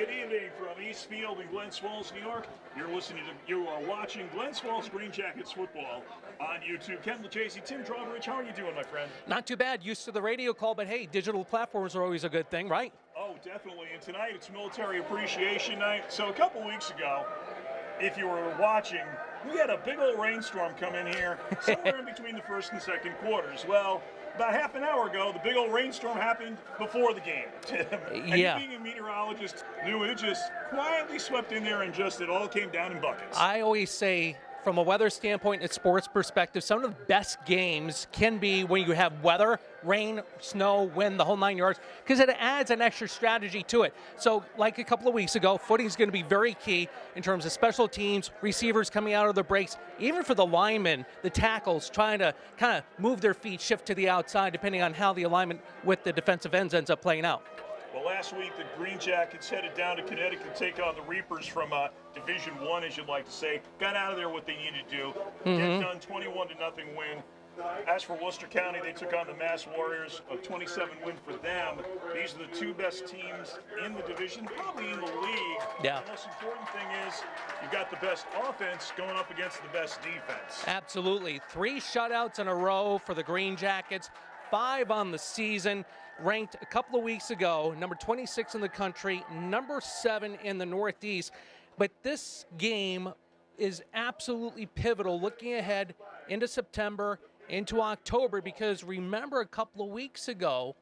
Good evening from Eastfield in Glens Falls, New York. You are watching Glens Falls Greenjackets Football on YouTube. Ken LaChase, Tim Drawbridge, how are you doing, my friend? Not too bad. Used to the radio call, but hey, digital platforms are always a good thing, right? Oh, definitely. And tonight it's Military Appreciation Night. So a couple weeks ago, if you were watching, we had a big old rainstorm come in here somewhere in between the first and second quarters. Well, about half an hour ago, the big old rainstorm happened before the game. And Yeah. you being a meteorologist knew it just quietly swept in there and it all came down in buckets. I always say, from a weather standpoint and sports perspective, some of the best games can be when you have weather, rain, snow, wind, the whole 9 yards, because it adds an extra strategy to it. So like a couple of weeks ago, footing is going to be very key in terms of special teams, receivers coming out of the breaks, even for the linemen, the tackles, trying to kind of move their feet, shift to the outside, depending on how the alignment with the defensive ends ends up playing out. Well, last week the Greenjackets headed down to Connecticut to take on the Reapers from Division I, as you'd like to say. Got out of there what they needed to do. Get done 21-0 win. As for Worcester County, they took on the Mass Warriors, a 27 win for them. These are the two best teams in the division, probably in the league. Yeah. The most important thing is you've got the best offense going up against the best defense. Absolutely. 3 shutouts in a row for the Greenjackets, 5 on the season. Ranked a couple of weeks ago, number 26 in the country, number 7 in the Northeast. But this game is absolutely pivotal looking ahead into September, into October, because remember a couple of weeks ago,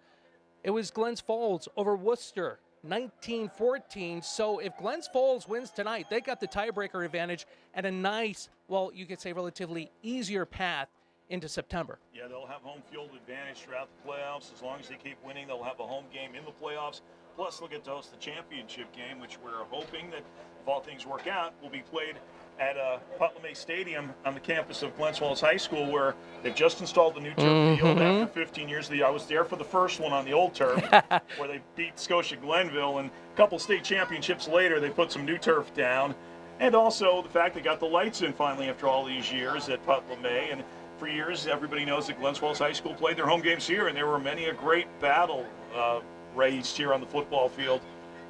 it was Glens Falls over Worcester, 19-14. So if Glens Falls wins tonight, they got the tiebreaker advantage and a nice, well, you could say relatively easier path into September. Yeah, they'll have home field advantage throughout the playoffs. As long as they keep winning, they'll have a home game in the playoffs. Plus, they'll get to host the championship game, which we're hoping that, if all things work out, will be played at Putnam Stadium on the campus of Glens Falls High School, where they've just installed the new turf field after 15 years. I was there for the first one on the old turf, where they beat Scotia Glenville, and a couple state championships later, they put some new turf down. And also the fact they got the lights in finally after all these years at Putnam. And for years, everybody knows that Glens Falls High School played their home games here, and there were many a great battle raised here on the football field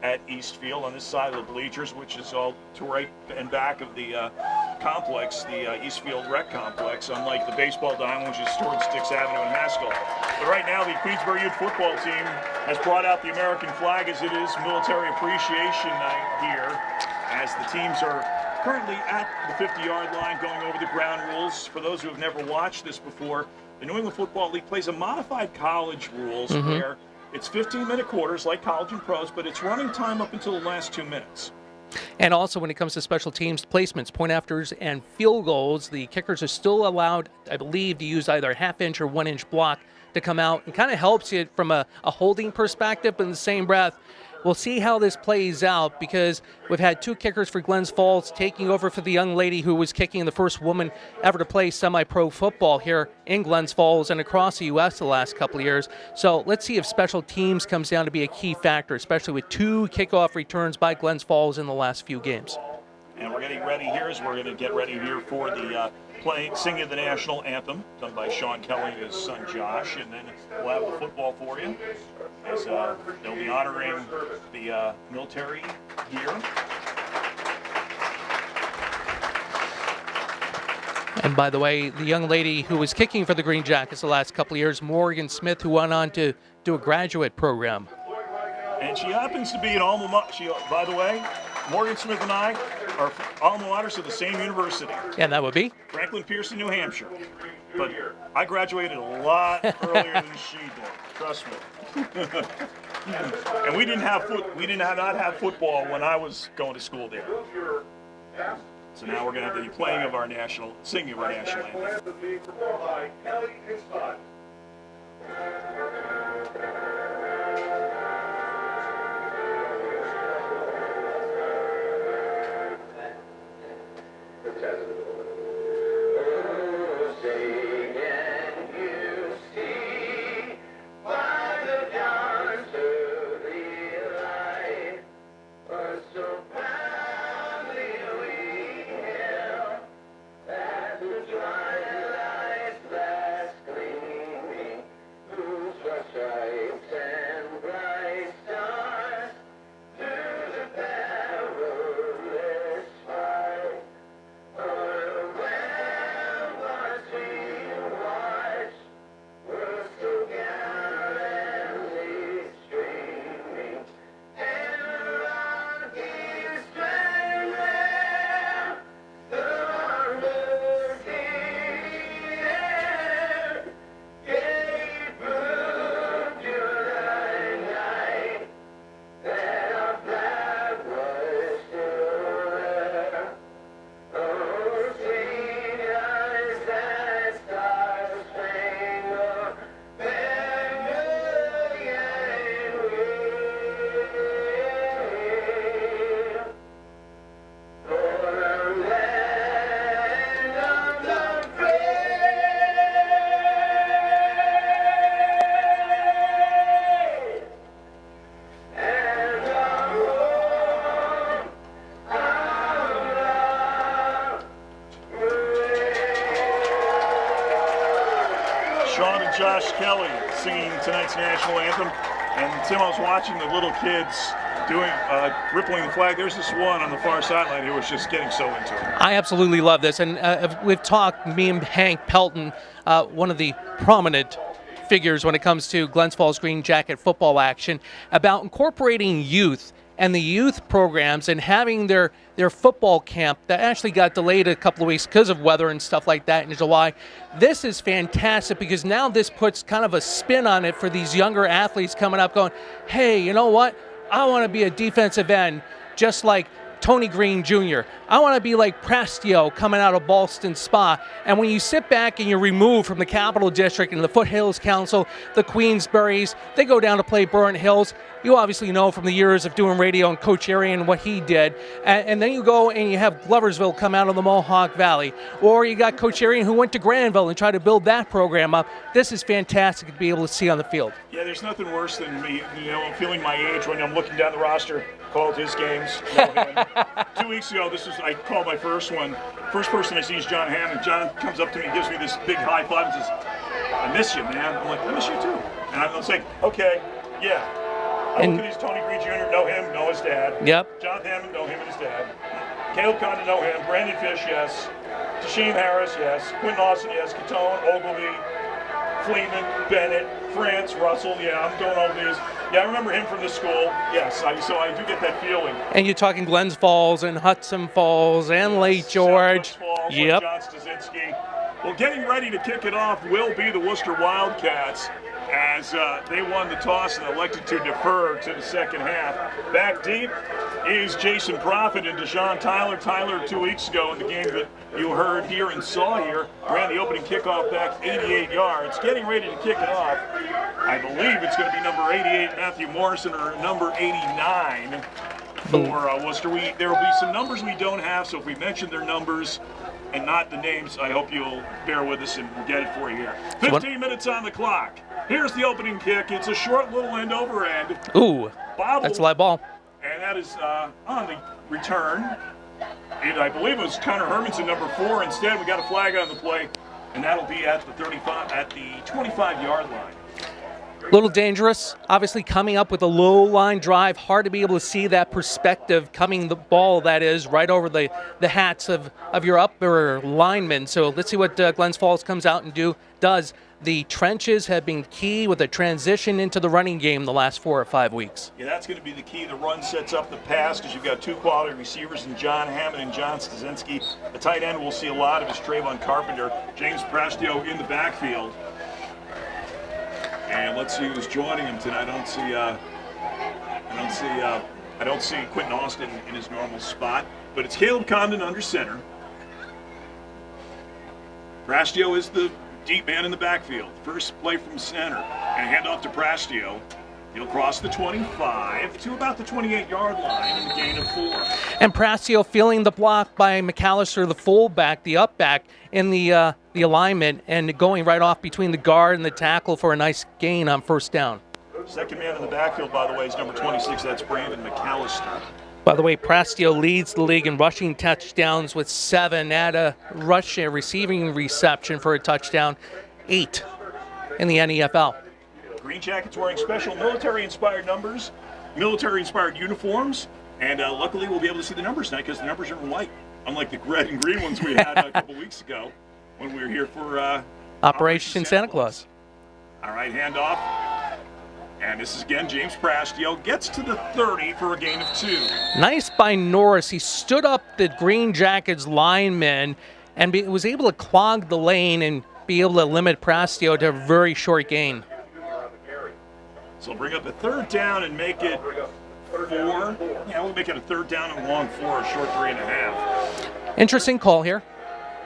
at Eastfield on this side of the bleachers, which is all to right and back of the complex, the Eastfield Rec Complex, unlike the baseball diamond, which is towards Dix Avenue in Haskell. But right now, the Queensborough Youth football team has brought out the American flag as it is Military Appreciation Night here, as the teams are currently at the 50-yard line going over the ground rules. For those who have never watched this before, the New England Football League plays a modified college rules where it's 15-minute quarters like college and pros, but it's running time up until the last 2 minutes. And also when it comes to special teams placements, point afters, and field goals, the kickers are still allowed, I believe, to use either a half-inch or 1-inch block to come out. It kind of helps you from a holding perspective, but in the same breath, we'll see how this plays out, because we've had 2 kickers for Glens Falls taking over for the young lady who was kicking, the first woman ever to play semi-pro football here in Glens Falls and across the U.S. the last couple of years. So let's see if special teams comes down to be a key factor, especially with 2 kickoff returns by Glens Falls in the last few games. And we're getting ready here as we're going to get ready here for the singing the national anthem done by Sean Kelly and his son Josh, and then we'll have the football for you as they'll be honoring the military here. And by the way, the young lady who was kicking for the Greenjackets the last couple of years, Morgan Smith, who went on to do a graduate program. And she happens to be an alma mater. By the way, Morgan Smith and I are alma maters of the same university. And that would be? Franklin Pierce in New Hampshire. But I graduated a lot earlier than she did. Trust me. And we didn't have not have football when I was going to school there. So now we're going to have the playing of our singing of our national anthem. Sean and Josh Kelly singing tonight's national anthem. And Tim, I was watching the little kids doing rippling the flag. There's this one on the far sideline who was just getting so into it. I absolutely love this, and we've talked, me and Hank Pelton, one of the prominent figures when it comes to Glens Falls Green Jacket football action, about incorporating youth and the youth programs and having their football camp that actually got delayed a couple of weeks because of weather and stuff like that in July. This is fantastic because now this puts kind of a spin on it for these younger athletes coming up going, hey, you know what? I want to be a defensive end just like Tony Green Jr. I want to be like Prastio coming out of Ballston Spa. And when you sit back and you're removed from the Capital District and the Foothills Council, the Queensberries, they go down to play Burnt Hills. You obviously know from the years of doing radio and Coach Arian what he did. And then you go and you have Gloversville come out of the Mohawk Valley. Or you got Coach Arian who went to Granville and tried to build that program up. This is fantastic to be able to see on the field. Yeah, there's nothing worse than me, feeling my age when I'm looking down the roster, called his games. 2 weeks ago, I called my first one. First person I see is John Hammond. John comes up to me, gives me this big high five and says, I miss you, man. I'm like, I miss you too. And I was like, okay, yeah. I look at these Tony Green Jr., know him, know his dad. Yep. John Hammond, know him and his dad. Caleb Condon, know him. Brandon Fish, yes. Tasheen Harris, yes. Quentin Austin, yes. Catone, Ogilvy, Fleeman, Bennett, France, Russell. Yeah, I'm doing all these. Yeah, I remember him from the school. Yes, so I do get that feeling. And you're talking Glens Falls and Hudson Falls and Lake George. Falls, yep. John Stasinski. Well, getting ready to kick it off will be the Worcester Wildcats as they won the toss and elected to defer to the second half. Back deep is Jason Profit and Deshaun Tyler. Tyler 2 weeks ago in the game that you heard here and saw here ran the opening kickoff back 88 yards. Getting ready to kick it off, I believe it's going to be number 88, Matthew Morrison, or number 89 for Worcester. There will be some numbers we don't have, so if we mention their numbers and not the names, I hope you'll bear with us and we'll get it for you here. 15 minutes on the clock. Here's the opening kick. It's a short little end over end. Ooh, Bobble, that's a live ball. And that is on the return. And I believe it was Connor Hermanson, number 4. Instead, we got a flag on the play, and that'll be at the 25-yard line. A little dangerous, obviously coming up with a low line drive. Hard to be able to see that perspective coming the ball, that is, right over the hats of your upper linemen. So let's see what Glens Falls comes out and does. The trenches have been key with a transition into the running game the last 4 or 5 weeks. Yeah, that's going to be the key. The run sets up the pass because you've got two quality receivers in John Hammond and John Stasinski. The tight end we'll see a lot of is Trayvon Carpenter. James Prastio in the backfield. And let's see who's joining him tonight. I don't see Quentin Austin in his normal spot, but it's Caleb Condon under center. Prastio is the deep man in the backfield. First play from center and hand off to Prastio. He'll cross the 25 to about the 28-yard line and a gain of 4. And Prastio feeling the block by McAllister, the fullback, the up back in the alignment, and going right off between the guard and the tackle for a nice gain on first down. Second man in the backfield, by the way, is number 26. That's Brandon McAllister. By the way, Prastio leads the league in rushing touchdowns with 7, at a receiving reception for a touchdown, 8 in the NEFL. Greenjackets wearing special military-inspired numbers, military-inspired uniforms, and luckily we'll be able to see the numbers tonight because the numbers are in white, unlike the red and green ones we had a couple weeks ago when we were here for Operation Santa Claus. All right, handoff. And this is again James Prastio. Gets to the 30 for a gain of 2. Nice by Norris. He stood up the Green Jackets lineman and was able to clog the lane and be able to limit Prastio to a very short gain. So bring up a third down and make it 4. Yeah, we'll make it a third down and long 4, a short 3.5. Interesting call here.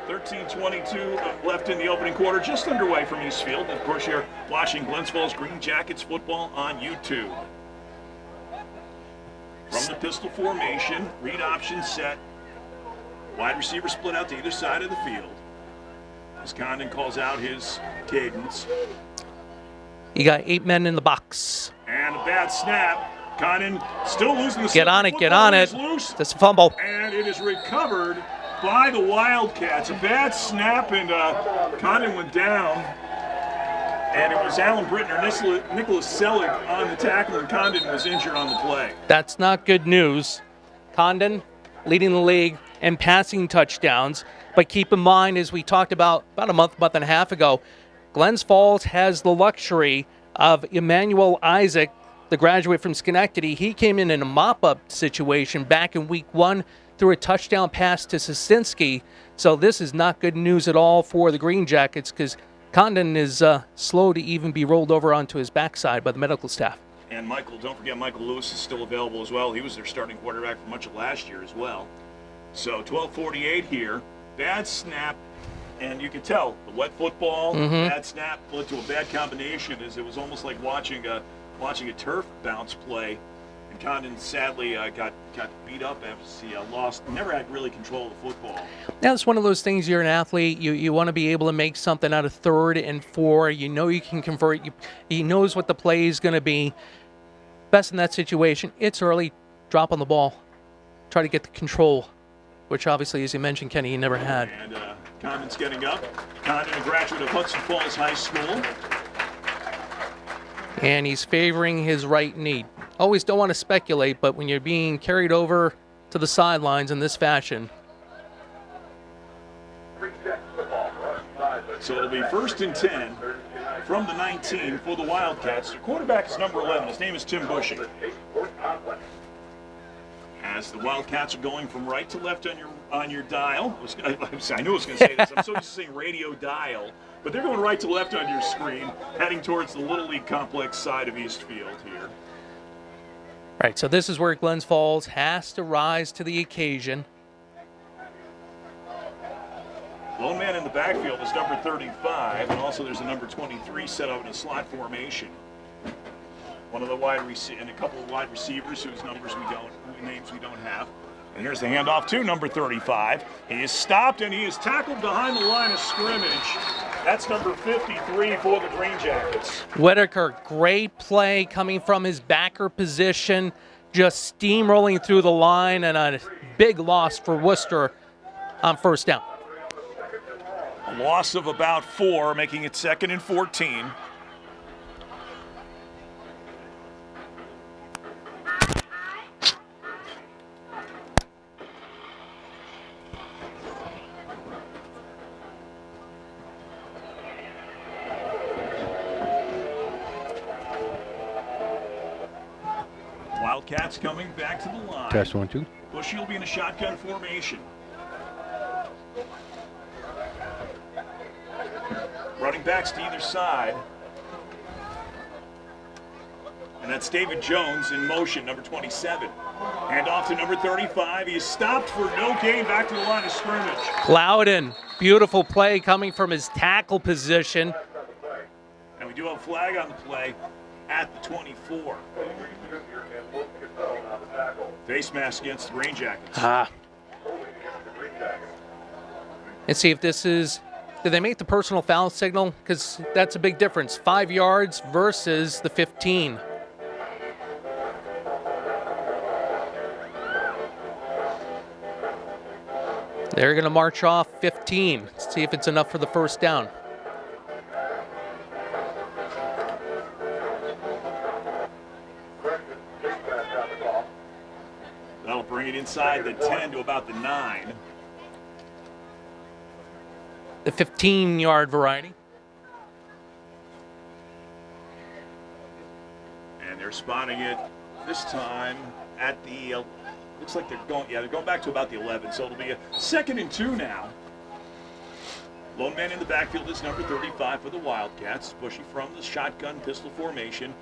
13:22 left in the opening quarter, just underway from Eastfield. Of course, you're watching Glens Falls Greenjackets football on YouTube. From the pistol formation, read option set. Wide receiver split out to either side of the field. As Condon calls out his cadence. You got 8 men in the box. And a bad snap. Condon still losing the Get on it, get on it. That's a fumble. And it is recovered by the Wildcats. A bad snap, and Condon went down. And it was Alan Britton or Nicholas Selig on the tackle, and Condon was injured on the play. That's not good news. Condon leading the league in passing touchdowns. But keep in mind, as we talked about a month and a half ago, Glens Falls has the luxury of Emmanuel Isaac, the graduate from Schenectady. He came in a mop-up situation back in week 1 through a touchdown pass to Sosinski. So this is not good news at all for the Greenjackets, because Condon is slow to even be rolled over onto his backside by the medical staff. And don't forget Michael Lewis is still available as well. He was their starting quarterback for much of last year as well. So 12:48 here. Bad snap, and you can tell the wet football, bad snap led to a bad combination, as it was almost like watching a turf bounce play. And Condon sadly got beat up after he lost. Never had really control of the football. That's one of those things. You're an athlete. You want to be able to make something out of 3rd and 4. You know you can convert. He knows what the play is going to be. Best in that situation. It's early. Drop on the ball. Try to get the control, which obviously, as you mentioned, Kenny, he never had. And Condon's getting up. Condon, a graduate of Hudson Falls High School. And he's favoring his right knee. Always don't want to speculate, but when you're being carried over to the sidelines in this fashion. So it'll be 1st and 10 from the 19 for the Wildcats. The quarterback is number 11. His name is Tim Bushy. As the Wildcats are going from right to left on your dial. I knew I was going to say this. I'm so used to saying radio dial. But they're going right to left on your screen, heading towards the Little League Complex side of Eastfield here. Right, so this is where Glens Falls has to rise to the occasion. Lone man in the backfield is number 35, and also there's a number 23 set up in a slot formation. One of the and a couple of wide receivers whose names we don't have. And here's the handoff to number 35. He is stopped and he is tackled behind the line of scrimmage. That's number 53 for the Greenjackets. Whitaker, great play coming from his backer position, just steamrolling through the line, and a big loss for Worcester on 1st down. A loss of about 4, making it 2nd and 14. Wildcats coming back to the line. Test 1, 2. Bushy will be in a shotgun formation. Running backs to either side. And that's David Jones in motion, number 27. Hand off to number 35. He is stopped for no gain back to the line of scrimmage. Loudon, beautiful play coming from his tackle position. And we do have a flag on the play at the 24. Face mask against the Greenjackets. And see if this is, did they make the personal foul signal? Because that's a big difference. 5 yards versus the 15. They're going to march off 15. Let's see if it's enough for the 1st down. That'll bring it inside the 10 to about the 9. The 15-yard variety. And they're spotting it this time at the, looks like they're going back to about the 11. So it'll be a 2nd and 2 now. Lone man in the backfield is number 35 for the Wildcats. Bushy from the shotgun pistol formation.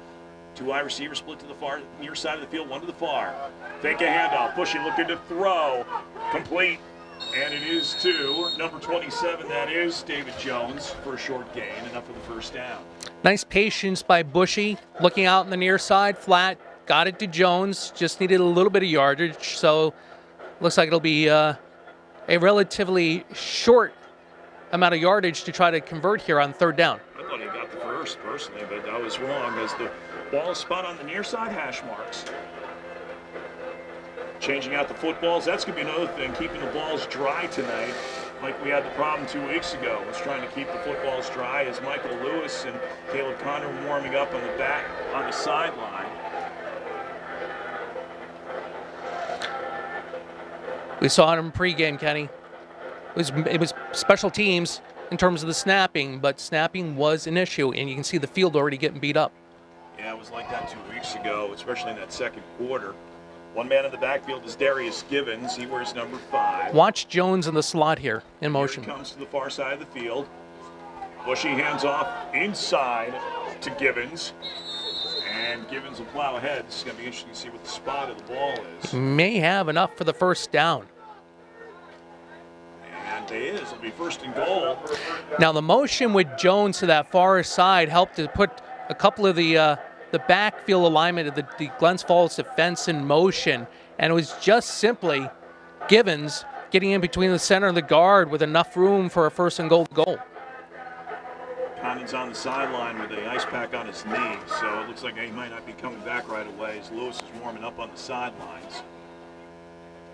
2 wide receivers split to the far near side of the field, 1 to the far. Fake a handoff. Bushy looking to throw. Complete. And it is to number 27. That is David Jones for a short gain. Enough for the 1st down. Nice patience by Bushy. Looking out on the near side, flat. Got it to Jones. Just needed a little bit of yardage. So looks like it'll be a relatively short amount of yardage to try to convert here on 3rd down. I thought he got the first personally, but I was wrong as the ball is spot on the near side hash marks. Changing out the footballs. That's going to be another thing, keeping the balls dry tonight like we had the problem 2 weeks ago, was trying to keep the footballs dry as Michael Lewis and Caleb Conner warming up on the sideline. We saw it in pregame, Kenny. It was special teams in terms of the snapping, but snapping was an issue, and you can see the field already getting beat up. Yeah, it was like that 2 weeks ago, especially in that second quarter. One man in the backfield is Darius Givens. He wears number 5. Watch Jones in the slot here in motion. Here he comes to the far side of the field. Bushy hands off inside to Givens. And Givens will plow ahead. It's going to be interesting to see what the spot of the ball is. May have enough for the first down. And it is. It'll be first and goal. Now the motion with Jones to that far side helped to put a couple of the backfield alignment of the Glens Falls defense in motion, and it was just simply Givens getting in between the center and the guard with enough room for a first and goal. Condon's on the sideline with an ice pack on his knee, so it looks like he might not be coming back right away as Lewis is warming up on the sidelines.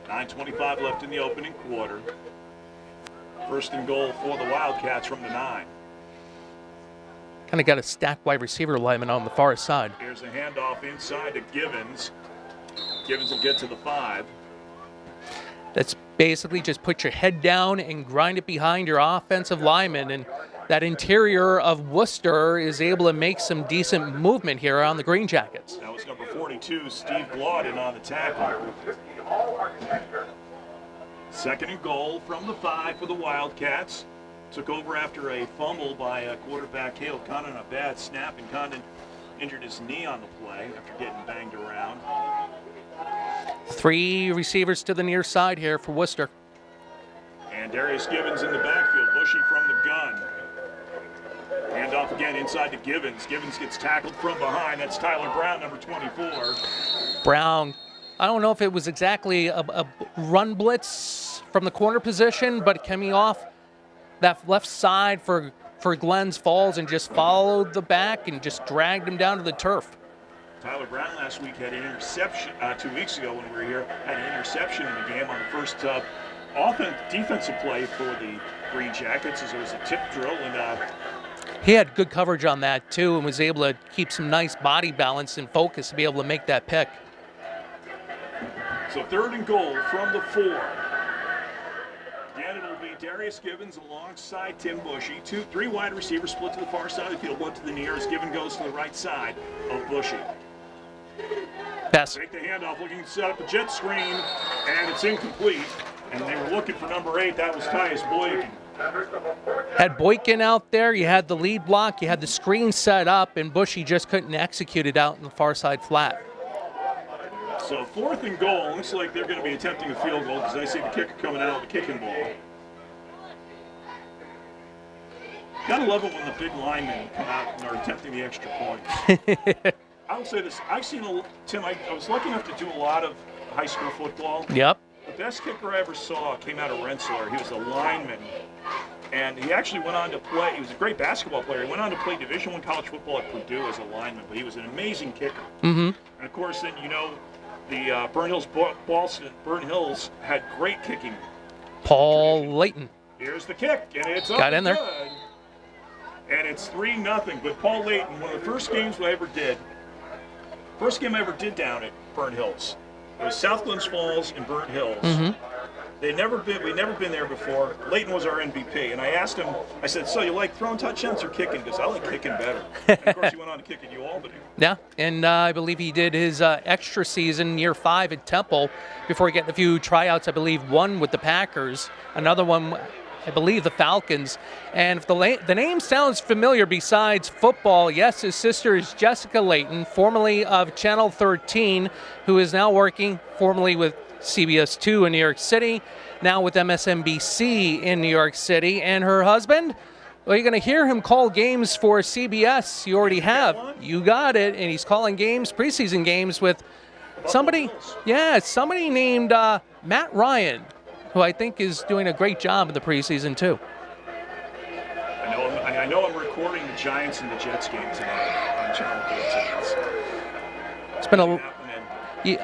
9:25 left in the opening quarter. First and goal for the Wildcats from the 9. Kind of got a stacked wide receiver alignment on the far side. Here's a handoff inside to Givens. Givens will get to the 5. That's basically just put your head down and grind it behind your offensive lineman, and that interior of Worcester is able to make some decent movement here on the Greenjackets. That was number 42, Steve Glauden on the tackle. Second and goal from the 5 for the Wildcats. Took over after a fumble by quarterback Caleb Condon on a bad snap, and Condon injured his knee on the play after getting banged around. 3 receivers to the near side here for Worcester. And Darius Givens in the backfield, Bushy from the gun. Handoff again inside to Givens. Givens gets tackled from behind. That's Tyler Brown, number 24. Brown, I don't know if it was exactly a run blitz from the corner position, but coming off that left side for Glens Falls and just followed the back and just dragged him down to the turf. Tyler Brown last week had an interception, 2 weeks ago when we were here, had an interception in the game on the first defensive play for the Greenjackets as it was a tip drill. And he had good coverage on that too and was able to keep some nice body balance and focus to be able to make that pick. So third and goal from the 4. Again, it'll be Darius Givens alongside Tim Bushy. 3 wide receivers split to the far side of the field, one to the near as Givens goes to the right side of Bushy. Pass. Take the handoff, looking to set up a jet screen, and it's incomplete. And they were looking for number 8. That was Tyus Boykin. Had Boykin out there, you had the lead block, you had the screen set up, and Bushy just couldn't execute it out in the far side flat. So fourth and goal, looks like they're going to be attempting a field goal because I see the kicker coming out with the kicking ball. Gotta love it when the big linemen come out and are attempting the extra points. I will say this, I've seen, Tim, I was lucky enough to do a lot of high school football. Yep. The best kicker I ever saw came out of Rensselaer. He was a lineman, and he actually went on to play. He was a great basketball player. He went on to play Division I college football at Purdue as a lineman, but he was an amazing kicker. Mm-hmm. And of course, then the Burnt Hills had great kicking. Paul Layton. Here's the kick, and it's up Got in there. good. And it's 3-0. But Paul Layton, one of the first games I ever did, down at Burnt Hills. It was South Glens Falls and Burnt Hills. Mm-hmm. We'd never been there before. Layton was our MVP, and I asked him, I said, so you like throwing touchdowns or kicking? Because I like kicking better. And of course, he went on to kick at Albany. Yeah, and I believe he did his extra season, year 5 at Temple, before getting a few tryouts, I believe, one with the Packers, another one, I believe, the Falcons. And if the name sounds familiar besides football, yes, his sister is Jessica Layton, formerly of Channel 13, who is now working formerly with CBS 2 in New York City, now with MSNBC in New York City. And her husband, well, you're going to hear him call games for CBS. You already have. You got it. And he's calling games, preseason games, with somebody named Matt Ryan, who I think is doing a great job in the preseason too. I know I'm recording the Giants and the Jets game tonight on Channel 13. It's been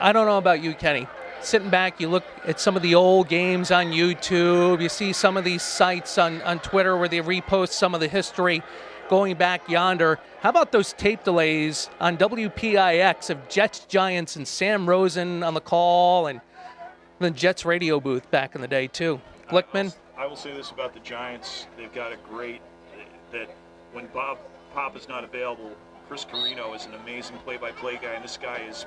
I don't know about you, Kenny. sitting back, you look at some of the old games on YouTube, you see some of these sites on Twitter where they repost some of the history going back yonder. How about those tape delays on WPIX of Jets, Giants, and Sam Rosen on the call, and the Jets radio booth back in the day, too? Glickman? I will say this about the Giants. They've got a great, that when Bob Pop is not available, Chris Carino is an amazing play-by-play guy, and this guy is,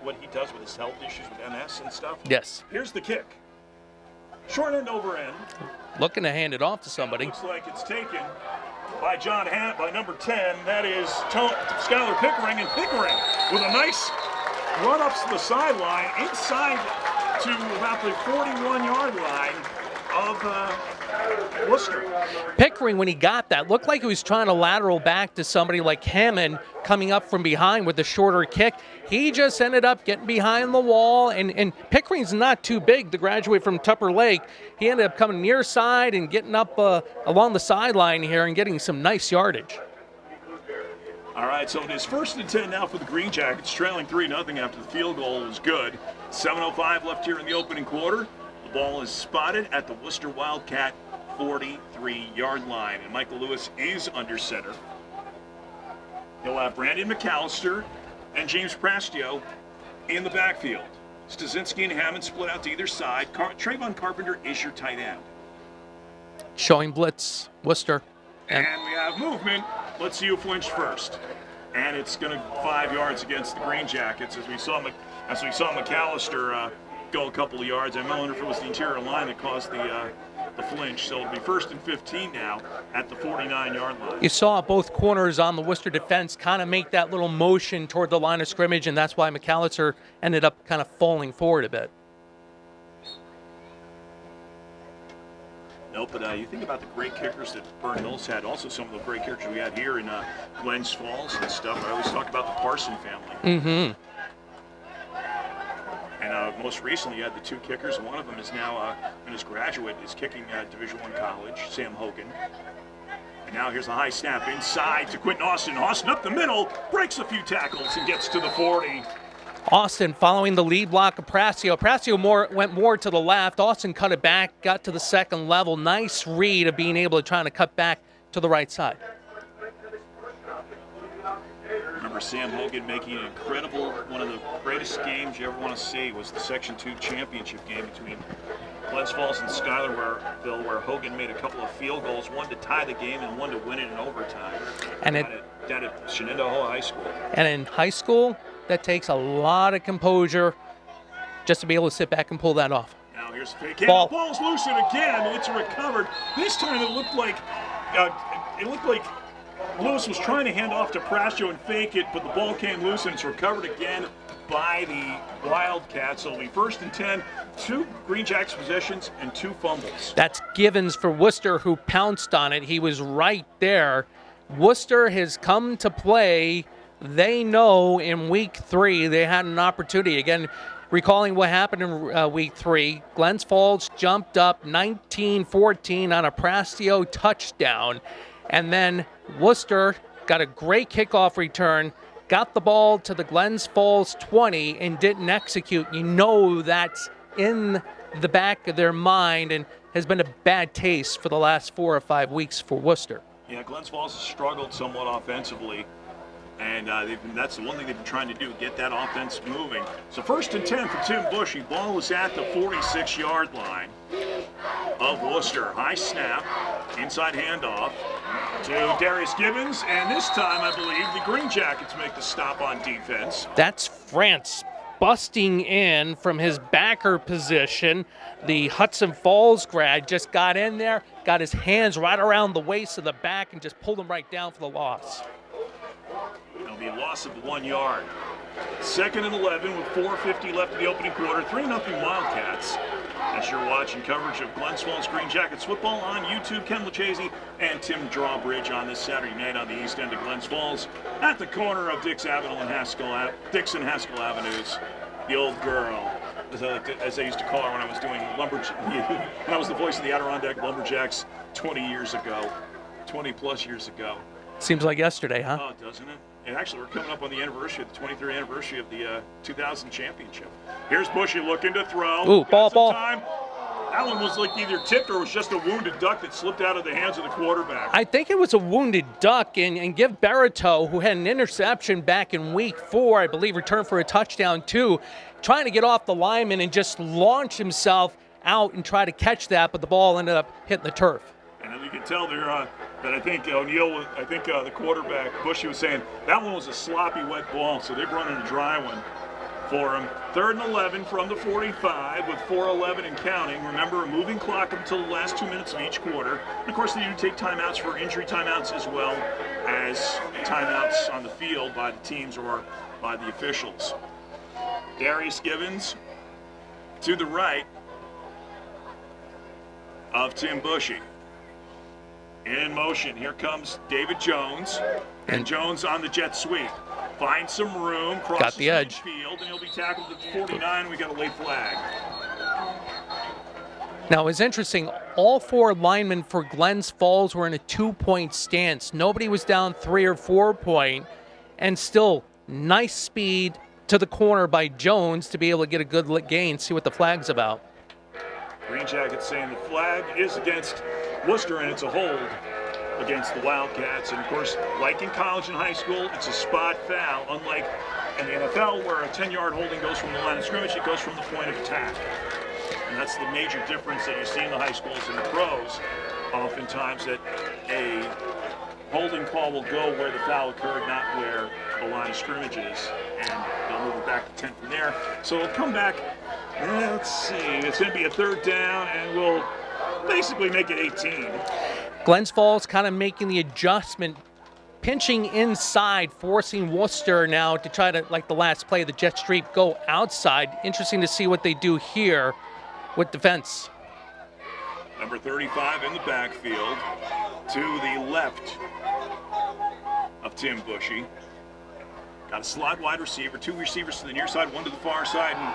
what he does with his health issues with MS and stuff. Yes. Here's the kick. Short end over end. Looking to hand it off to somebody. Looks like it's taken by by number 10. That is Skylar Pickering, and Pickering with a nice run up to the sideline, inside to about the 41-yard line of Worcester. Pickering, when he got that, looked like he was trying to lateral back to somebody like Hammond coming up from behind with the shorter kick. He just ended up getting behind the wall, and Pickering's not too big to graduate from Tupper Lake. He ended up coming near side and getting up along the sideline here and getting some nice yardage. All right, so it is 1st and 10 now for the Greenjackets, trailing 3-0 after the field goal was good. 7:05 left here in the opening quarter. The ball is spotted at the Worcester Wildcat 43-yard line, and Michael Lewis is under center. He'll have Brandon McAllister and James Prastio in the backfield. Stasinski and Hammond split out to either side. Trayvon Carpenter is your tight end. Showing blitz, Worcester. And we have movement. Let's see who flinched first. And it's going to 5 yards against the Greenjackets as we saw McAllister go a couple of yards. I wonder if it was the interior line that caused the flinch. So it'll be 1st and 15 now at the 49-yard line. You saw both corners on the Worcester defense kind of make that little motion toward the line of scrimmage, and that's why McAllister ended up kind of falling forward a bit. No, but you think about the great kickers that Burn Hills had, also some of the great kickers we had here in Glens Falls and stuff. I always talk about the Parson family. Mm-hmm. And most recently, you had the 2 kickers. One of them is now, in his graduate, is kicking at Division I college, Sam Hogan. And now here's a high snap inside to Quentin Austin. Austin up the middle, breaks a few tackles and gets to the 40. Austin following the lead block of Prastio. Prastio went more to the left. Austin cut it back, got to the second level. Nice read of being able to try to cut back to the right side. Remember Sam Hogan making an incredible, one of the greatest games you ever want to see was the Section 2 championship game between Glens Falls and Schuylerville, where Hogan made a couple of field goals, one to tie the game and one to win it in overtime. And down at Shenandoah High School. And in high school, that takes a lot of composure just to be able to sit back and pull that off. Now here's a fake. Ball's loose and again. It's recovered. This time it looked like Lewis was trying to hand off to Prastio and fake it, but the ball came loose and it's recovered again by the Wildcats. So it'll be 1st and 10, 2 Greenjacks possessions and 2 fumbles. That's Givens for Worcester, who pounced on it. He was right there. Worcester has come to play. They know in week 3 they had an opportunity. Again, recalling what happened in week 3, Glens Falls jumped up 19-14 on a Prastio touchdown. And then Worcester got a great kickoff return, got the ball to the Glens Falls 20 and didn't execute. You know that's in the back of their mind and has been a bad taste for the last 4 or 5 weeks for Worcester. Yeah, Glens Falls has struggled somewhat offensively, and that's the one thing they've been trying to do, get that offense moving. So 1st and 10 for Tim Bushy. Ball is at the 46-yard line of Worcester. High snap, inside handoff to Darius Gibbons, and this time I believe the Greenjackets make the stop on defense. That's France busting in from his backer position. The Hudson Falls grad just got in there, got his hands right around the waist of the back and just pulled him right down for the loss. It'll be a loss of 1 yard. 2nd and 11 with 4:50 left in the opening quarter. 3-0 Wildcats. As you're watching coverage of Glens Falls Greenjackets football on YouTube, Ken Lucchese and Tim Drawbridge on this Saturday night on the east end of Glens Falls at the corner of Dixon and Haskell Avenues. The old girl, as I used to call her when I was doing when I was the voice of the Adirondack Lumberjacks 20 years ago, 20 plus years ago. Seems like yesterday, huh? Oh, doesn't it? And actually, we're coming up on the anniversary, the 23rd anniversary of the 2000 championship. Here's Bushy looking to throw. Ooh, ball. Time. That one was like either tipped or was just a wounded duck that slipped out of the hands of the quarterback. I think it was a wounded duck, and give Barito, who had an interception back in week 4, I believe, returned for a touchdown too, trying to get off the lineman and just launch himself out and try to catch that, but the ball ended up hitting the turf. And you can tell there that I think O'Neill, the quarterback, Bushy, was saying that one was a sloppy, wet ball, so they're running a dry one for him. 3rd and 11 from the 45 with 4:11 and counting. Remember, a moving clock until the last 2 minutes of each quarter. And of course, they do take timeouts for injury timeouts as well as timeouts on the field by the teams or by the officials. Darius Givens to the right of Tim Bushy. In motion, here comes David Jones, and Jones on the jet sweep. Finds some room, crosses got the edge. Field, and he'll be tackled at 49. We got a late flag. Now, it's interesting. All 4 linemen for Glens Falls were in a 2-point stance. Nobody was down 3 or 4 point, and still nice speed to the corner by Jones to be able to get a good gain. See what the flag's about. Greenjackets saying the flag is against Worcester, and it's a hold against the Wildcats. And of course, like in college and high school, it's a spot foul, unlike in the NFL where a 10-yard holding goes from the line of scrimmage, it goes from the point of attack. And that's the major difference that you see in the high schools and the pros. Oftentimes that a holding call will go where the foul occurred, not where the line of scrimmage is. And they'll move it back to 10 from there. So it'll come back, let's see, it's going to be a 3rd down, and we'll basically make it 18. Glens Falls kind of making the adjustment, pinching inside, forcing Worcester now to try to, like the last play, the jet sweep, go outside. Interesting to see what they do here with defense. Number 35 in the backfield to the left of Tim Bushy. Got a slot wide receiver, 2 receivers to the near side, 1 to the far side, and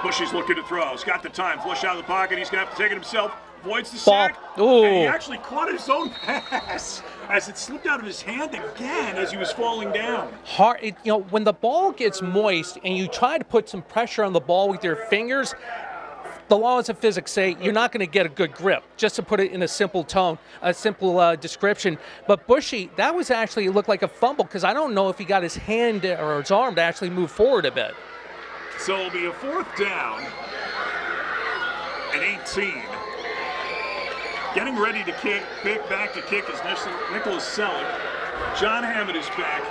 Bushy's looking to throw. He's got the time, flush out of the pocket. He's going to have to take it himself. Avoids the sack, Ooh. and he actually caught his own pass as it slipped out of his hand again as he was falling down. When the ball gets moist and you try to put some pressure on the ball with your fingers, the laws of physics say you're not going to get a good grip, just to put it in a simple tone, a simple description. But Bushy, that was actually, it looked like a fumble, because I don't know if he got his hand or his arm to actually move forward a bit. So it'll be a 4th down and 18. Getting ready to kick back to kick is Nicholas Selleck. John Hammond is back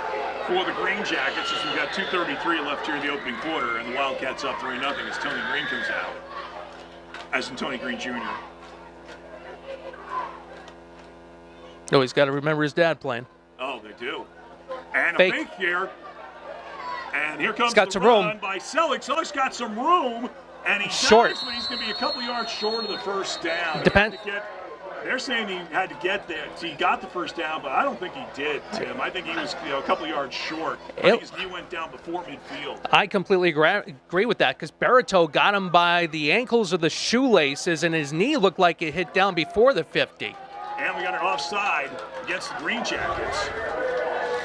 for the Greenjackets as we've got 2:33 left here in the opening quarter, and the Wildcats up 3-0 as Tony Green comes out. As in Tony Green Jr. Oh, he's got to remember his dad playing. Oh, they do. And Fake. a fake here. And here comes got the some run room. by Selleck. Selleck's got some room, and he's Short. nice, but he's going to be a couple yards short of the 1st down. They're saying he had to get there. So he got the 1st down, but I don't think he did, Tim. I think he was a couple yards short. I think his knee went down before midfield. I completely agree with that, because Barito got him by the ankles or the shoelaces, and his knee looked like it hit down before the 50. And we got an offside against the Greenjackets.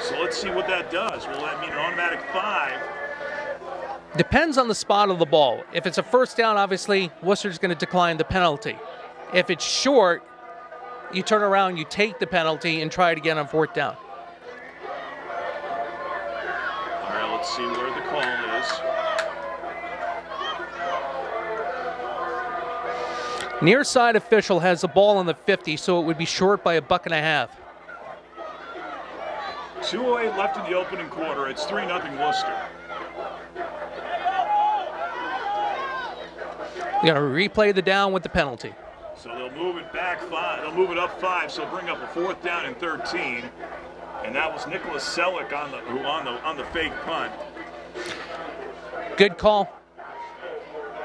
So let's see what that does. Will that mean an automatic 5? Depends on the spot of the ball. If it's a 1st down, obviously, Worcester's going to decline the penalty. If it's short, you turn around, you take the penalty, and try it again on 4th down. All right, let's see where the call is. Near side official has the ball on the 50, so it would be short by 1.5 bucks. 2:08 left in the opening quarter. It's 3-0 Worcester. We're going to replay the down with the penalty. So they'll move it back 5. They'll move it up 5. So bring up a 4th down and 13. And that was Nicholas Selleck on the fake punt. Good call.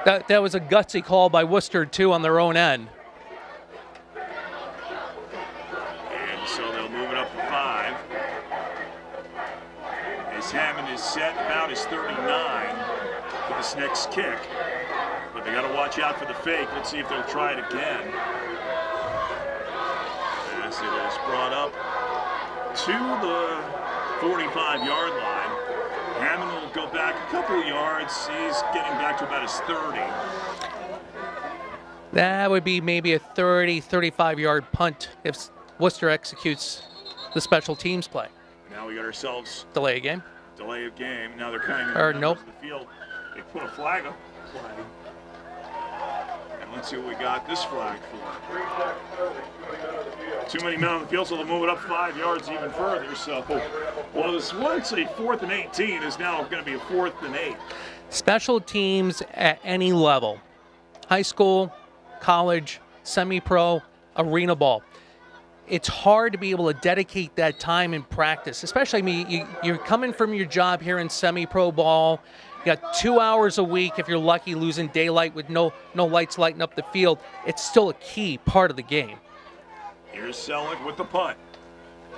That was a gutsy call by Worcester too on their own end. And so they'll move it up to 5. As Hammond is set about his 39 for this next kick. But they got to watch out for the fake. Let's see if they'll try it again. As it is brought up to the 45. 25-yard line. Hammond will go back a couple of yards. He's getting back to about his 30. That would be maybe a 30, 35-yard punt if Worcester executes the special teams play. Now we got ourselves delay of game. Delay of game. Now they're cutting nope. the field. They put a flag up. And let's see what we got this flag for. Too many men on the field, so they'll move it up 5 yards even further. So was once a 4th and 18 is now going to be a 4th and 8. Special teams at any level, high school, college, semi-pro, arena ball. It's hard to be able to dedicate that time in practice, especially you're coming from your job here in semi-pro ball. You got 2 hours a week, if you're lucky, losing daylight with no lights lighting up the field. It's still a key part of the game. Here's Selleck with the punt.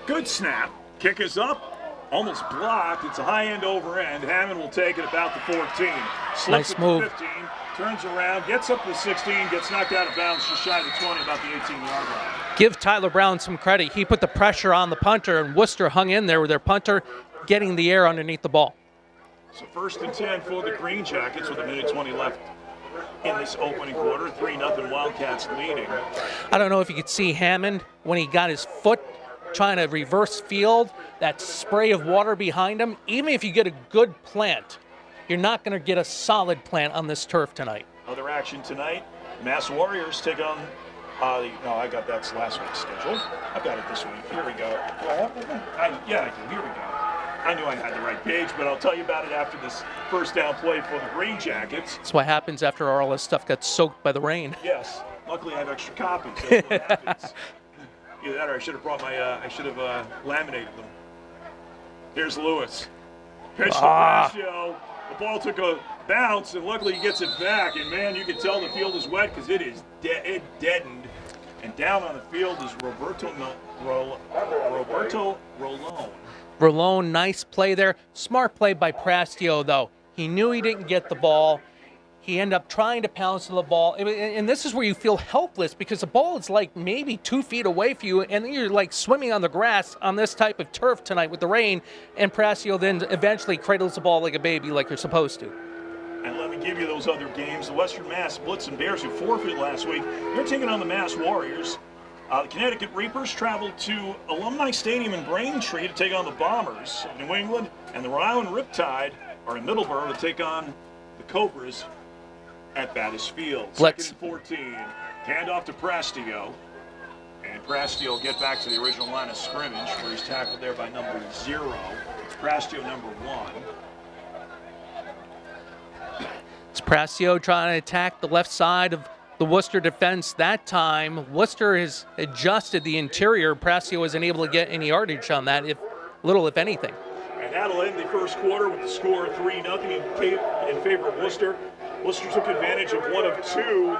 Good snap. Kick is up. Almost blocked. It's a high end over end. Hammond will take it about the 14. Slips nice move. 15, turns around, gets up to the 16, gets knocked out of bounds just shy of the 20, about the 18-yard line. Give Tyler Brown some credit. He put the pressure on the punter, and Worcester hung in there with their punter getting the air underneath the ball. So 1st and 10 for the Greenjackets with a minute 20 left in this opening quarter. 3-0 Wildcats leading. I don't know if you could see Hammond when he got his foot trying to reverse field, that spray of water behind him. Even if you get a good plant, you're not going to get a solid plant on this turf tonight. Other action tonight, Mass Warriors take on, no, I got that's last week's schedule. I've got it this week. Here we go. Yeah, I do. Here we go. I knew I had the right page, but I'll tell you about it after this first down play for the Greenjackets. That's what happens after all this stuff got soaked by the rain. Yes. Luckily, I have extra copies. That's what happens. Either that or I should have brought my, laminated them. Here's Lewis. Pitch to Brascio. The ball took a bounce, and luckily he gets it back. And, man, you can tell the field is wet because it is it deadened. And down on the field is Roberto Rolone. Rolone, nice play there. Smart play by Prastio, though. He knew he didn't get the ball. He ended up trying to pounce the ball. And this is where you feel helpless because the ball is like maybe 2 feet away from you, and then you're like swimming on the grass on this type of turf tonight with the rain, and Prastio then eventually cradles the ball like a baby like you're supposed to. And let me give you those other games. The Western Mass Blitzen Bears, who forfeited last week, they're taking on the Mass Warriors. The Connecticut Reapers traveled to Alumni Stadium in Braintree to take on the Bombers of New England, and the Rhode Island Riptide are in Middleborough to take on the Cobras at Battis Field. Let's 2nd and 14. Hand off to Prastio. And Prastio will get back to the original line of scrimmage where he's tackled there by number 0. It's Prastio number 1. It's Prastio trying to attack the left side of the Worcester defense that time. Worcester has adjusted the interior. Prastio wasn't able to get any yardage on that, if anything. And that'll end the first quarter with the score 3-0 in favor of Worcester. Worcester took advantage of one of 2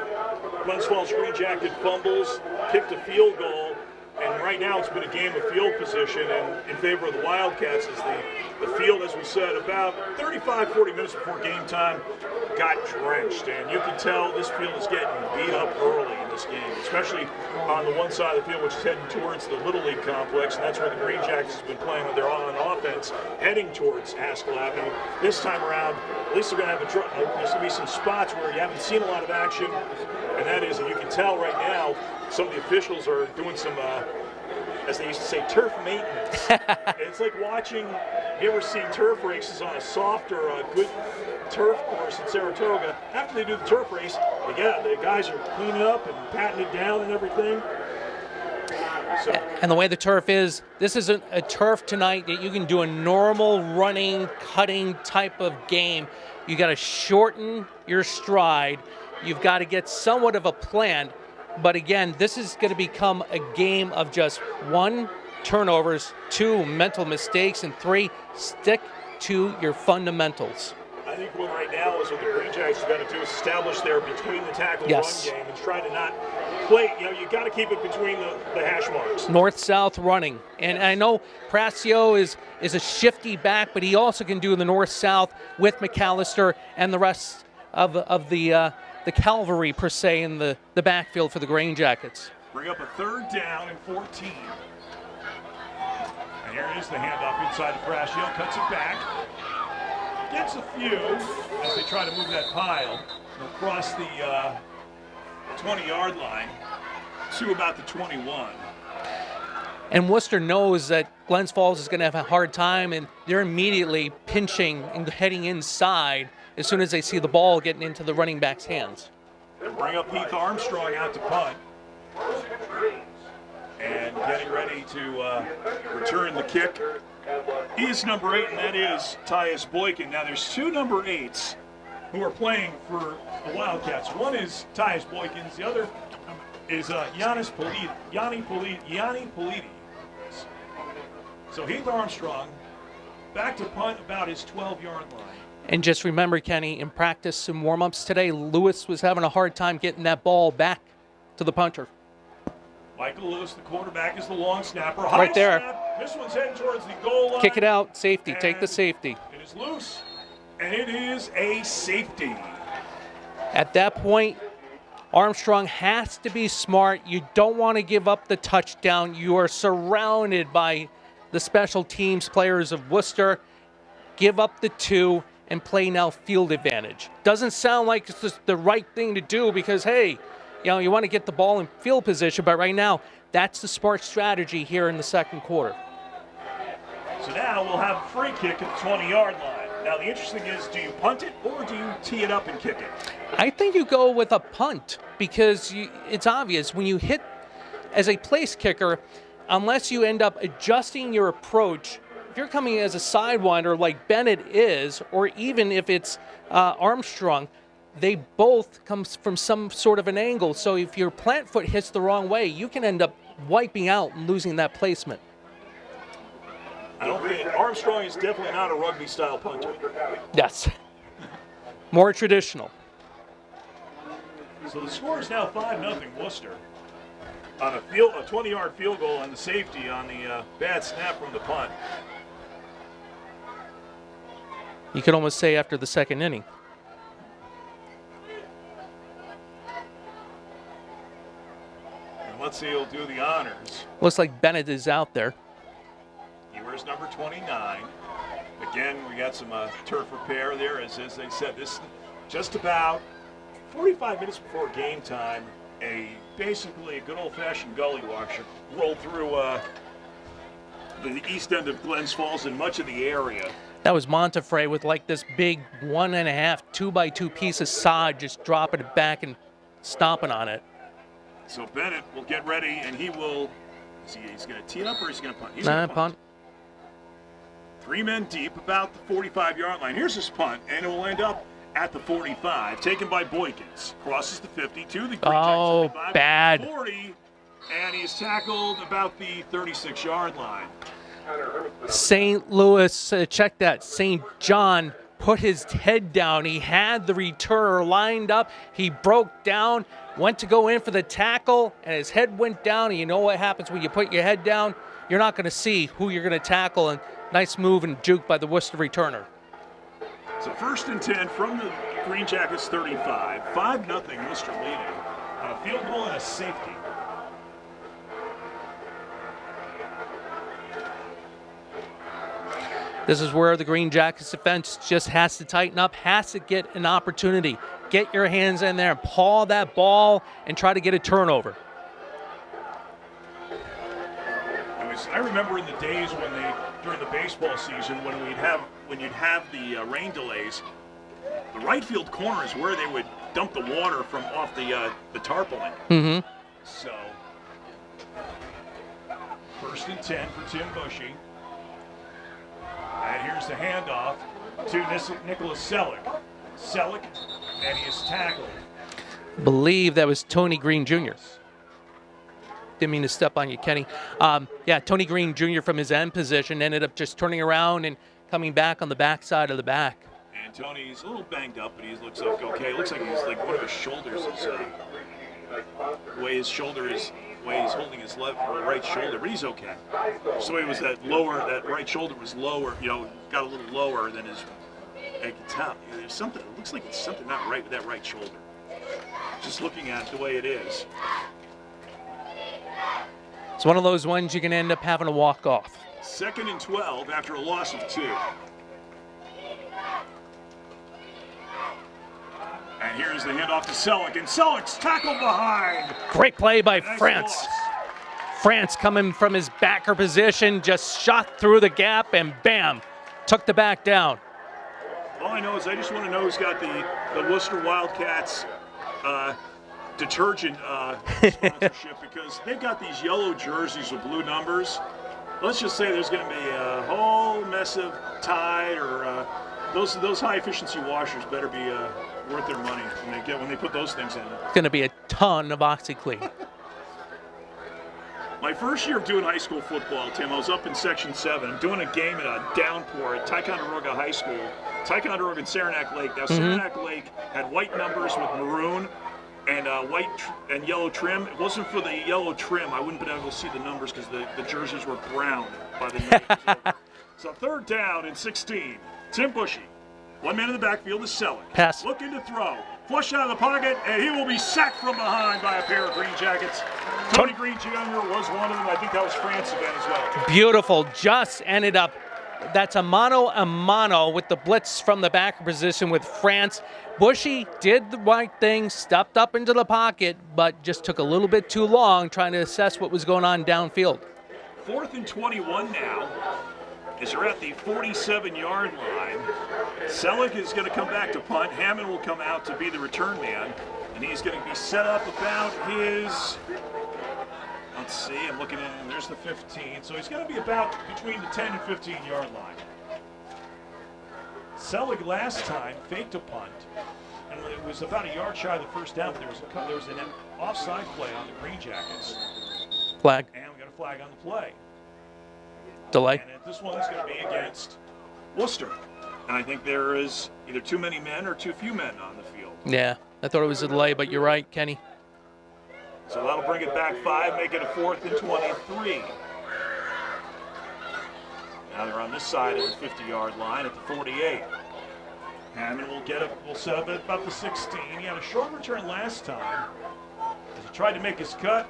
Glens Falls Greenjacket fumbles, kicked a field goal, and right now it's been a game of field position and in favor of the Wildcats as the field, as we said, about 35-40 minutes before game time, got drenched. And you can tell this field is getting beat up early in this game, especially on the one side of the field, which is heading towards the Little League complex, and that's where the Greenjackets have been playing when they're on offense, heading towards Haskell Avenue. This time around, at least they're going to have there's going to be some spots where you haven't seen a lot of action, and that is, and you can tell right now, some of the officials are doing some, as they used to say, turf maintenance. It's like watching, you ever seen turf races on a soft or a good turf course in Saratoga? After they do the turf race, the guys are cleaning up and patting it down and everything. So. And the way the turf is, this isn't a turf tonight that you can do a normal running, cutting type of game. You got to shorten your stride. You've got to get somewhat of a plan. But again, this is going to become a game of just 1, turnovers, 2, mental mistakes, and 3, stick to your fundamentals. I think what right now is what the Greenjackets have got to do is establish their between the tackle run game and try to not play. You got to keep it between the hash marks. North-south running. And I know Prastio is a shifty back, but he also can do the north-south with McAllister and the rest of the cavalry, per se, in the backfield for the Greenjackets. Bring up a 3rd down and 14. And Here is the handoff inside to Brascio, cuts it back. Gets a few as they try to move that pile across the 20-yard line to about the 21. And Worcester knows that Glens Falls is going to have a hard time, and they're immediately pinching and heading inside as soon as they see the ball getting into the running back's hands. They bring up Heath Armstrong out to punt. And getting ready to return the kick is number 8, and that is Tyus Boykin. Now there's 2 number 8s who are playing for the Wildcats. One is Tyus Boykin, the other is Yanni Politi. So Heath Armstrong back to punt about his 12-yard line. And just remember, Kenny, in practice and warm-ups today, Lewis was having a hard time getting that ball back to the punter. Michael Lewis, the quarterback, is the long snapper. Right there. Snap. This one's heading towards the goal line. Kick it out. Safety. Take the safety. It is loose, and it is a safety. At that point, Armstrong has to be smart. You don't want to give up the touchdown. You are surrounded by the special teams players of Worcester. Give up the 2 and play now field advantage. Doesn't sound like it's just the right thing to do because, hey, you want to get the ball in field position, but right now, that's the smart strategy here in the second quarter. So now we'll have a free kick at the 20-yard line. Now the interesting is, do you punt it or do you tee it up and kick it? I think you go with a punt because it's obvious when you hit as a place kicker, unless you end up adjusting your approach, if you're coming as a sidewinder like Bennett is, or even if it's Armstrong, they both come from some sort of an angle. So if your plant foot hits the wrong way, you can end up wiping out and losing that placement. I don't think Armstrong is definitely not a rugby-style punter. Yes. More traditional. So the score is now 5-0 Worcester on a 20-yard field goal on the safety on the bad snap from the punt. You could almost say after the second inning. Let's see, he'll do the honors. Looks like Bennett is out there. He wears number 29. Again, we got some turf repair there. As they said, this just about 45 minutes before game time, basically a good old-fashioned gully washer rolled through the east end of Glens Falls and much of the area. That was Montefray with like this big 1.5, 2x2 piece of sod, just dropping it back and stomping on it. So Bennett will get ready, and he will. He's going to tee it up, or he's going to punt? He's going to to punt. 3 men deep, about the 45-yard line. Here's his punt, and it will end up at the 45, taken by Boykins. Crosses the 50 to the Greenjackets 75, bad. 40, and he's tackled about the 36-yard line. St. Louis, check that. St. John put his head down. He had the returner lined up. He broke down, went to go in for the tackle, and his head went down. And you know what happens when you put your head down? You're not going to see who you're going to tackle. And nice move and juke by the Worcester returner. So 1st and 10 from the Greenjackets 35. 5-0 Worcester leading on a field goal and a safety. This is where the Greenjackets defense just has to tighten up, has to get an opportunity. Get your hands in there and paw that ball and try to get a turnover. I remember in the days when during the baseball season, when you'd have the rain delays, the right field corner is where they would dump the water from off the tarpaulin. Mm-hmm. So, 1st and 10 for Tim Bushy. And here's the handoff to Nicholas Selleck. Selleck, and he is tackled. Believe that was Tony Green Jr. Didn't mean to step on you, Kenny. Tony Green Jr. from his end position ended up just turning around and coming back on the backside of the back. And Tony's a little banged up, but he looks like okay. It looks like he's like one of his shoulders is the way his shoulder is. Way he's holding his right shoulder, but he's okay. So it was that right shoulder was lower, got a little lower than his. I can tell. There's something. It looks like it's something not right with that right shoulder. Just looking at it the way it is. It's one of those ones you can end up having to walk off. 2nd and 12 after a loss of 2. And here's the handoff to Selleck, and Selleck's tackled behind. Great play by Nice France. loss. France coming from his backer position, just shot through the gap and bam, took the back down. All I know is I just want to know who's got the Worcester Wildcats detergent sponsorship, because they've got these yellow jerseys with blue numbers. Let's just say there's going to be a whole mess of Tide or those high efficiency washers better be worth their money when they put those things in. It's going to be a ton of OxyClean. My first year of doing high school football, Tim, I was up in Section 7. I'm doing a game in a downpour at Ticonderoga High School, Ticonderoga and Saranac Lake. Now, Saranac Lake had white numbers with maroon and white and yellow trim. It wasn't for the yellow trim. I wouldn't have been able to see the numbers because the jerseys were brown by the night. So 3rd down and 16. Tim Bushy. One man in the backfield is Selleck. Pass. Looking to throw. Flush out of the pocket, and he will be sacked from behind by a pair of Green Jackets. Tony Green Jr. was one of them. I think that was France again as well. Beautiful. Just ended up, that's a mano with the blitz from the backer position with France. Bushy did the right thing, stepped up into the pocket, but just took a little bit too long trying to assess what was going on downfield. 4th and 21 now, as they're at the 47-yard line. Selleck is going to come back to punt. Hammond will come out to be the return man, and he's going to be set up about his, let's see, I'm looking in, there's the 15, so he's going to be about between the 10 and 15-yard line. Selleck last time faked a punt, and it was about a yard shy of the first down, but there was an offside play on the Green Jackets. Flag. And we got a flag on the play. Delay. And this one is going to be against Worcester. And I think there is either too many men or too few men on the field. Yeah, I thought it was a delay, but you're right, Kenny. So that'll bring it back 5, make it a 4th and 23. Now they're on this side of the 50-yard line at the 48. Hammond will set up at about the 16. He had a short return last time as he tried to make his cut.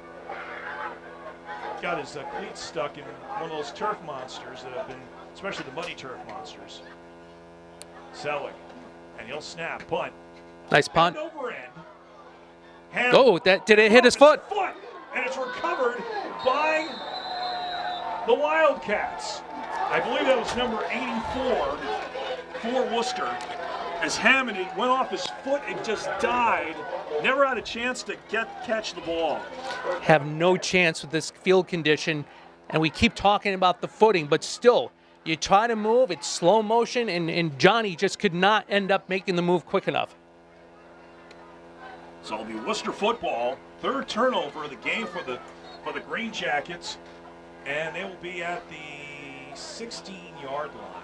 Got his cleats stuck in one of those turf monsters that have been, especially the muddy turf monsters. Selleck, and he'll snap, punt. Nice punt. End over end. Oh, did it hit his foot? And it's recovered by the Wildcats. I believe that was number 84 for Worcester. As Hammond, it went off his foot, it just died. Never had a chance to catch the ball. Have no chance with this field condition, and we keep talking about the footing, but still, you try to move, it's slow motion, and Johnny just could not end up making the move quick enough. So it'll be Worcester football, 3rd turnover of the game for the Green Jackets, and they will be at the 16-yard line.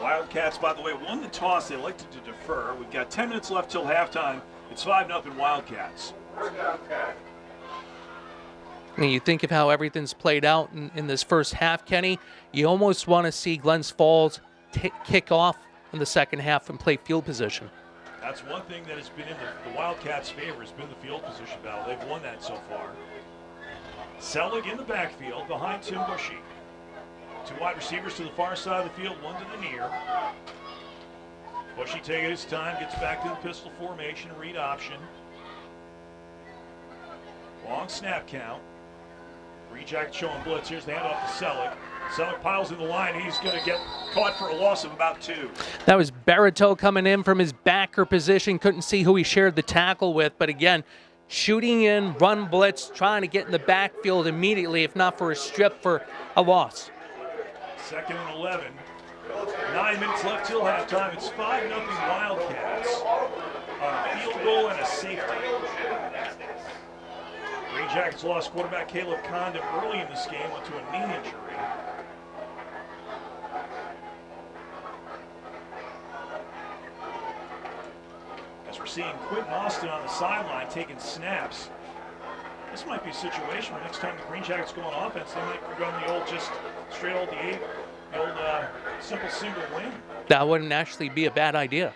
Wildcats, by the way, won the toss. They elected to defer. We've got 10 minutes left till halftime. It's 5-0 Wildcats. And you think of how everything's played out in this first half, Kenny, you almost want to see Glens Falls kick off in the second half and play field position. That's one thing that has been in the Wildcats' favor, has been the field position battle. They've won that so far. Selleck in the backfield behind Tim Bushy. 2 wide receivers to the far side of the field, one to the near. Bushy taking his time, gets back to the pistol formation, read option. Long snap count. Green Jackets showing blitz. Here's the handoff to Selleck. Selleck piles in the line. He's going to get caught for a loss of about 2. That was Barreto coming in from his backer position. Couldn't see who he shared the tackle with, but again, shooting in, run blitz, trying to get in the backfield immediately, if not for a strip, for a loss. 2nd and 11. 9 minutes left till halftime. It's 5-0 Wildcats on a field goal and a safety. Green Jackets lost quarterback Caleb Condon early in this game, went to a knee injury. As we're seeing Quentin Austin on the sideline taking snaps. This might be a situation where next time the Green Jackets go on offense, they might run the old, just straight old the old simple single win. That wouldn't actually be a bad idea.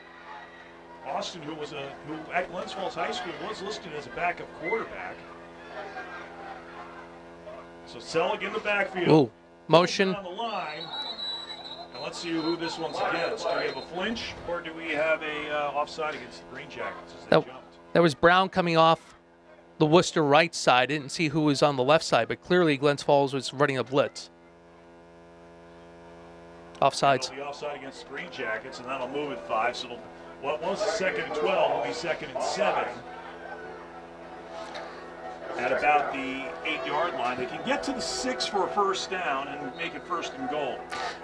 Austin, who at Glens Falls High School was listed as a backup quarterback. So Selig in the backfield. Ooh, motion. On the line. And let's see who this one's against. Do we have a flinch, or do we have a offside against the Greenjackets as they jumped? That was Brown coming off the Worcester right side. Didn't see who was on the left side, but clearly Glens Falls was running a blitz. Offsides. It'll be offside against the Greenjackets, and that'll move at 5. So what was the 2nd and 12 will be 2nd and 7. At about the 8-yard line. They can get to the 6 for a first down and make it 1st and goal.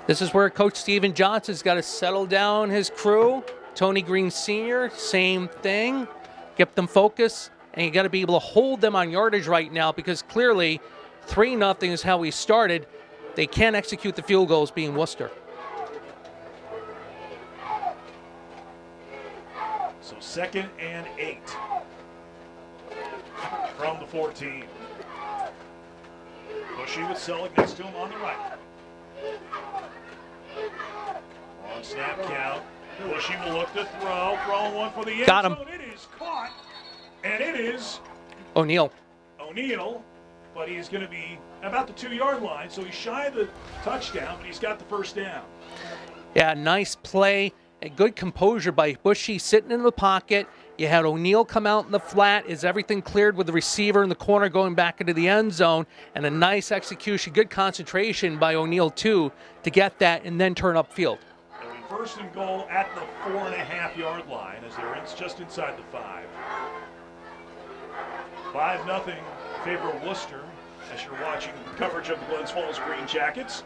This is where Coach Steven Johnson's got to settle down his crew. Tony Green Sr., same thing. Get them focused, and you got to be able to hold them on yardage right now because clearly 3-0 is how we started. They can't execute the field goals being Worcester. So 2nd and 8. From the 14. Bushy with Selig next to him on the right. On snap count. Bushy will look to throw. Throwing one for the end Got him. zone. It is caught. And it is O'Neal. But he's going to be about the 2-yard line. So he's shy of the touchdown, but he's got the first down. Yeah, nice play. A good composure by Bushy sitting in the pocket. You had O'Neal come out in the flat. Is everything cleared with the receiver in the corner going back into the end zone? And a nice execution, good concentration by O'Neal, too, to get that and then turn upfield. It'll be 1st and goal at the 4.5-yard line as they're just inside the 5. 5-0 in favor of Worcester as you're watching coverage of the Glens Falls Greenjackets.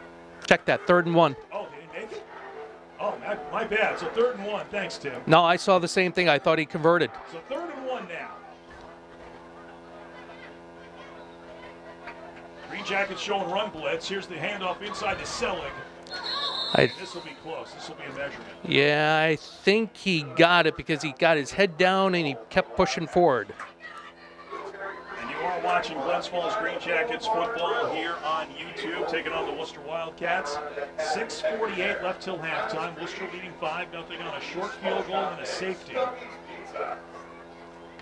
Check that, 3rd and 1. Oh, they didn't make it? Oh, my bad. So 3rd and 1. Thanks, Tim. No, I saw the same thing. I thought he converted. So 3rd and 1 now. Greenjackets showing run blitz. Here's the handoff inside to Selig. This will be close. This will be a measurement. Yeah, I think he got it because he got his head down and he kept pushing forward. And you are watching Glens Falls Greenjackets football here on YouTube, taking on the Worcester Wildcats. 6:48 left till halftime. Worcester leading 5-0 on a short field goal and a safety.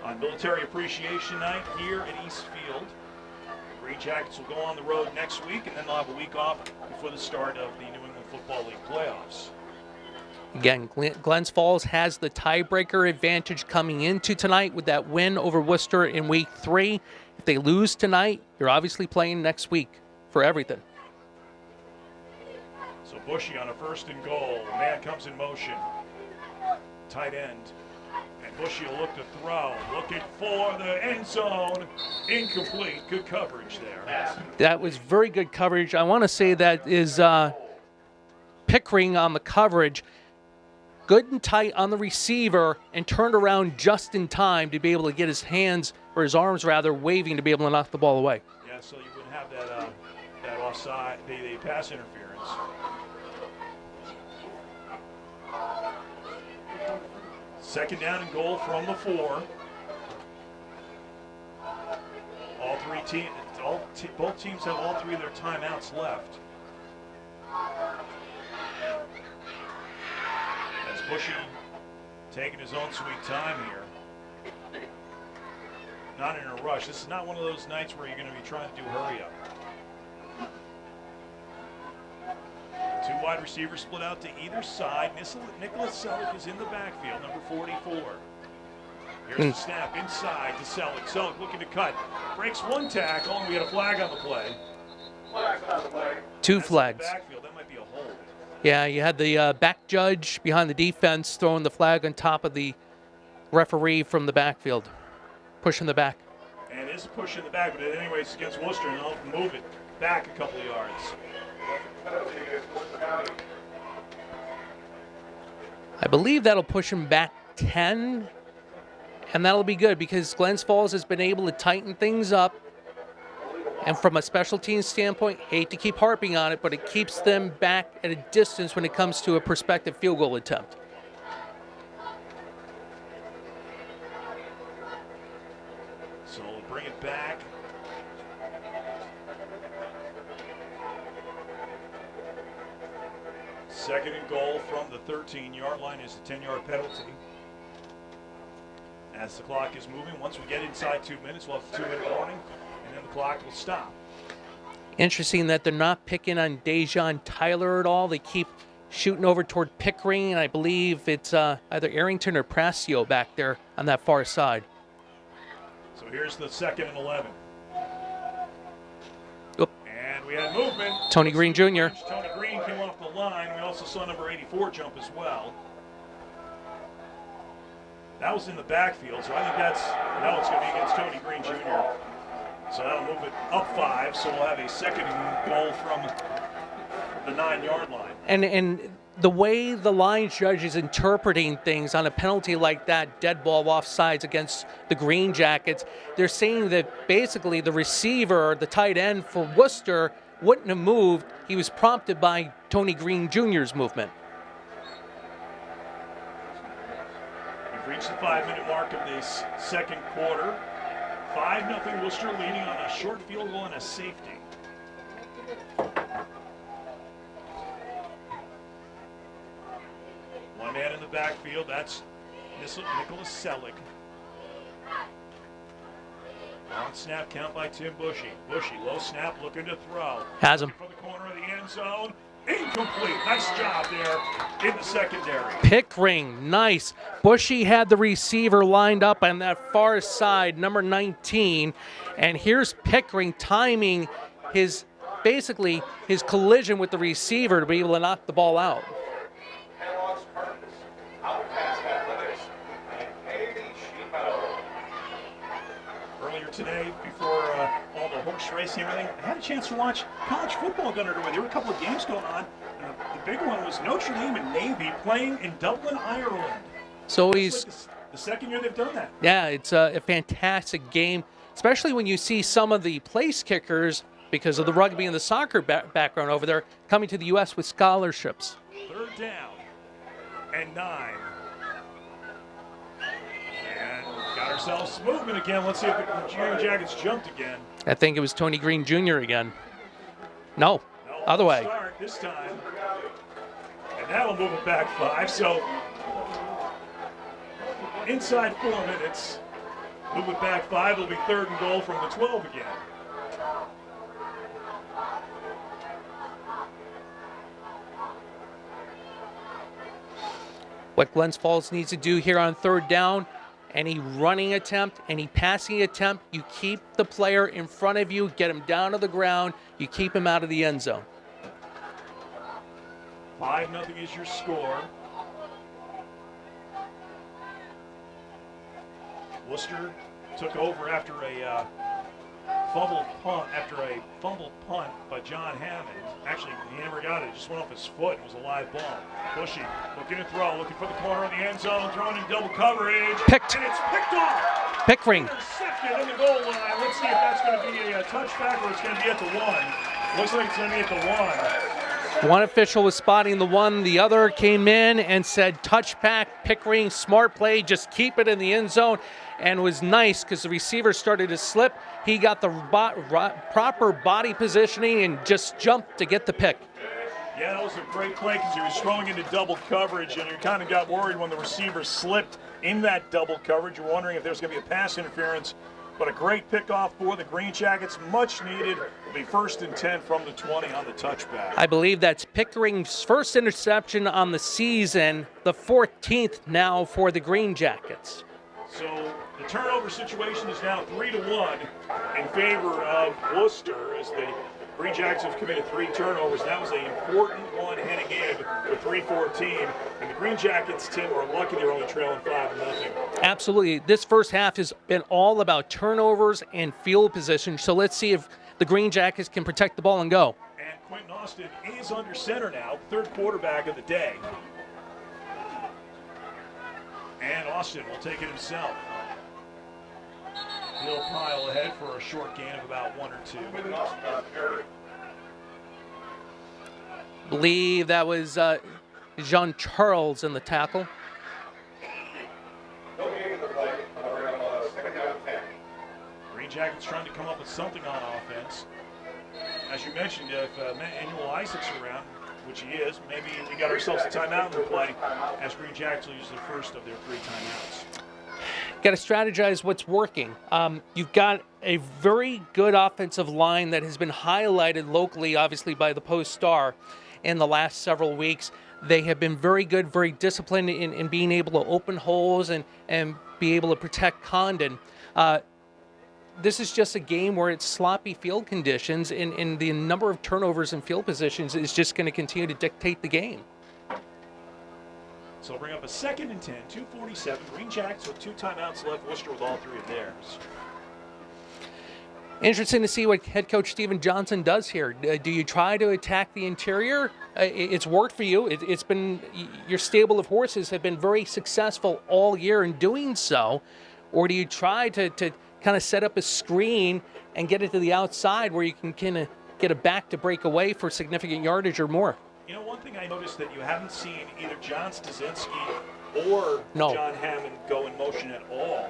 On Military Appreciation Night here at Eastfield. The Greenjackets will go on the road next week, and then they'll have a week off before the start of the New England Football League playoffs. Again, Glens Falls has the tiebreaker advantage coming into tonight with that win over Worcester in week 3. If they lose tonight, you're obviously playing next week for everything. So Bushy on a 1st and goal. Man comes in motion. Tight end. And Bushy will look to throw. Looking for the end zone. Incomplete. Good coverage there. That was very good coverage. I want to say that is Pickering on the coverage. Good and tight on the receiver and turned around just in time to be able to get his hands, or his arms rather, waving to be able to knock the ball away. Yeah, so you wouldn't have that offside, the pass interference. Second down and goal from the 4. Both teams have all 3 of their timeouts left. As Bushy taking his own sweet time here. Not in a rush. This is not one of those nights where you're going to be trying to do hurry up. 2 wide receivers split out to either side. Nicholas Selig is in the backfield, number 44. Here's the snap inside to Selig. Selig looking to cut. Breaks 1 tackle, and we had a flag on the play. 2 flags. Backfield. That might be a hold. Yeah, you had the back judge behind the defense throwing the flag on top of the referee from the backfield, pushing the back. And it is a push in the back, but anyway, it's against Worcester, and they'll move it back a couple of yards. I believe that'll push him back 10, and that'll be good because Glens Falls has been able to tighten things up. And from a special teams standpoint, hate to keep harping on it, but it keeps them back at a distance when it comes to a prospective field goal attempt. So we'll bring it back. Second and goal from the 13-yard line is a 10-yard penalty. As the clock is moving, once we get inside 2 minutes, we'll have a 2-minute warning, and then the clock will stop. Interesting that they're not picking on Dejon Tyler at all. They keep shooting over toward Pickering, and I believe it's either Arrington or Prasio back there on that far side. So here's the 2nd and 11. Oop. And we had movement. Tony Green Jr. Tony Green came off the line. We also saw number 84 jump as well. That was in the backfield, so I think it's going to be against Tony Green Jr. So that'll move it up 5, so we'll have a 2nd and goal from the 9-yard line. And the way the line judge is interpreting things on a penalty like that, dead ball offsides against the Green Jackets, they're saying that basically the receiver, the tight end for Worcester, wouldn't have moved. He was prompted by Tony Green Jr.'s movement. We've reached the 5-minute mark of this 2nd quarter. 5-0 Worcester leading on a short field goal and a safety. One man in the backfield, that's Nicholas Selig. Long snap count by Tim Bushy. Bushy, low snap, looking to throw. Has him. For the corner of the end zone. Incomplete. Nice job there in the secondary. Pickering, nice. Bushy had the receiver lined up on that far side, number 19. And here's Pickering timing his collision with the receiver to be able to knock the ball out. Earlier today, before all the horse racing and everything, I had a chance to watch college football get underway. There were a couple of games going on. The big one was Notre Dame and Navy playing in Dublin, Ireland. So he's like the 2nd year they've done that. Yeah, it's a fantastic game, especially when you see some of the place kickers, because of the rugby and the soccer background over there, coming to the U.S. with scholarships. 3rd down and 9. Got ourselves movement again. Let's see if the Greenjackets jumped again. I think it was Tony Green Jr. again. No, other way. Start this time. And that'll move it back 5. So inside 4 minutes, move it back 5. It'll be 3rd and goal from the 12 again. What Glens Falls needs to do here on 3rd down, any running attempt, any passing attempt, you keep the player in front of you, get him down to the ground, you keep him out of the end zone. 5-0 is your score. Worcester took over after a fumbled punt by John Hammond. Actually, he never got it. It just went off his foot. It was a live ball. Bushy looking to throw, looking for the corner of the end zone, throwing in double coverage. Picked. And it's picked off. Pickering. Intercepted in the goal line. Let's see if that's going to be a touchback or it's going to be at the 1. Looks like it's going to be at the 1. One official was spotting the 1. The other came in and said, touchback, Pickering, smart play, just keep it in the end zone. And it was nice because the receiver started to slip. He got the proper body positioning and just jumped to get the pick. Yeah, that was a great play because he was throwing into double coverage, and you kind of got worried when the receiver slipped in that double coverage. You're wondering if there's going to be a pass interference. But a great pickoff for the Green Jackets, much needed. Will be 1st and 10 from the 20 on the touchback. I believe that's Pickering's first interception on the season, the 14th now for the Green Jackets. So the turnover situation is now 3-1 in favor of Worcester as the Green Jackets have committed 3 turnovers. That was an important one heading in with 3:14. And the Green Jackets, Tim, are lucky they're only trailing 5-0. Absolutely. This first half has been all about turnovers and field position. So let's see if the Green Jackets can protect the ball and go. And Quentin Austin is under center now, 3rd quarterback of the day. And Austin will take it himself. He'll pile ahead for a short gain of about 1 or 2. Believe that was Jean Charles in the tackle. Green Jackets trying to come up with something on offense. As you mentioned, if Emmanuel Isaac's around, which he is, maybe we got ourselves a timeout in the play as Green Jackets will use the first of their 3 timeouts. got to strategize what's working. You've got a very good offensive line that has been highlighted locally, obviously, by the Post-Star in the last several weeks. They have been very good, very disciplined in being able to open holes and be able to protect Condon. This is just a game where it's sloppy field conditions, and the number of turnovers in field positions is just going to continue to dictate the game. So bring up a 2nd and 10, 2:47. Greenjackets with 2 timeouts left. Worcester with all 3 of theirs. Interesting to see what head coach Stephen Johnson does here. Do you try to attack the interior? It's worked for you. It's been, your stable of horses have been very successful all year in doing so. Or do you try to kind of set up a screen and get it to the outside where you can kind of get a back to break away for significant yardage or more? You know, one thing I noticed that you haven't seen either John Stasinski or John Hammond go in motion at all,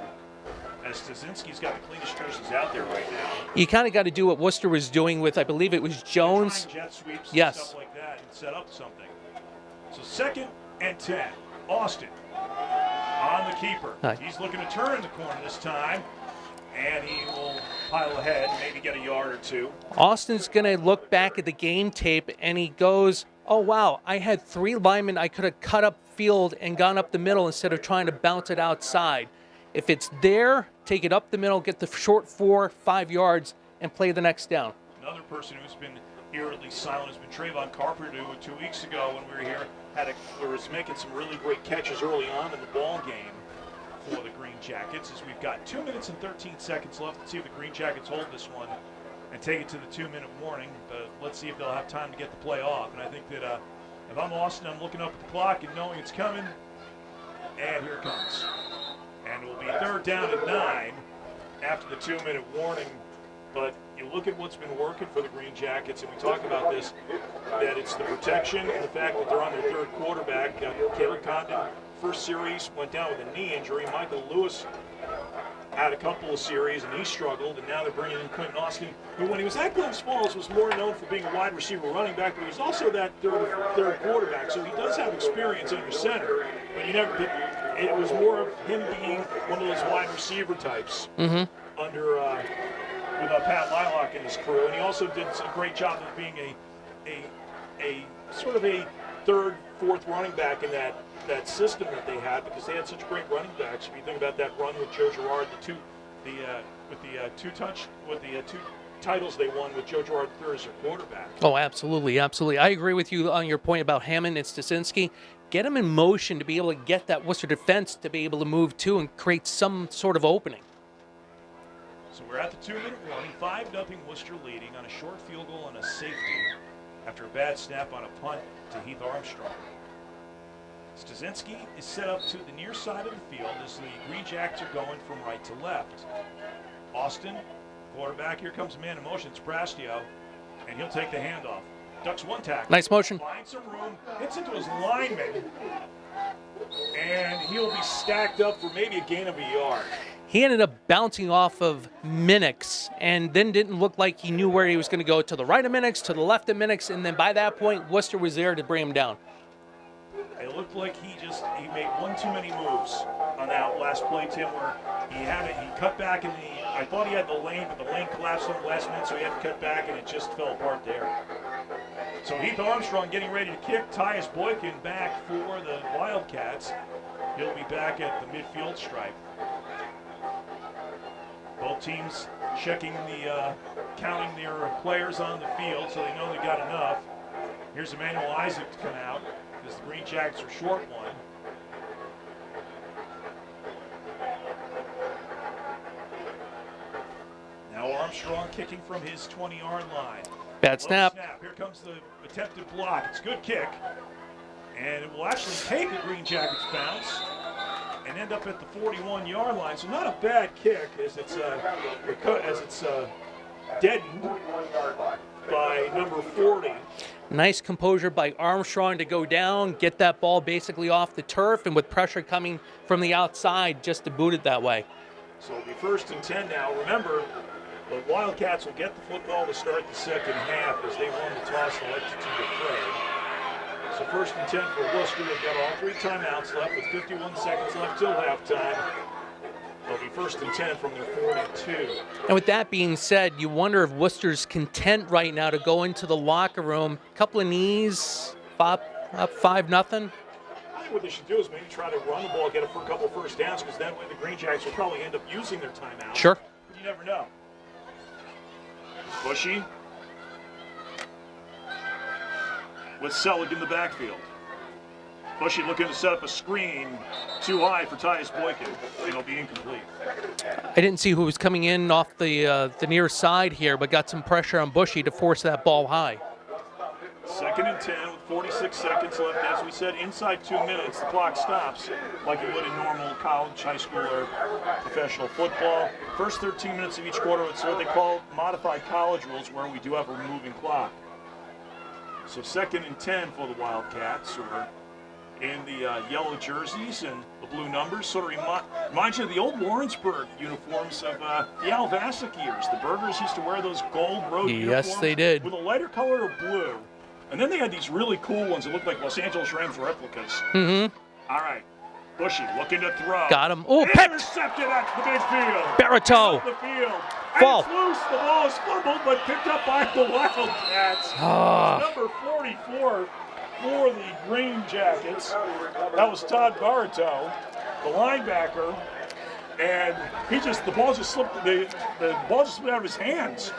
as Stasinski's got the cleanest jerseys out there right now. You kind of got to do what Worcester was doing with, I believe it was Jones. Jet sweeps and stuff like that and set up something. So 2nd and 10. Austin on the keeper. He's looking to turn the corner this time, and he will pile ahead, maybe get a yard or 2. Austin's going to look back at the game tape, and he goes, oh, wow, I had 3 linemen. I could have cut up field and gone up the middle instead of trying to bounce it outside. If it's there, take it up the middle, get the short 4-5 yards, and play the next down. Another person who's been eerily silent has been Trayvon Carpenter, who 2 weeks ago when we were here was making some really great catches early on in the ball game for the Greenjackets. As we've got 2 minutes and 13 seconds left. Let's see if the Greenjackets hold this one and take it to the 2-minute warning. But let's see if they'll have time to get the play off. And I think that if I'm Austin, I'm looking up at the clock and knowing it's coming. And here it comes. And it will be 3rd down and 9 after the 2-minute warning. But you look at what's been working for the Greenjackets, and we talk about this, that it's the protection and the fact that they're on their 3rd quarterback. Caleb Condon, first series, went down with a knee injury. Michael Lewis had a couple of series, and he struggled. And now they're bringing in Quentin Austin, who, when he was at Glens Falls, was more known for being a wide receiver running back, but he was also that third quarterback. So he does have experience under center, but it was more of him being one of those wide receiver types under with Pat Lilac and his crew. And he also did a great job of being a sort of a 3rd, 4th running back in that system that they had, because they had such great running backs. If you think about that run with Joe Girard, the two titles they won with Joe Girard III as their quarterback. Oh, absolutely, absolutely. I agree with you on your point about Hammond and Stasinski. Get them in motion to be able to get that Worcester defense to be able to move to and create some sort of opening. So we're at the 2-minute warning. 5-0 Worcester leading on a short field goal and a safety after a bad snap on a punt to Heath Armstrong. Stasinski is set up to the near side of the field as the Greenjackets are going from right to left. Austin, quarterback, here comes a man in motion. It's Brastio, and he'll take the handoff. Ducks 1 tackle. Nice motion. Finds some room, hits into his lineman, and he'll be stacked up for maybe a gain of a yard. He ended up bouncing off of Minix and then didn't look like he knew where he was going to go, to the right of Minix, to the left of Minix, and then by that point, Worcester was there to bring him down. It looked like he made one too many moves on that last play, Tim, where he cut back, and I thought he had the lane, but the lane collapsed on the last minute, so he had to cut back, and it just fell apart there. So Heath Armstrong getting ready to kick. Tyus Boykin back for the Wildcats. He'll be back at the midfield stripe. Both teams checking counting their players on the field, so they know they got enough. Here's Emmanuel Isaac to come out, because the Greenjackets are short one. Now Armstrong kicking from his 20-yard line. Bad snap. Here comes the attempted block. It's a good kick. And it will actually take a Greenjackets bounce and end up at the 41-yard line. So not a bad kick as it's deadened by number 40. Nice composure by Armstrong to go down, get that ball basically off the turf, and with pressure coming from the outside, just to boot it that way. So it'll be 1st and 10 now. Remember, the Wildcats will get the football to start the second half as they won the toss and elected to defray. So 1st and 10 for Worcester. They've got all 3 timeouts left with 51 seconds left till halftime. It'll be 1st and 10 from their 42. And with that being said, you wonder if Worcester's content right now to go into the locker room, couple of knees, up 5-0. I think what they should do is maybe try to run the ball, get a couple first downs, because that way the Greenjackets will probably end up using their timeout. Sure. You never know. Bushy with Selig in the backfield. Bushy looking to set up a screen too high for Tyus Boykin. It'll be incomplete. I didn't see who was coming in off the near side here, but got some pressure on Bushy to force that ball high. 2nd and 10 with 46 seconds left. As we said, inside 2 minutes, the clock stops like it would in normal college, high school, or professional football. First 13 minutes of each quarter, it's what they call modified college rules, where we do have a moving clock. So 2nd and 10 for the Wildcats, who are in the yellow jerseys and the blue numbers. Sort of reminds you of the old Lawrenceburg uniforms of the Al Vasek years. The Burgers used to wear those gold road uniforms. Yes, they did. With a lighter color of blue. And then they had these really cool ones that looked like Los Angeles Rams replicas. Mm-hmm. All right. Bushy looking to throw. Got him. Oh, picked. Intercepted at the midfield. Barito. The field. Fall. And it's loose. The ball is fumbled, but picked up by the Wildcats. Number 44 for the Greenjackets. That was Todd Barito, the linebacker. And the ball just slipped out of his hands.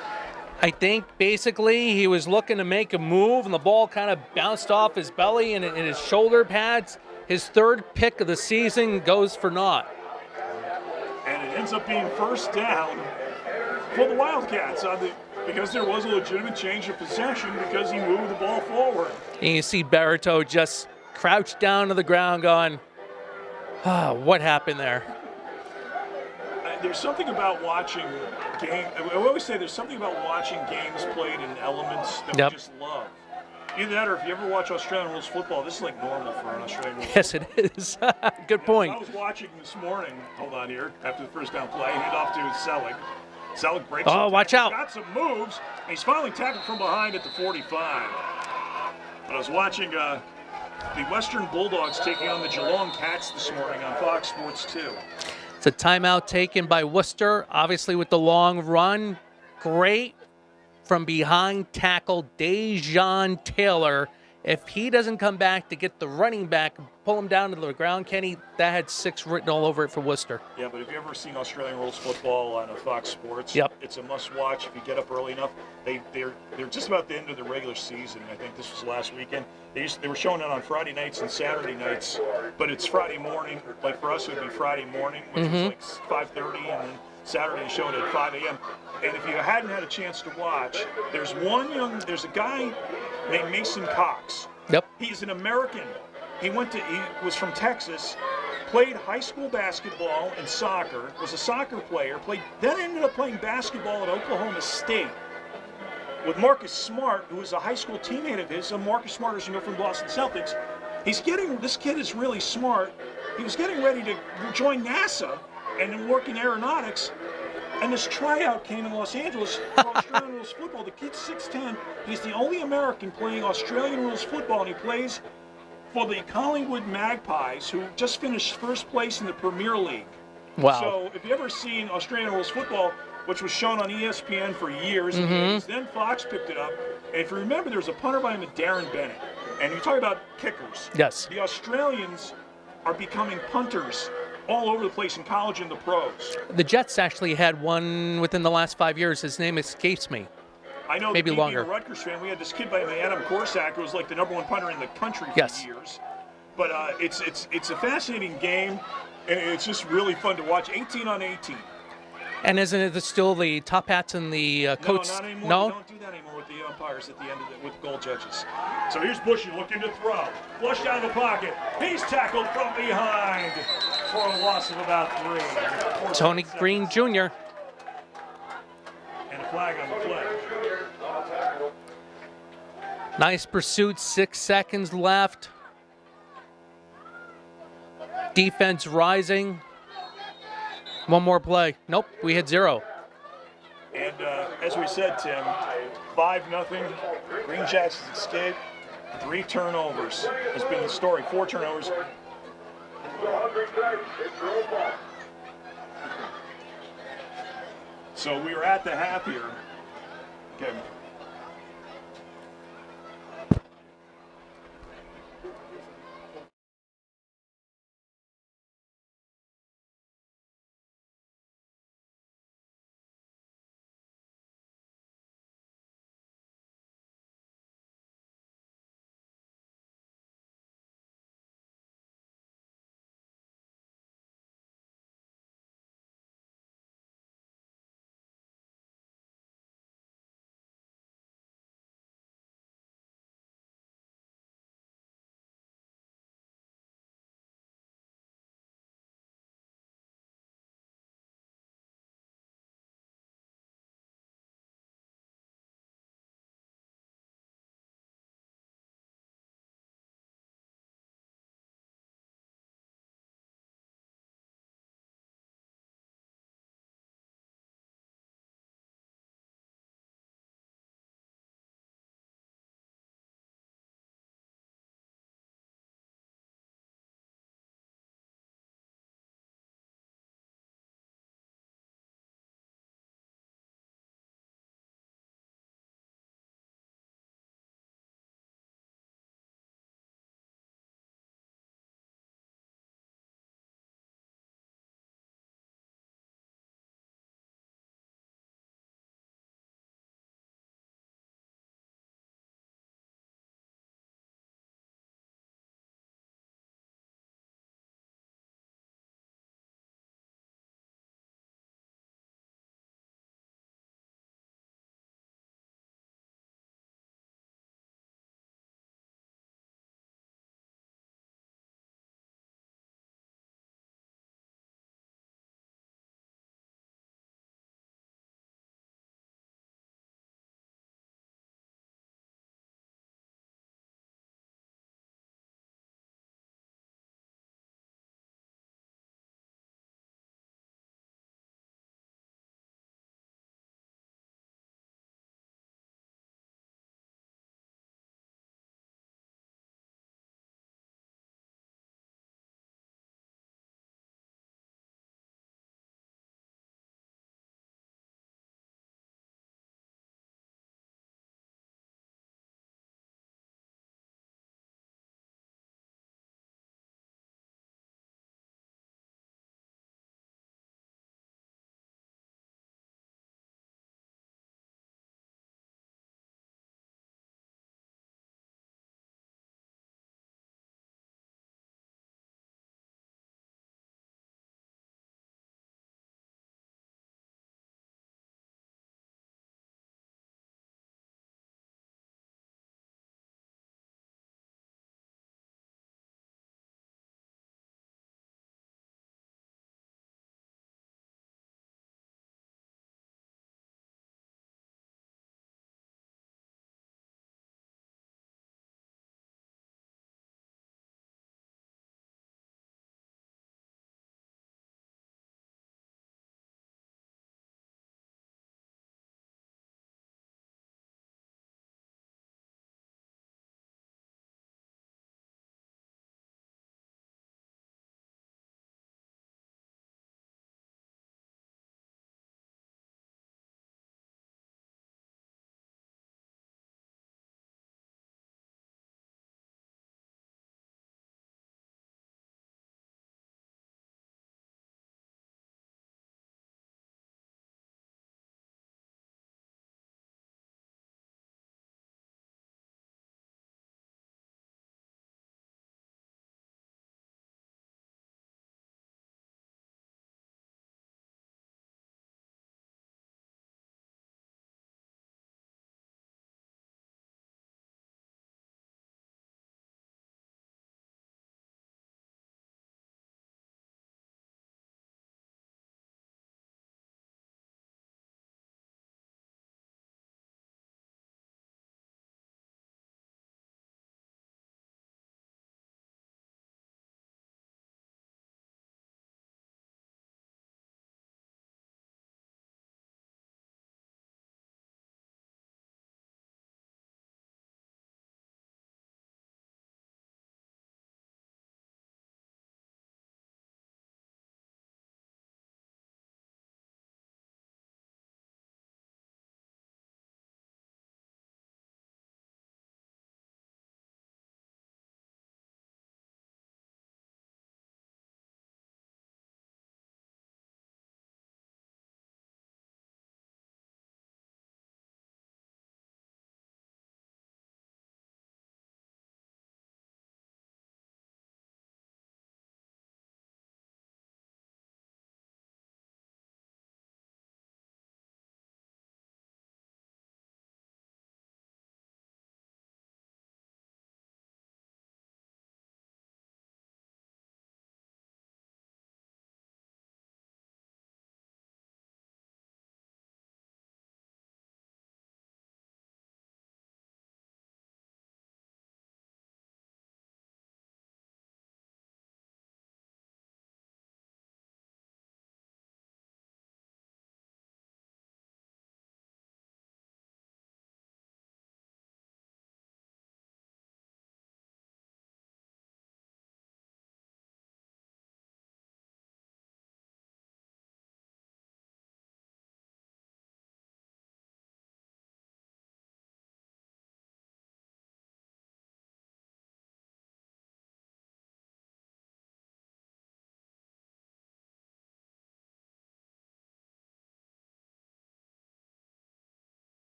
I think basically he was looking to make a move, and the ball kind of bounced off his belly and in his shoulder pads. His 3rd pick of the season goes for naught. And it ends up being 1st down for the Wildcats because there was a legitimate change of possession because he moved the ball forward. And you see Barito just crouched down to the ground going, what happened there? There's something about watching games. I always say there's something about watching games played in elements that we just love. Either that, or if you ever watch Australian rules football, this is like normal for an Australian rules. Yes, it is. Good point. I was watching this morning. Hold on here. After the first down play, hand off to Selig. Selig breaks. Oh, watch out! Got some moves. And he's finally tackled from behind at the 45. But I was watching the Western Bulldogs taking on the Geelong Cats this morning on Fox Sports 2. It's a timeout taken by Worcester, obviously with the long run. Great from behind tackle, Dejon Taylor. If he doesn't come back to get the running back and pull him down to the ground, Kenny, that had 6 written all over it for Worcester. Yeah, but have you ever seen Australian rules football on a Fox Sports? Yep. It's a must-watch if you get up early enough. They're just about the end of the regular season. I think this was last weekend. They were showing it on Friday nights and Saturday nights, but it's Friday morning. Like for us, it would be Friday morning, which is like 5:30, and then Saturday showed at 5 a.m. And if you hadn't had a chance to watch, there's a guy named Mason Cox. Yep. He's an American. He was from Texas, played high school basketball and soccer, was a soccer player, then ended up playing basketball at Oklahoma State with Marcus Smart, who was a high school teammate of his. So Marcus Smart, as you know, from Boston Celtics. This kid is really smart. He was getting ready to join NASA and then work in aeronautics. And this tryout came in Los Angeles for Australian rules football. The kid's 6'10". He's the only American playing Australian rules football, and he plays for the Collingwood Magpies, who just finished 1st place in the Premier League. Wow. So if you've ever seen Australian rules football, which was shown on ESPN for years and years, then Fox picked it up. And if you remember, there was a punter by the name of Darren Bennett. And you talk about kickers. Yes. The Australians are becoming punters all over the place in college and the pros. The Jets actually had one within the last 5 years. His name escapes me. I know maybe longer. Being a Rutgers fan, we had this kid by the name of Adam Korsak, who was like the #1 punter in the country for years. But it's a fascinating game, and it's just really fun to watch. 18 on 18. And isn't it still the top hats and the coats? No, not anymore. No? They don't do that anymore with the umpires at the end of it, with goal judges. So here's Bushy looking to throw. Flushed out of the pocket. He's tackled from behind for a loss of about 3. Tony Green Jr. And a flag on the play. Nice pursuit, 6 seconds left. Defense rising. One more play. Nope, we hit 0. And as we said, Tim, 5-0. Greenjackets escape. 3 turnovers has been the story. 4 turnovers. So we are at the half here. Okay.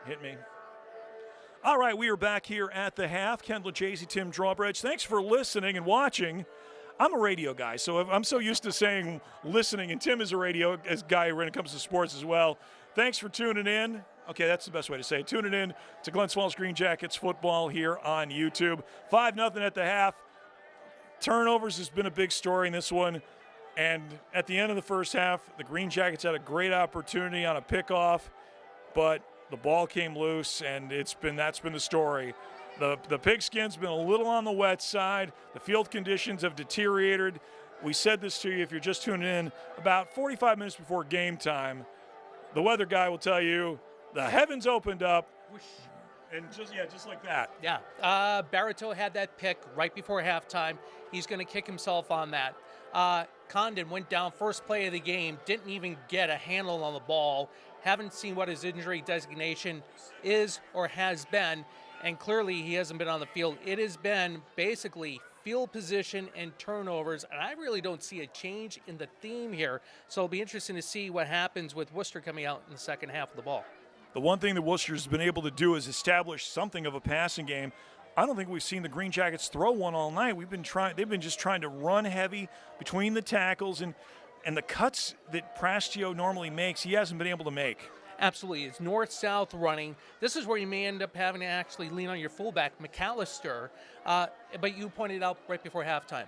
Hit me. All right, we are back here at the half. Kendall Chasey, Tim Drawbridge. Thanks for listening and watching. I'm a radio guy, so I'm so used to saying listening, and Tim is a radio guy when it comes to sports as well. Thanks for tuning in. Okay, that's the best way to say it. Tuning in to Glens Falls Greenjackets football here on YouTube. 5-0 at the half. Turnovers has been a big story in this one. And at the end of the first half, the Greenjackets had a great opportunity on a pickoff, but the ball came loose, and that's been the story. The pigskin's been a little on the wet side. The field conditions have deteriorated. We said this to you if you're just tuning in about 45 minutes before game time. The weather guy will tell you the heavens opened up, and just like that. Yeah, Barito had that pick right before halftime. He's going to kick himself on that. Condon went down first play of the game, didn't even get a handle on the ball. Haven't seen what his injury designation is or has been, and clearly he hasn't been on the field. It has been basically field position and turnovers, and I really don't see a change in the theme here. So it'll be interesting to see what happens with Worcester coming out in the second half of the ball. The one thing that Worcester's been able to do is establish something of a passing game. I don't think we've seen the Greenjackets throw one all night. They've been just trying to run heavy between the tackles, and the cuts that Prastio normally makes, he hasn't been able to make. Absolutely. It's north-south running. This is where you may end up having to actually lean on your fullback, McAllister. But you pointed out right before halftime,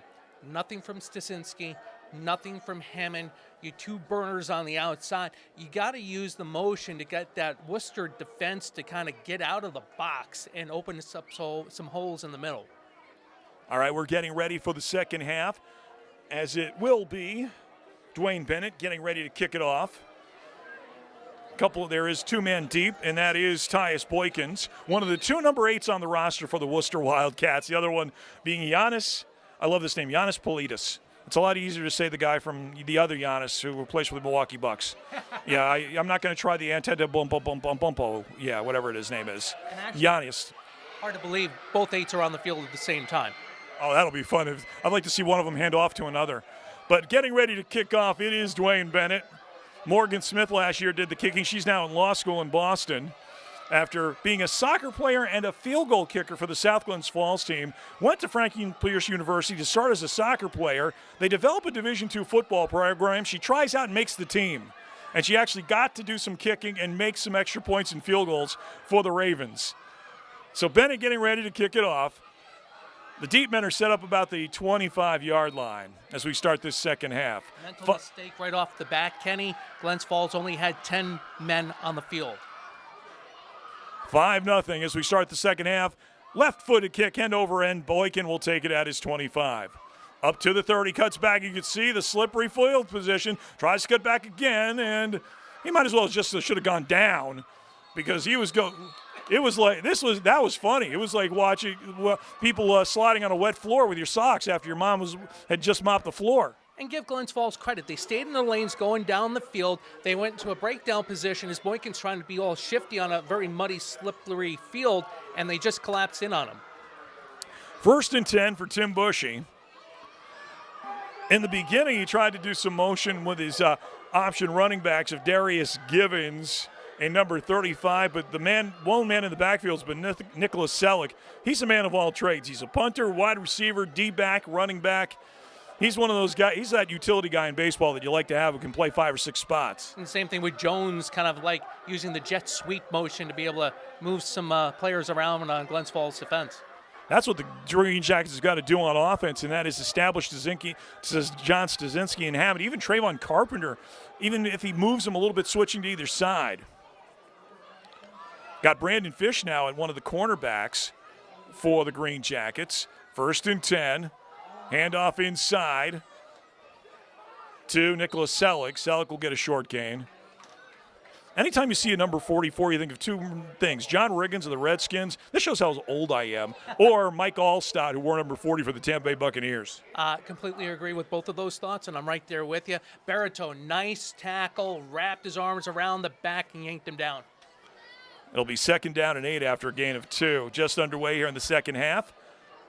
nothing from Stasinski, nothing from Hammond. Your two burners on the outside. You got to use the motion to get that Worcester defense to kind of get out of the box and open up some holes in the middle. All right, we're getting ready for the second half, as it will be Dwayne Bennett getting ready to kick it off. There is two men deep, and that is Tyus Boykins, one of the two number 8s on the roster for the Worcester Wildcats. The other one being Giannis, I love this name, Giannis Politis. It's a lot easier to say the guy from the other Giannis who replaced with the Milwaukee Bucks. Yeah, I'm not going to try the Antetokounmpo. Yeah, whatever his name is. Giannis. Hard to believe both 8s are on the field at the same time. Oh, that'll be fun. I'd like to see one of them hand off to another. But getting ready to kick off, it is Dwayne Bennett. Morgan Smith last year did the kicking. She's now in law school in Boston. After being a soccer player and a field goal kicker for the South Glens Falls team, went to Franklin Pierce University to start as a soccer player. They develop a Division II football program. She tries out and makes the team. And she actually got to do some kicking and make some extra points and field goals for the Ravens. So Bennett getting ready to kick it off. The deep men are set up about the 25-yard line as we start this second half. Mental mistake right off the bat, Kenny. Glens Falls only had 10 men on the field. 5-0 as we start the second half. Left-footed kick, end over end. Boykin will take it at his 25. Up to the 30, cuts back. You can see the slippery field position. Tries to cut back again, and he might as well just should have gone down because he was going. It was like that was funny. It was like watching people sliding on a wet floor with your socks after your mom had just mopped the floor. And give Glens Falls credit. They stayed in the lanes going down the field. They went into a breakdown position as Boykin's trying to be all shifty on a very muddy, slippery field, and they just collapsed in on him. 1st and 10 for Tim Bushy. In the beginning, he tried to do some motion with his option running backs of Darius Givens and number 35, but one man in the backfield has been Nicholas Selleck. He's a man of all trades. He's a punter, wide receiver, D-back, running back. He's one of those guys. He's that utility guy in baseball that you like to have who can play 5 or 6 spots. And the same thing with Jones, kind of like using the jet sweep motion to be able to move some players around on Glens Falls defense. That's what the Greenjackets has got to do on offense, and that is establish John Stasinski and Hammond. Even Trayvon Carpenter, even if he moves them a little bit, switching to either side. Got Brandon Fish now at one of the cornerbacks for the Greenjackets. 1st and 10. Handoff inside to Nicholas Selleck. Selleck will get a short gain. Anytime you see a number 44, you think of two things. John Riggins of the Redskins. This shows how old I am. Or Mike Allstott, who wore number 40 for the Tampa Bay Buccaneers. Completely agree with both of those thoughts, and I'm right there with you. Barito, nice tackle, wrapped his arms around the back and yanked him down. It'll be 2nd down and 8 after a gain of 2. Just underway here in the second half.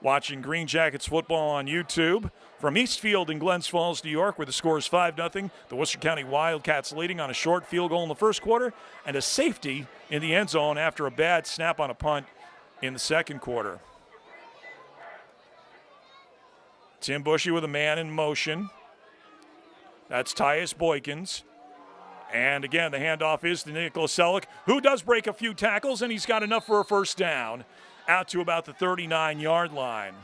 watching Greenjackets football on YouTube from Eastfield in Glens Falls, New York, where the score is 5-0. The Worcester County Wildcats leading on a short field goal in the first quarter and a safety in the end zone after a bad snap on a punt in the second quarter. Tim Bushy with a man in motion. That's Tyus Boykins. And again, the handoff is to Nicholas Selleck, who does break a few tackles, and he's got enough for a first down out to about the 39-yard line.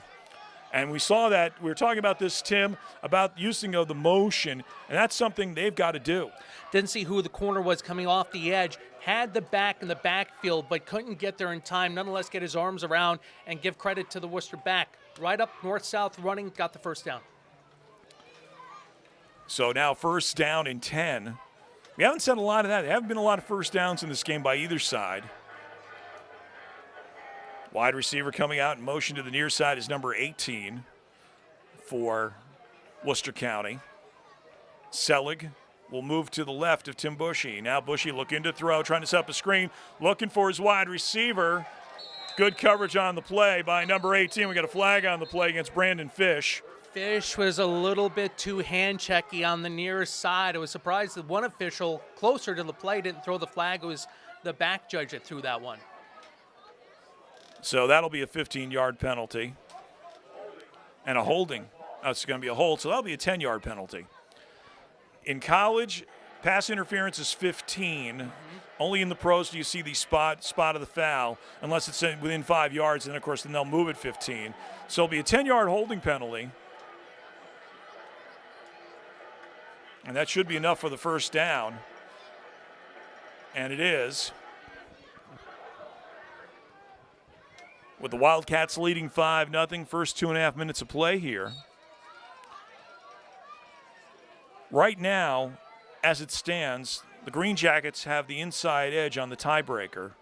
And we saw that, we were talking about this, Tim, about using of the motion, and that's something they've got to do. Didn't see who the corner was coming off the edge, had the back in the backfield, but couldn't get there in time, nonetheless get his arms around and give credit to the Worcester back. Right up north-south running, got the first down. So now first down and 10. We haven't said a lot of that. There haven't been a lot of first downs in this game by either side. Wide receiver coming out in motion to the near side is number 18 for Worcester County. Selig will move to the left of Tim Bushy. Now Bushy looking to throw, trying to set up a screen, looking for his wide receiver. Good coverage on the play by number 18. We got a flag on the play against Brandon Fish. Fish was a little bit too hand-checky on the near side. I was surprised that one official closer to the play didn't throw the flag. It was the back judge that threw that one. So that'll be a 15-yard penalty and a holding. That's going to be a hold, so that'll be a 10-yard penalty. In college, pass interference is 15. Only in the pros do you see the spot of the foul, unless it's within 5 yards, and of course then they'll move it 15. So it'll be a 10-yard holding penalty. And that should be enough for the first down. And it is. With the Wildcats leading 5-0, first 2.5 minutes of play here. Right now, as it stands, the Greenjackets have the inside edge on the tiebreaker.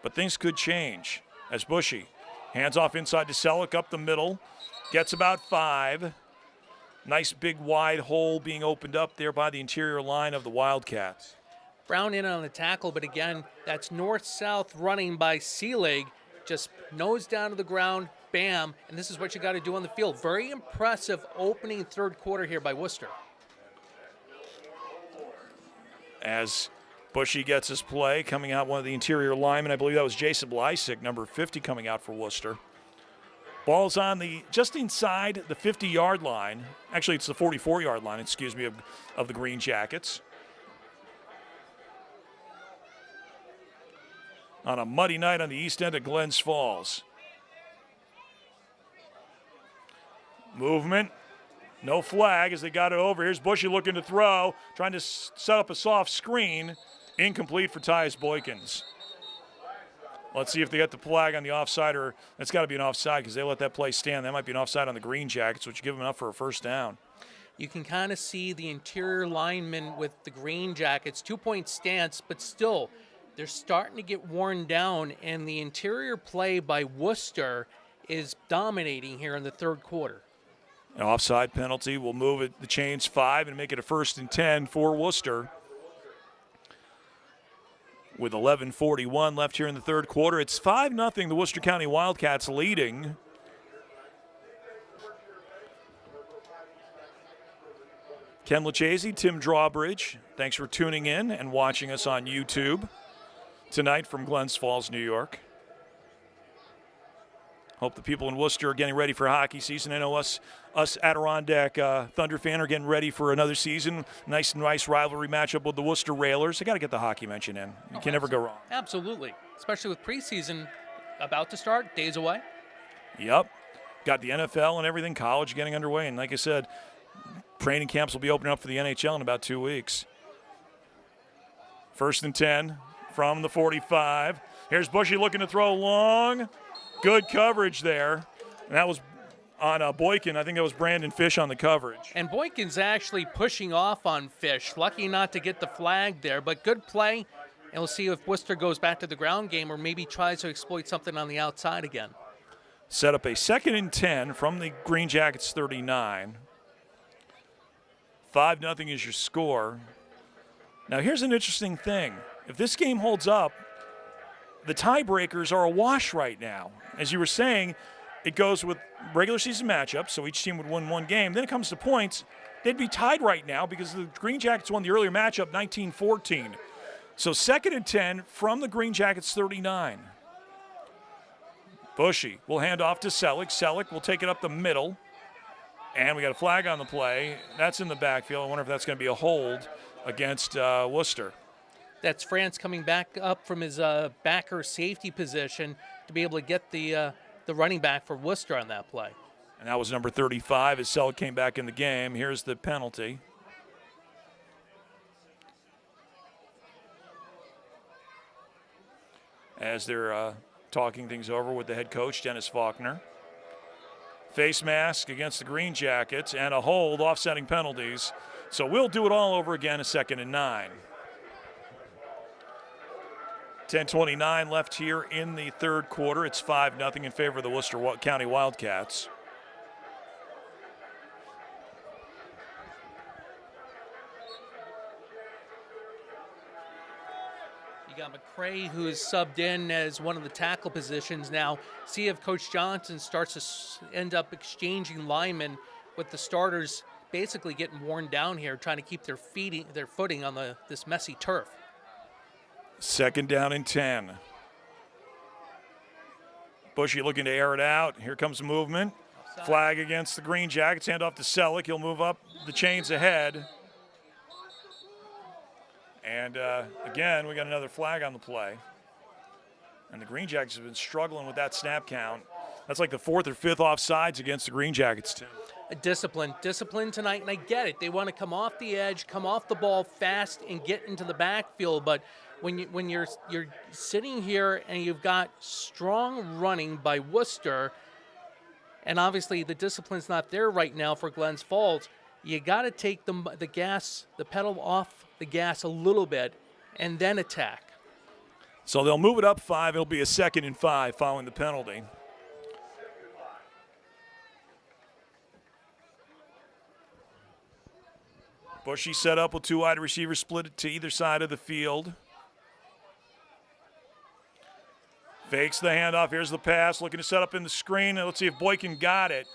But things could change as Bushy hands off inside to Selleck up the middle. Gets about 5. Nice big wide hole being opened up there by the interior line of the Wildcats. Brown in on the tackle, but again, that's north-south running by Selig. Just nose down to the ground, bam, and this is what you got to do on the field. Very impressive opening third quarter here by Worcester. As Bushy gets his play, coming out one of the interior linemen, I believe that was Jason Lysick, number 50, coming out for Worcester. Ball's on just inside the 50-yard line. Actually, it's the 44-yard line, excuse me, of the Greenjackets. On a muddy night on the east end of Glens Falls. Movement. No flag as they got it over. Here's Bushy looking to throw, trying to set up a soft screen. Incomplete for Tyus Boykins. Let's see if they get the flag on the offside, or it's got to be an offside because they let that play stand. That might be an offside on the Greenjackets, which would give them enough for a first down. You can kind of see the interior linemen with the Greenjackets, 2-point stance, but still, they're starting to get worn down, and the interior play by Worcester is dominating here in the third quarter. An offside penalty will move it the chains 5 and make it a 1st and 10 for Worcester. With 11:41 left here in the third quarter, it's 5-0, the Worcester County Wildcats leading. Ken Lucchese, Tim Drawbridge, thanks for tuning in and watching us on YouTube tonight from Glens Falls, New York. Hope the people in Worcester are getting ready for hockey season. I know us Adirondack Thunder fan are getting ready for another season. Nice rivalry matchup with the Worcester Railers. They got to get the hockey mention in. You can never go wrong. Absolutely, especially with preseason about to start, days away. Yep. Got the NFL and everything, college getting underway. And like I said, training camps will be opening up for the NHL in about 2 weeks. 1st and 10 from the 45. Here's Bushy looking to throw long. Good coverage there. And that was on Boykin. I think that was Brandon Fish on the coverage. And Boykin's actually pushing off on Fish. Lucky not to get the flag there, but good play. And we'll see if Worcester goes back to the ground game or maybe tries to exploit something on the outside again. Set up a 2nd and 10 from the Greenjackets 39. 5-0 is your score. Now here's an interesting thing. If this game holds up, the tiebreakers are a wash right now. As you were saying, it goes with regular season matchups, so each team would win one game. Then it comes to points. They'd be tied right now because the Green Jackets won the earlier matchup 19-14. So 2nd and 10 from the Green Jackets 39. Bushy will hand off to Selleck. Selleck will take it up the middle. And we got a flag on the play. That's in the backfield. I wonder if that's going to be a hold against Worcester. That's France coming back up from his backer safety position to be able to get the running back for Worcester on that play. And that was number 35 as Selleck came back in the game. Here's the penalty. As they're talking things over with the head coach, Dennis Faulkner. Face mask against the Green Jackets and a hold, offsetting penalties. So we'll do it all over again, a 2nd and 9. 10:29 left here in the third quarter. It's 5-0 in favor of the Worcester County Wildcats. You got McCray, who is subbed in as one of the tackle positions now. See if Coach Johnson starts to end up exchanging linemen with the starters basically getting worn down here, trying to keep their footing on this messy turf. 2nd down and 10. Bushy looking to air it out. Here comes movement. Offside. Flag against the Green Jackets. Hand off to Selleck. He'll move up the chains ahead. And again, we got another flag on the play. And the Green Jackets have been struggling with that snap count. That's like the 4th or 5th offsides against the Green Jackets, Tim. Discipline tonight, and I get it. They want to come off the edge, come off the ball fast, and get into the backfield. But when you're sitting here and you've got strong running by Worcester, and obviously the discipline's not there right now for Glens Falls, you got to take the pedal off the gas a little bit, and then attack. So they'll move it up 5. It'll be a 2nd and 5 following the penalty. Bushy set up with 2 wide receivers split to either side of the field. Fakes the handoff. Here's the pass. Looking to set up in the screen. And let's see if Boykin got it.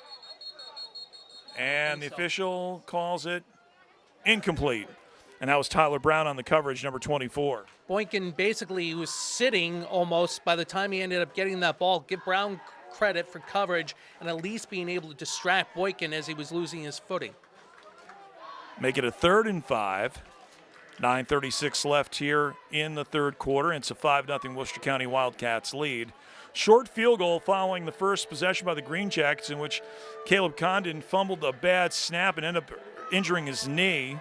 And the official calls it incomplete. And that was Tyler Brown on the coverage, number 24. Boykin basically was sitting almost by the time he ended up getting that ball. Give Brown credit for coverage and at least being able to distract Boykin as he was losing his footing. Make it a 3rd and 5. 9:36 left here in the third quarter. It's a 5-0 Worcester County Wildcats lead. Short field goal following the first possession by the Green Jackets, in which Caleb Condon fumbled a bad snap and ended up injuring his knee.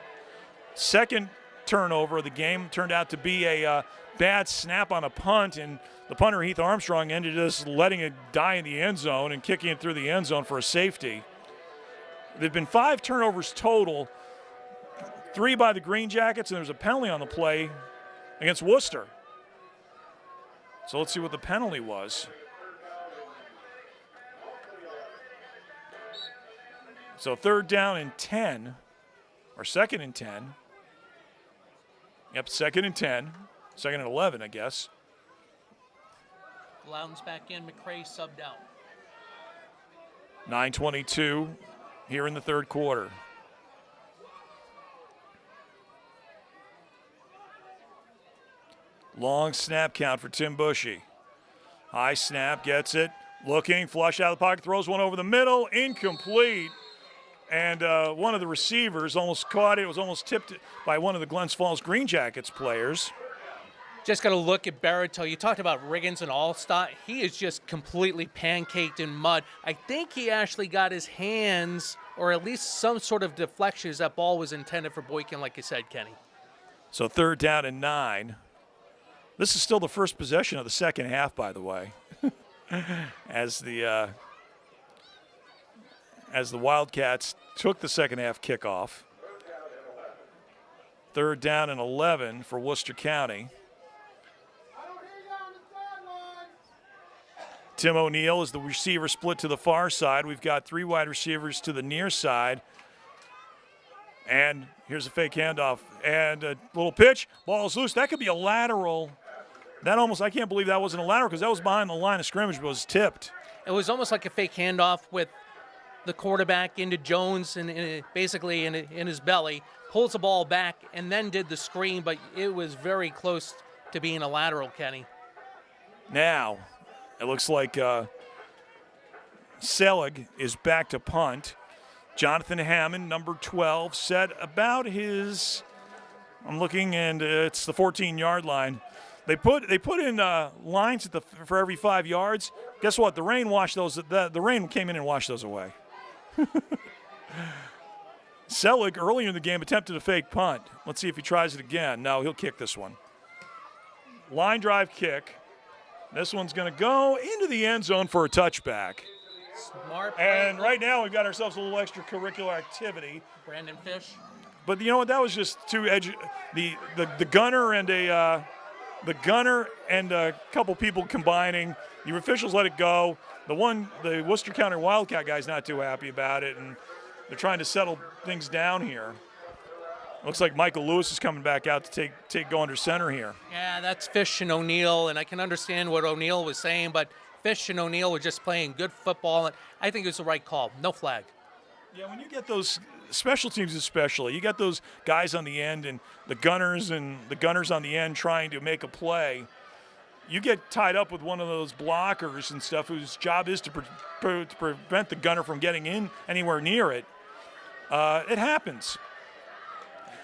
Second turnover of the game turned out to be a bad snap on a punt, and the punter, Heath Armstrong, ended just letting it die in the end zone and kicking it through the end zone for a safety. There have been 5 turnovers total. 3 by the Green Jackets, and there's a penalty on the play against Worcester. So let's see what the penalty was. So 3rd down and 10, or 2nd and 10. Yep, 2nd and 10. 2nd and 11, I guess. Lowndes back in, McCray subbed out. 9:22 here in the third quarter. Long snap count for Tim Bushy. High snap, gets it. Looking, flush out of the pocket, throws one over the middle, incomplete. And one of the receivers almost caught it. It was almost tipped by one of the Glens Falls Green Jackets players. Just got to look at Barreto. You talked about Riggins and Allstott. He is just completely pancaked in mud. I think he actually got his hands, or at least some sort of deflection, as that ball was intended for Boykin, like you said, Kenny. So 3rd down and 9. This is still the first possession of the second half, by the way, as the Wildcats took the second half kickoff. 3rd down and 11 for Worcester County. Tim O'Neill is the receiver split to the far side. We've got 3 wide receivers to the near side. And here's a fake handoff and a little pitch. Ball's loose. That could be a lateral That almost, I can't believe that wasn't a lateral because that was behind the line of scrimmage, but was tipped. It was almost like a fake handoff with the quarterback into Jones and basically in his belly, pulls the ball back, and then did the screen, but it was very close to being a lateral, Kenny. Now, it looks like Selig is back to punt. Jonathan Hammond, number 12, set about his, I'm looking, and it's the 14-yard line. They put in lines for every 5 yards. Guess what? The rain washed those. The rain came in and washed those away. Selig earlier in the game attempted a fake punt. Let's see if he tries it again. No, he'll kick this one. Line drive kick. This one's going to go into the end zone for a touchback. Smart. And right now we've got ourselves a little extracurricular activity. Brandon Fish. But you know what? That was just the gunner and a couple people combining. The officials let it go. The Worcester County Wildcat guy's not too happy about it, and they're trying to settle things down here. Looks like Michael Lewis is coming back out to go under center here. Yeah, that's Fish and O'Neill, and I can understand what O'Neill was saying, but Fish and O'Neill were just playing good football, and I think it was the right call. No flag. Yeah, when you get those special teams especially, you got those guys on the end and the gunners on the end trying to make a play. You get tied up with one of those blockers and stuff whose job is to prevent the gunner from getting in anywhere near it. It happens.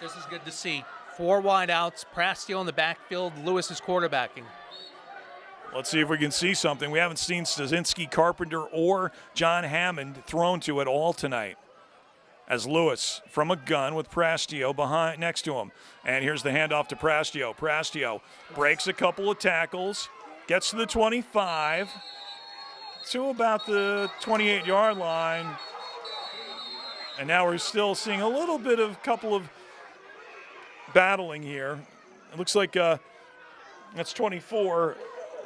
This is good to see. 4 wideouts, Prastio in the backfield, Lewis is quarterbacking. Let's see if we can see something. We haven't seen Stasinski, Carpenter, or John Hammond thrown to at all tonight. As Lewis from a gun with Prastio next to him. And here's the handoff to Prastio. Prastio breaks a couple of tackles, gets to the 25, to about the 28-yard line. And now we're still seeing a little bit of couple of battling here. It looks like that's 24,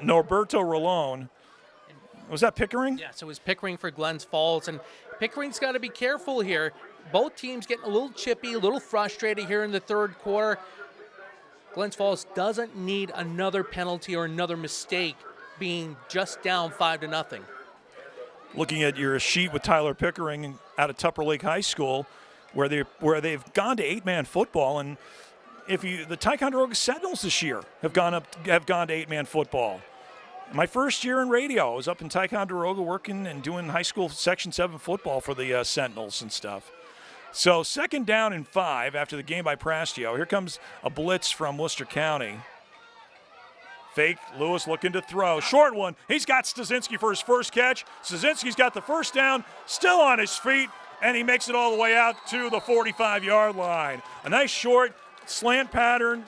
Norberto Rolone. Was that Pickering? Yes, it was Pickering for Glens Falls, and Pickering's got to be careful here. Both teams getting a little chippy, a little frustrated here in the third quarter. Glens Falls doesn't need another penalty or another mistake being just down 5-0. Looking at your sheet with Tyler Pickering out of Tupper Lake High School, where they've gone to 8-man football, and the Ticonderoga Sentinels this year have gone to 8-man football. My first year in radio, I was up in Ticonderoga working and doing high school Section 7 football for the Sentinels and stuff. So 2nd down and 5 after the game by Prastio. Here comes a blitz from Worcester County. Fake, Lewis looking to throw. Short one. He's got Stasinski for his first catch. Stasinski's got the first down, still on his feet, and he makes it all the way out to the 45-yard line. A nice short slant pattern.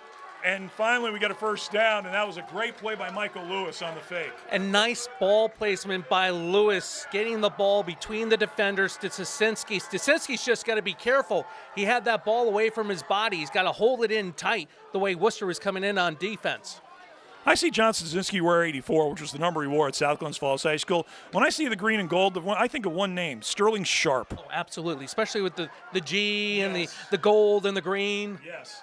And finally, we got a first down, and that was a great play by Michael Lewis on the fake. And nice ball placement by Lewis, getting the ball between the defenders to Stasinski. Stasinski's just got to be careful. He had that ball away from his body. He's got to hold it in tight the way Worcester was coming in on defense. I see John Stasinski wear 84, which was the number he wore at South Glens Falls High School. When I see the green and gold, I think of one name, Sterling Sharp. Oh, absolutely, especially with the G and the gold and the green. Yes.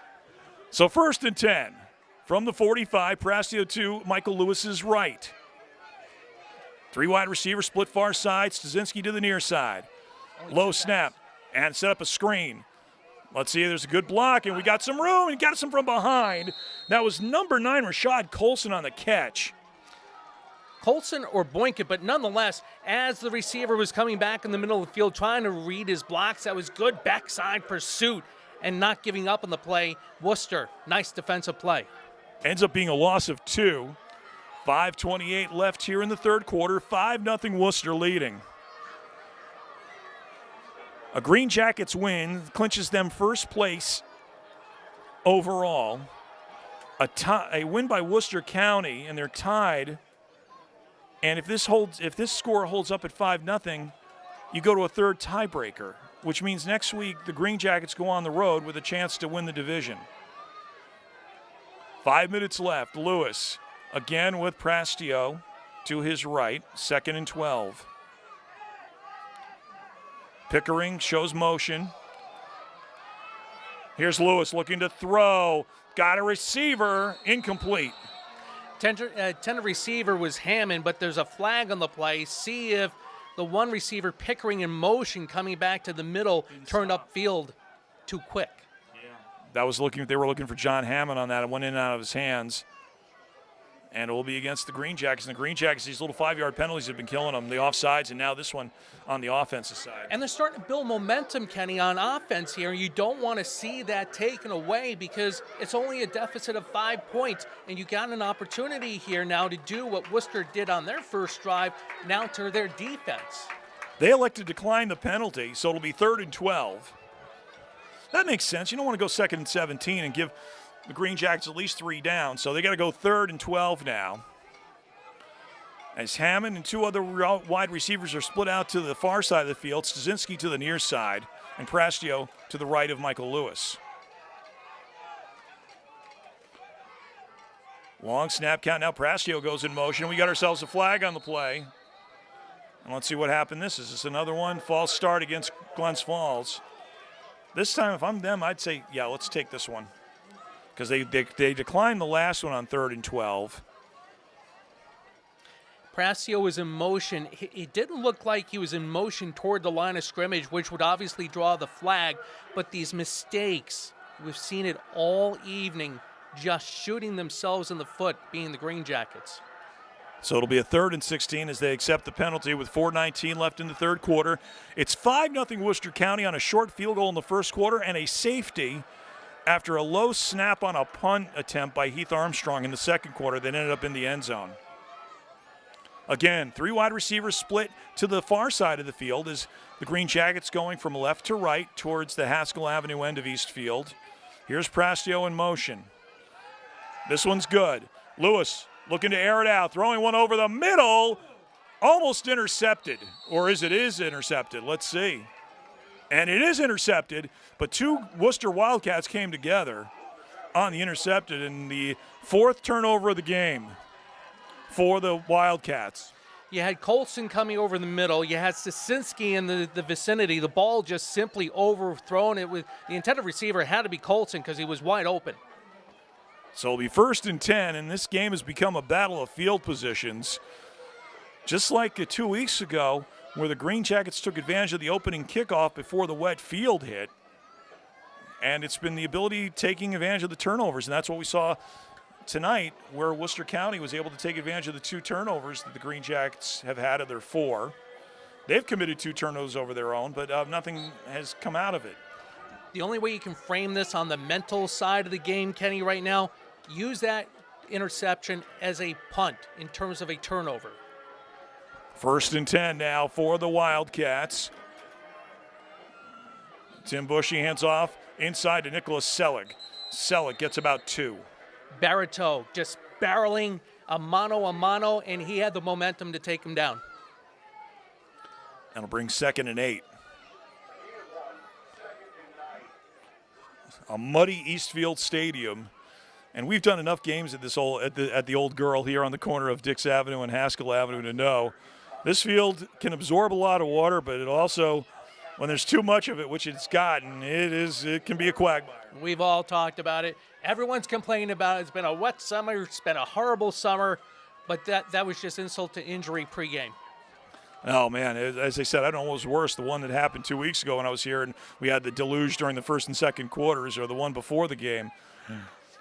So 1st and 10 from the 45, Prastio to Michael Lewis's right. 3 wide receivers split far side, Stasinski to the near side. Low snap and set up a screen. Let's see, there's a good block, and we got some room, and got some from behind. That was number 9, Rashad Colson on the catch. Colson or Boykin, but nonetheless, as the receiver was coming back in the middle of the field trying to read his blocks, that was good backside pursuit and not giving up on the play. Worcester, nice defensive play. Ends up being a loss of 2. 5:28 left here in the third quarter. 5-0 Worcester leading. A Greenjackets win clinches them first place overall. A win by Worcester County, and they're tied. And if this score holds up at 5-0, you go to a third tiebreaker, which means next week the Greenjackets go on the road with a chance to win the division. 5 minutes left. Lewis again with Prastio to his right, 2nd and 12. Pickering shows motion. Here's Lewis looking to throw. Got a receiver, incomplete. Intended receiver was Hammond, but there's a flag on the play. See if the one receiver, Pickering, in motion coming back to the middle, turned upfield too quick. They were looking for John Hammond on that. It went in and out of his hands. And it will be against the Greenjackets. And the Greenjackets, these little 5-yard penalties have been killing them. The offsides, and now this one on the offensive side. And they're starting to build momentum, Kenny, on offense here. You don't want to see that taken away because it's only a deficit of 5 points. And you got an opportunity here now to do what Worcester did on their first drive, now to their defense. They elected to decline the penalty, so it'll be 3rd and 12. That makes sense. You don't want to go 2nd and 17 and give the Greenjackets at least 3 down, so they got to go 3rd and 12 now. As Hammond and 2 other wide receivers are split out to the far side of the field, Stasinski to the near side, and Prastio to the right of Michael Lewis. Long snap count. Now Prastio goes in motion. We got ourselves a flag on the play. And let's see what happened. Is this another one? False start against Glens Falls. This time, if I'm them, I'd say, yeah, let's take this one. Because they declined the last one on 3rd and 12. Prastio was in motion. It didn't look like he was in motion toward the line of scrimmage, which would obviously draw the flag. But these mistakes, we've seen it all evening, just shooting themselves in the foot, being the Greenjackets. So it'll be a 3rd and 16 as they accept the penalty with 4:19 left in the third quarter. It's 5-0 Worcester County on a short field goal in the first quarter and a safety after a low snap on a punt attempt by Heath Armstrong in the second quarter that ended up in the end zone. Again, 3 wide receivers split to the far side of the field as the Greenjackets going from left to right towards the Haskell Avenue end of East Field. Here's Prastio in motion. This one's good. Lewis looking to air it out, throwing one over the middle, almost intercepted. Or is intercepted? Let's see. And it is intercepted, but 2 Worcester Wildcats came together on the intercepted, and the 4th turnover of the game for the Wildcats. You had Colson coming over the middle. You had Stasinski in the vicinity. The ball just simply overthrown. It with the intended receiver had to be Colson because he was wide open. So it'll be 1st and 10, and this game has become a battle of field positions. Just like 2 weeks ago where the Greenjackets took advantage of the opening kickoff before the wet field hit. And it's been the ability taking advantage of the turnovers, and that's what we saw tonight where Worcester County was able to take advantage of the 2 turnovers that the Greenjackets have had of their 4. They've committed 2 turnovers over their own, but nothing has come out of it. The only way you can frame this on the mental side of the game, Kenny, right now, use that interception as a punt in terms of a turnover. 1st and 10 now for the Wildcats. Tim Bushy hands off inside to Nicholas Selig. Selig gets about 2. Barito just barreling a mano, and he had the momentum to take him down. That'll bring 2nd and 8. A muddy Eastfield Stadium, and we've done enough games at the Old Girl here on the corner of Dix Avenue and Haskell Avenue to know this field can absorb a lot of water, but it also, when there's too much of it, which it's gotten, it can be a quagmire. We've all talked about it. Everyone's complaining about it. It's been a wet summer. It's been a horrible summer, but that was just insult to injury pregame. Oh, man, as I said, I don't know what was worse, the one that happened 2 weeks ago when I was here and we had the deluge during the first and second quarters, or the one before the game.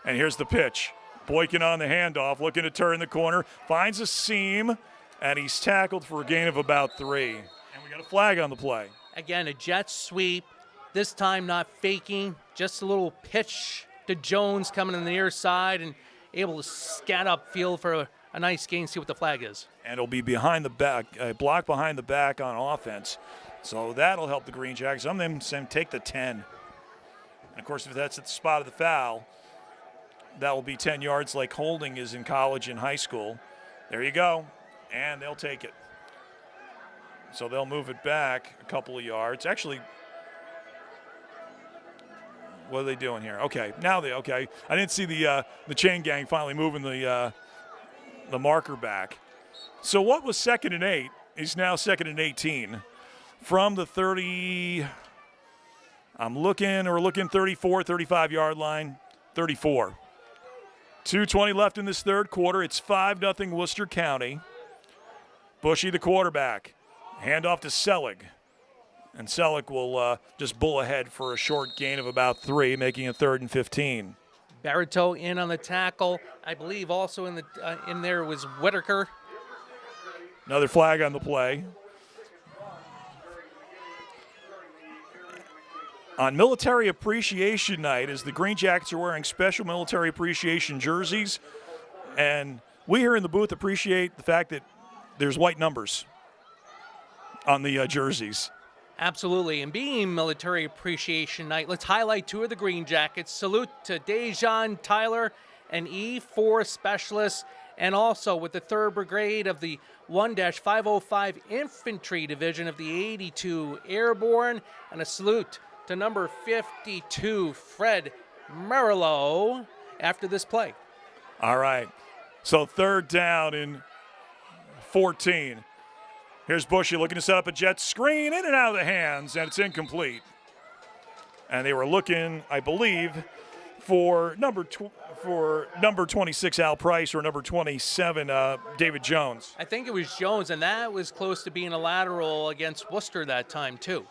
And here's the pitch. Boykin on the handoff, looking to turn the corner, finds a seam, and he's tackled for a gain of about 3. And we got a flag on the play. Again, a jet sweep, this time not faking, just a little pitch to Jones coming in the near side and able to scat upfield for a nice gain, see what the flag is. And it'll be behind the back, block behind the back on offense. So that'll help the Greenjackets. Some of them say take the 10. And of course, if that's at the spot of the foul, that will be 10 yards like holding is in college and high school. There you go. And they'll take it. So they'll move it back a couple of yards. Actually, what are they doing here? Okay, okay. I didn't see the chain gang finally moving the marker back. So what was 2nd and 8 is now 2nd and 18 from the 30. We're looking 34, 35-yard line, 34. 2:20 left in this third quarter. It's 5-0 Worcester County. Bushy, the quarterback. Handoff to Selig. And Selig will just bull ahead for a short gain of about 3, making it 3rd and 15. Barito in on the tackle. I believe also in there was Whitaker. Another flag on the play. On Military Appreciation Night, as the Greenjackets are wearing special military appreciation jerseys, and we here in the booth appreciate the fact that there's white numbers on the jerseys. Absolutely, and being Military Appreciation Night, let's highlight 2 of the Greenjackets. Salute to Dejan Tyler, an E4 specialist, and also with the 3rd Brigade of the 1-505 Infantry Division of the 82 Airborne, and a salute to number 52, Fred Marillo, after this play. All right, so 3rd down and 14. Here's Bushy looking to set up a jet screen, in and out of the hands, and it's incomplete. And they were looking, I believe, for number 26, Al Price, or number 27, David Jones. I think it was Jones, and that was close to being a lateral against Worcester that time, too.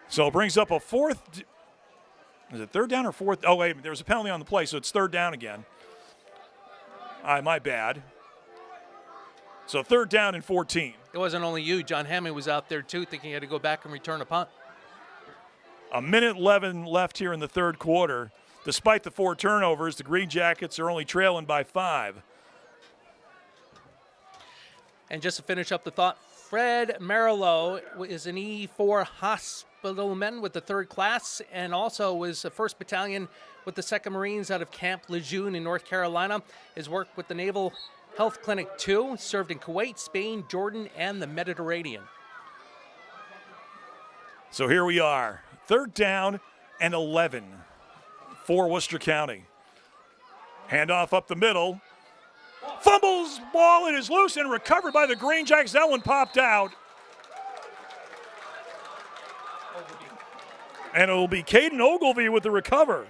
So it brings up a 4th. Is it 3rd down or 4th? Oh, wait, there was a penalty on the play, so it's 3rd down again. My bad. So 3rd down and 14. It wasn't only you. John Hammond was out there, too, thinking he had to go back and return a punt. 1:11 left here in the third quarter. Despite the 4 turnovers, the Greenjackets are only trailing by 5. And just to finish up the thought, Fred Marillo is an E4 hospitalman with the 3rd class, and also was the 1st Battalion with the 2nd Marines out of Camp Lejeune in North Carolina. His work with the Naval Health Clinic 2, served in Kuwait, Spain, Jordan, and the Mediterranean. So here we are, 3rd down and 11 for Worcester County. Handoff up the middle. Fumbles, ball, it is loose and recovered by the Greenjackets. That one popped out. And it will be Caden Ogilvy with the recovery.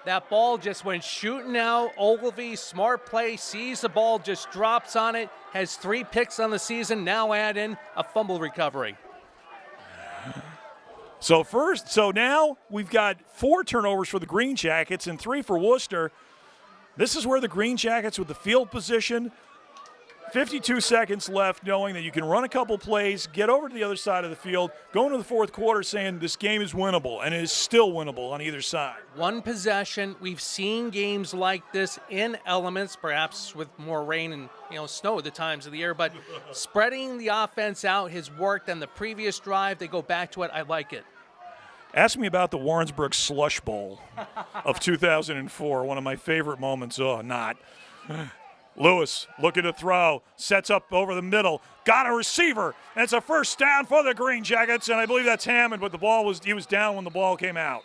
That ball just went shooting out. Ogilvy, smart play, sees the ball, just drops on it, has 3 picks on the season, now add in a fumble recovery. So now we've got 4 turnovers for the Greenjackets and 3 for Worcester. This is where the Greenjackets with the field position, 52 seconds left, knowing that you can run a couple plays, get over to the other side of the field, go into the 4th quarter saying this game is winnable, and it is still winnable on either side. 1 possession. We've seen games like this in elements, perhaps with more rain and snow at the times of the year, but spreading the offense out has worked. On the previous drive, they go back to it. I like it. Ask me about the Warrensburg Slush Bowl of 2004, one of my favorite moments. Oh, not. Lewis looking to throw, sets up over the middle, got a receiver, and it's a 1st down for the Greenjackets, and I believe that's Hammond, but he was down when the ball came out.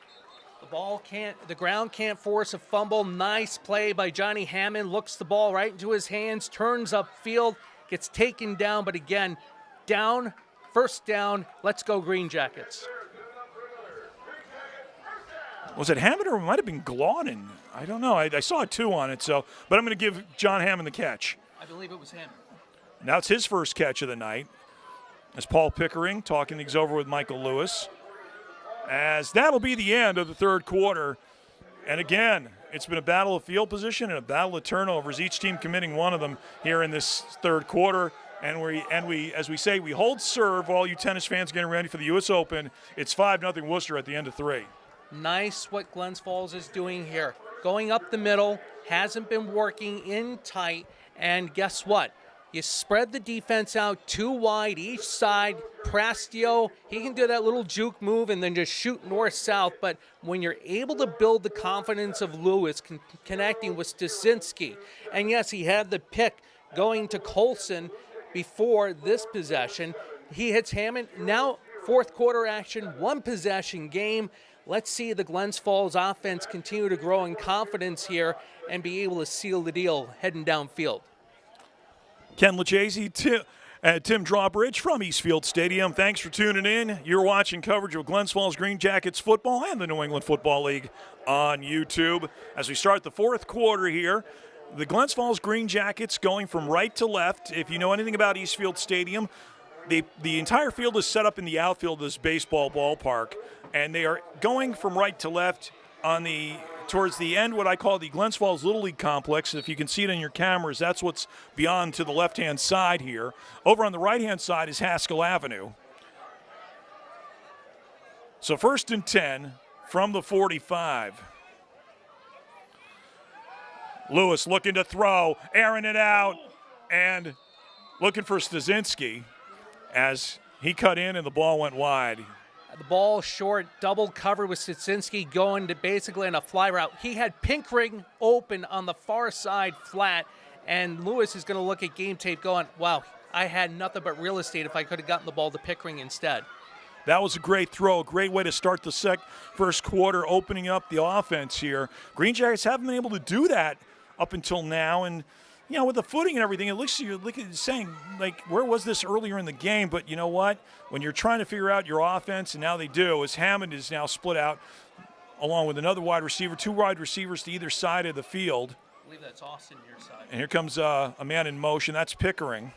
The ground can't force a fumble. Nice play by Johnny Hammond, looks the ball right into his hands, turns upfield, gets taken down, but again, down, 1st down, let's go Greenjackets. Was it Hammond or it might have been Glaunin? I don't know. I saw a 2 on it, but I'm going to give John Hammond the catch. I believe it was Hammond. Now it's his first catch of the night. As Paul Pickering talking things over with Michael Lewis. As that'll be the end of the 3rd quarter. And again, it's been a battle of field position and a battle of turnovers, each team committing one of them here in this 3rd quarter. And we, as we say, we hold serve, all you tennis fans getting ready for the U.S. Open. It's 5-0 Worcester at the end of 3. Nice what Glens Falls is doing here. Going up the middle, hasn't been working in tight, and guess what? You spread the defense out 2 wide each side. Prastio, he can do that little juke move and then just shoot north-south, but when you're able to build the confidence of Lewis connecting with Stasinski, and yes, he had the pick going to Colson before this possession. He hits Hammond. Now 4th quarter action, 1 possession game. Let's see the Glens Falls offense continue to grow in confidence here and be able to seal the deal heading downfield. Ken Lucchese, And Tim Drawbridge from Eastfield Stadium. Thanks for tuning in. You're watching coverage of Glens Falls Greenjackets football and the New England Football League on YouTube. As we start the fourth quarter here, the Glens Falls Greenjackets going from right to left. If you know anything about Eastfield Stadium, the entire field is set up in the outfield of this baseball ballpark, and they are going from right to left towards the end, what I call the Glens Falls Little League complex. If you can see it on your cameras, that's what's beyond to the left-hand side here. Over on the right-hand side is Haskell Avenue. So 1st and 10 from the 45. Lewis looking to throw, airing it out, and looking for Stasinski as he cut in and the ball went wide. The ball short, double covered with Stasinski going to basically in a fly route. He had Pinkering open on the far side flat, and Lewis is going to look at game tape going, wow, I had nothing but real estate if I could have gotten the ball to Pickering instead. That was a great throw, a great way to start the first quarter, opening up the offense here. Greenjackets haven't been able to do that up until now, and you know, with the footing and everything, it looks you're saying, like, where was this earlier in the game? But you know what? When you're trying to figure out your offense, and now they do, as Hammond is now split out along with another wide receiver, 2 wide receivers to either side of the field. I believe that's Austin, your side. And here comes a man in motion. That's Pickering.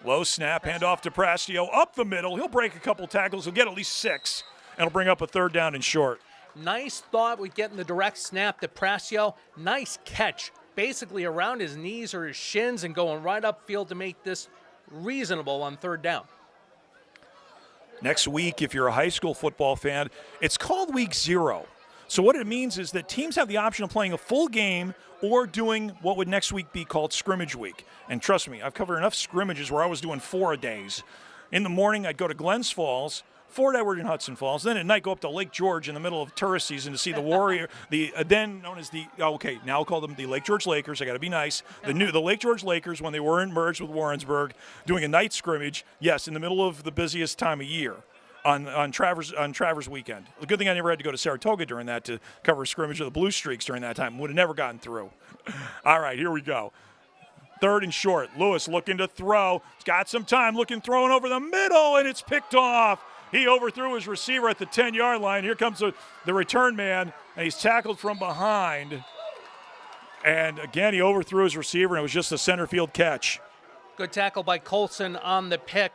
Low snap, handoff to Prastio, up the middle. He'll break a couple tackles. He'll get at least 6, and he'll bring up a 3rd down and short. Nice thought with getting the direct snap to Prastio. Nice catch. Basically around his knees or his shins and going right upfield to make this reasonable on 3rd down. Next week, if you're a high school football fan, it's called Week 0. So what it means is that teams have the option of playing a full game or doing what would next week be called scrimmage week. And trust me, I've covered enough scrimmages where I was doing 4-a-days. In the morning, I'd go to Glens Falls, Fort Edward and Hudson Falls. Then at night, go up to Lake George in the middle of tourist season to see the Warrior, then known as now I'll call them the Lake George Lakers. I got to be nice. The Lake George Lakers, when they weren't merged with Warrensburg, doing a night scrimmage. Yes, in the middle of the busiest time of year on Travers weekend. The good thing I never had to go to Saratoga during that to cover a scrimmage of the Blue Streaks during that time. Would have never gotten through. All right, here we go. 3rd and short. Lewis looking to throw. He's got some time, throwing over the middle, and it's picked off. He overthrew his receiver at the 10-yard line. Here comes the return man, and he's tackled from behind. And again, he overthrew his receiver, and it was just a center field catch. Good tackle by Colson on the pick.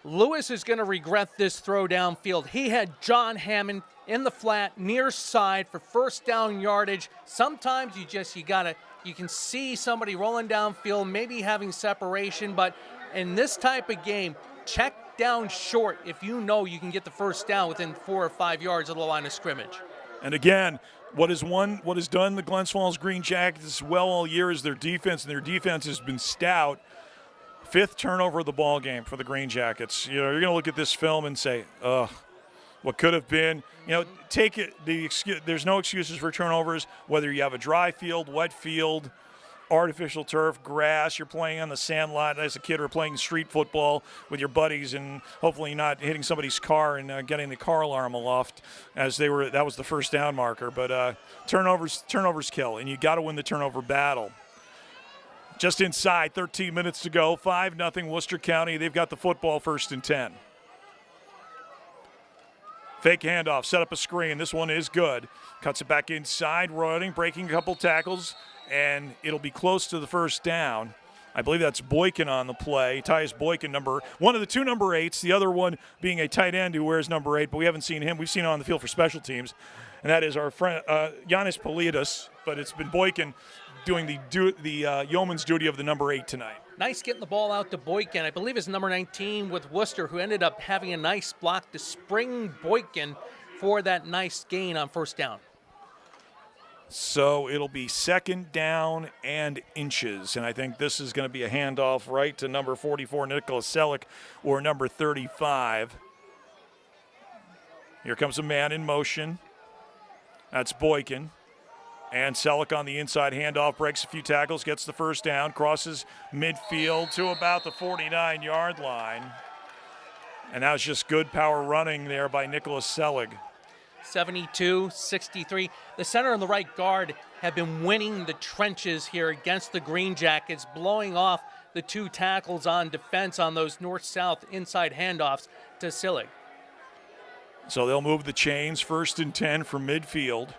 Lewis is going to regret this throw downfield. He had John Hammond in the flat, near side for 1st down yardage. Sometimes you can see somebody rolling downfield, maybe having separation, but in this type of game, check down short if you know you can get the 1st down within 4 or 5 yards of the line of scrimmage. And again, what has done the Glens Falls Greenjackets well all year is their defense, and their defense has been stout. 5th turnover of the ball game for the Greenjackets. You know, you're going to look at this film and say, ugh, what could have been. You know, take it. There's no excuses for turnovers, whether you have a dry field, wet field, artificial turf, grass, you're playing on the sand lot as a kid, or playing street football with your buddies, and hopefully not hitting somebody's car and getting the car alarm aloft that was the 1st down marker. But turnovers kill, and you got to win the turnover battle. Just inside, 13 minutes to go, 5-0 Worcester County. They've got the football, 1st and 10. Fake handoff, set up a screen. This one is good. Cuts it back inside, running, breaking a couple tackles, and it'll be close to the 1st down. I believe that's Boykin on the play. Tyus Boykin, one of the 2 number 8s, the other one being a tight end who wears number 8, but we haven't seen him. We've seen him on the field for special teams, and that is our friend Giannis Politis, but it's been Boykin doing the yeoman's duty of the number 8 tonight. Nice getting the ball out to Boykin. I believe it's number 19 with Worcester, who ended up having a nice block to spring Boykin for that nice gain on 1st down. So it'll be 2nd down and inches, and I think this is going to be a handoff right to number 44, Nicholas Selleck, or number 35. Here comes a man in motion. That's Boykin. And Selleck on the inside, handoff, breaks a few tackles, gets the 1st down, crosses midfield to about the 49-yard line. And that was just good power running there by Nicholas Selig. 72-63. The center and the right guard have been winning the trenches here against the Greenjackets, blowing off the 2 tackles on defense on those north-south inside handoffs to Sillig. So they'll move the chains, 1st and 10 from midfield.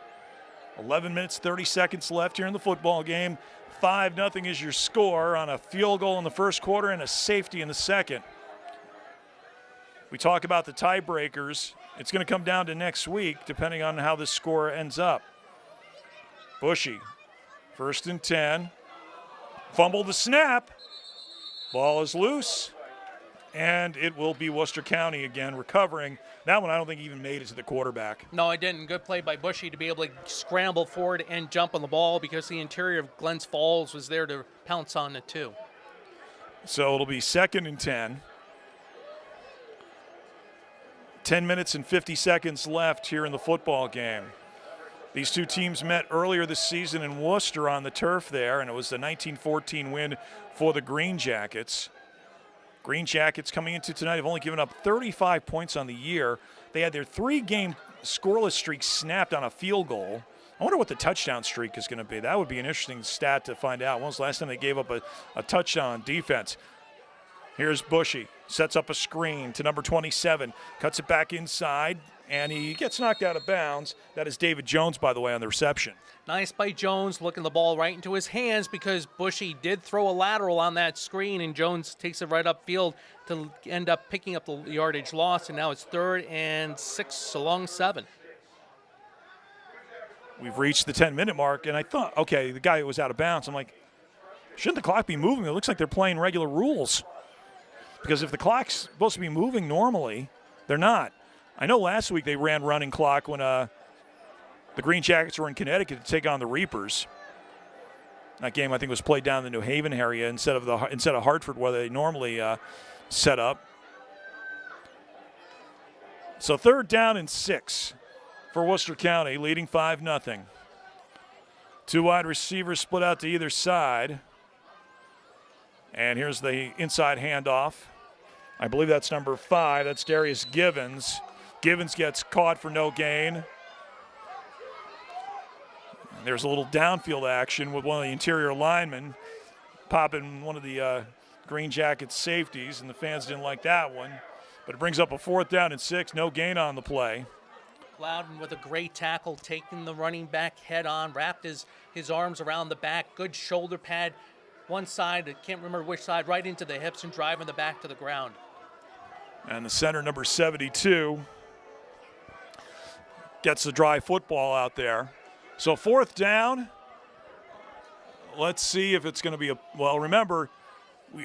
11 minutes, 30 seconds left here in the football game. 5-0 is your score on a field goal in the first quarter and a safety in the second. We talk about the tiebreakers. It's going to come down to next week, depending on how this score ends up. Bushy, 1st and 10. Fumble the snap. Ball is loose. And it will be Worcester County again recovering. That one I don't think even made it to the quarterback. No, it didn't. Good play by Bushy to be able to scramble forward and jump on the ball because the interior of Glens Falls was there to pounce on it too. So it'll be 2nd and 10. 10 minutes and 50 seconds left here in the football game. These two teams met earlier this season in Worcester on the turf there, and it was the 1914 win for the Greenjackets. Greenjackets coming into tonight have only given up 35 points on the year. They had their 3-game scoreless streak snapped on a field goal. I wonder what the touchdown streak is going to be. That would be an interesting stat to find out. When was the last time they gave up a touchdown on defense? Here's Bushy. Sets up a screen to number 27. Cuts it back inside, and he gets knocked out of bounds. That is David Jones, by the way, on the reception. Nice by Jones, looking the ball right into his hands because Bushy did throw a lateral on that screen, and Jones takes it right upfield to end up picking up the yardage loss, and now it's 3rd and 6 along 7. We've reached the 10-minute mark, and I thought, okay, the guy was out of bounds. I'm like, shouldn't the clock be moving? It looks like they're playing regular rules. Because if the clock's supposed to be moving normally, they're not. I know last week they ran running clock when the Greenjackets were in Connecticut to take on the Reapers. That game I think was played down in the New Haven area instead of Hartford where they normally set up. So 3rd down and 6 for Worcester County, leading 5-0. 2 wide receivers split out to either side. And here's the inside handoff. I believe that's number 5. That's Darius Givens. Givens gets caught for no gain. There's a little downfield action with one of the interior linemen popping one of the Greenjackets safeties, and the fans didn't like that one. But it brings up a 4th down and 6. No gain on the play. Loudon with a great tackle, taking the running back head on, wrapped his arms around the back, good shoulder pad. One side, I can't remember which side, right into the hips and driving the back to the ground. And the center, number 72, gets the dry football out there. So 4th down. Let's see if it's going to be well, remember,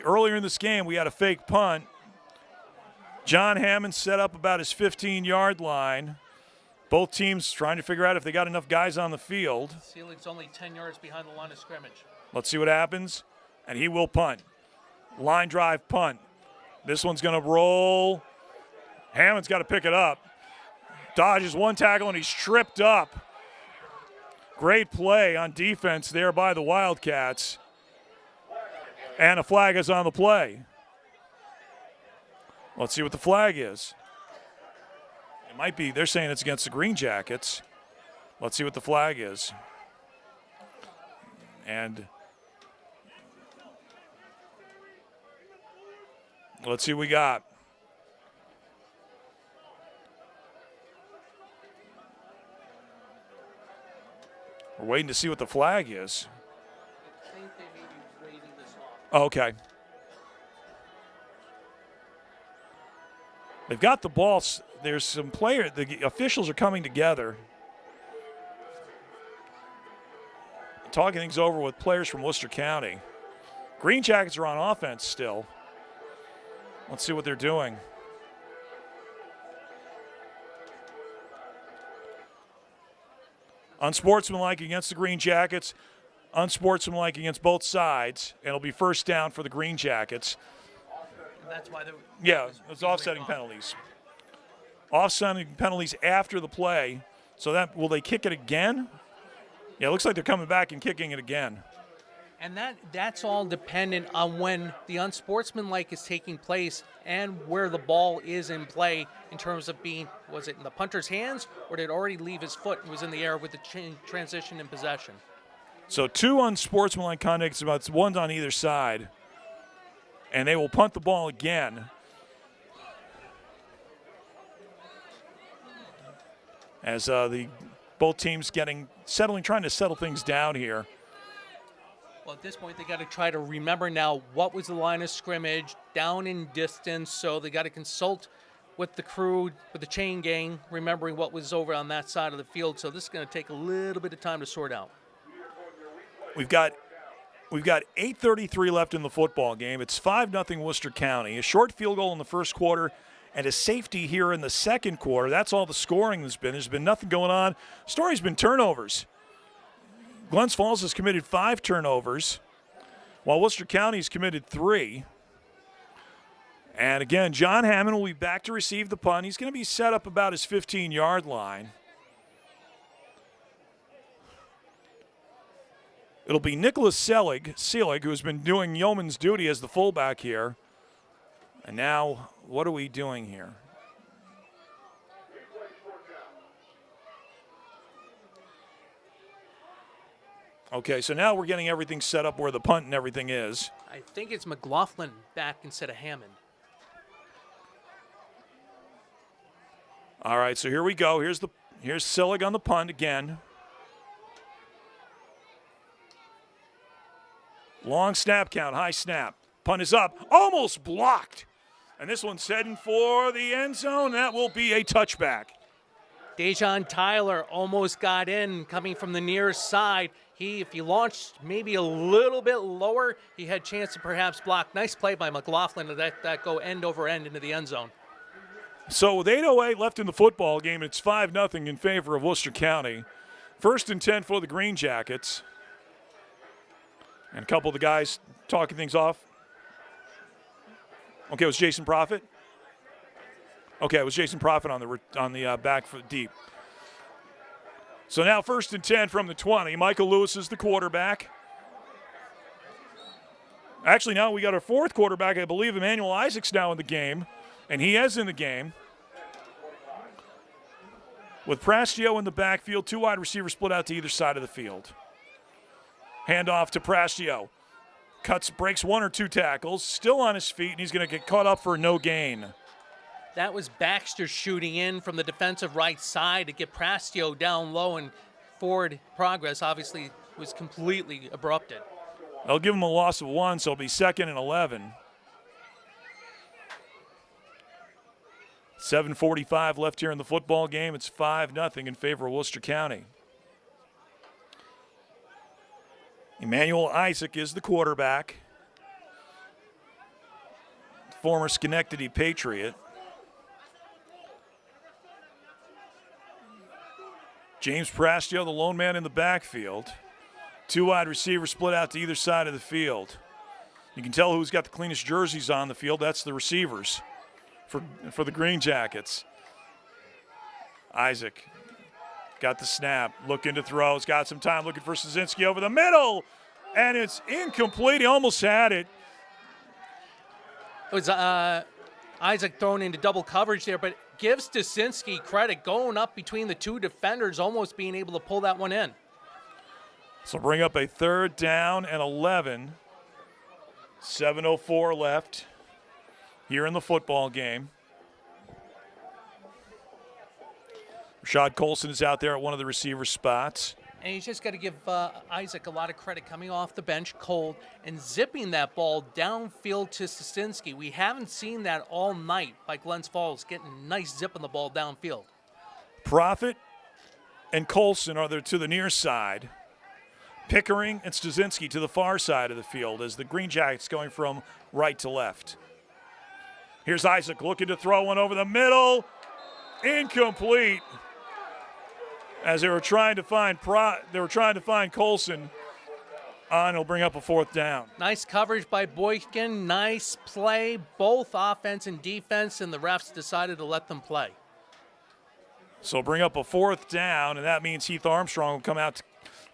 earlier in this game we had a fake punt. John Hammond set up about his 15-yard line. Both teams trying to figure out if they got enough guys on the field. Selig's only 10 yards behind the line of scrimmage. Let's see what happens. And he will punt. Line drive punt. This one's going to roll. Hammond's got to pick it up. Dodges one tackle, and he's tripped up. Great play on defense there by the Wildcats. And a flag is on the play. Let's see what the flag is. It might be, they're saying it's against the Greenjackets. Let's see what the flag is. And let's see what we got. We're waiting to see what the flag is. I think they may be waving this off. Oh, okay. They've got the ball. There's some players. The officials are coming together, talking things over with players from Worcester County. Greenjackets are on offense still. Let's see what they're doing. Unsportsmanlike against the Greenjackets. Unsportsmanlike against both sides. And it'll be 1st down for the Greenjackets. That's why it's offsetting penalties. Offsetting penalties after the play. So that will they kick it again? Yeah, it looks like they're coming back and kicking it again. And that's all dependent on when the unsportsmanlike is taking place and where the ball is in play in terms of being, was it in the punter's hands or did it already leave his foot and was in the air with the transition in possession? So 2 unsportsmanlike conducts, about one on either side. And they will punt the ball again. As both teams trying to settle things down here. Well, at this point, they got to try to remember now what was the line of scrimmage, down in distance. So they got to consult with the crew, with the chain gang, remembering what was over on that side of the field. So this is going to take a little bit of time to sort out. We've got 8:33 left in the football game. It's 5-0 Worcester County. A short field goal in the first quarter and a safety here in the second quarter. That's all the scoring has been. There's been nothing going on. Story's been turnovers. Glens Falls has committed 5 turnovers, while Worcester County's committed 3. And again, John Hammond will be back to receive the punt. He's going to be set up about his 15-yard line. It'll be Nicholas Selig, who has been doing yeoman's duty as the fullback here. And now, what are we doing here? Okay, so now we're getting everything set up where the punt and everything is. I think it's McLaughlin back instead of Hammond. All right, so here we go. Here's Selig on the punt again. Long snap count, high snap. Punt is up, almost blocked. And this one's heading for the end zone. That will be a touchback. Dejon Tyler almost got in, coming from the near side. If he launched maybe a little bit lower, he had a chance to perhaps block. Nice play by McLaughlin to that go end over end into the end zone. So with 8:08 left in the football game, it's 5-0 in favor of Worcester County. 1st and 10 for the Greenjackets. And a couple of the guys talking things off. Okay, it was Jason Profit. Okay, it was Jason Profit on the back foot deep. So now 1st and 10 from the 20. Michael Lewis is the quarterback. Actually, now we got our 4th quarterback. I believe Emmanuel Isaac's now in the game, and he is in the game. With Prastio in the backfield, 2 wide receivers split out to either side of the field. Handoff to Prastio. Breaks 1 or 2 tackles, still on his feet, and he's going to get caught up for no gain. That was Baxter shooting in from the defensive right side to get Prastio down low, and forward progress obviously was completely abrupted. They'll give him a loss of 1, so it'll be 2nd and 11. 7:45 left here in the football game. It's 5-0 in favor of Worcester County. Emmanuel Isaac is the quarterback. Former Schenectady Patriot. James Prastio, the lone man in the backfield. 2 wide receivers split out to either side of the field. You can tell who's got the cleanest jerseys on the field. That's the receivers for the Greenjackets. Isaac got the snap, looking to throw. He's got some time, looking for Szynski over the middle, and it's incomplete. He almost had it. It was Isaac thrown into double coverage there, but gives Szynski credit going up between the 2 defenders, almost being able to pull that one in. So bring up a 3rd down and 11. 7:04 left here in the football game. Rashad Colson is out there at one of the receiver spots. And he's just got to give Isaac a lot of credit coming off the bench cold and zipping that ball downfield to Szynski. We haven't seen that all night by Glens Falls, getting a nice zip on the ball downfield. Profit and Colson are there to the near side. Pickering and Szynski to the far side of the field as the Greenjackets going from right to left. Here's Isaac looking to throw one over the middle. Incomplete. As they were trying to find Colson on, it'll bring up a 4th down. Nice coverage by Boykin. Nice play, both offense and defense, and the refs decided to let them play. So bring up a 4th down, and that means Heath Armstrong will come out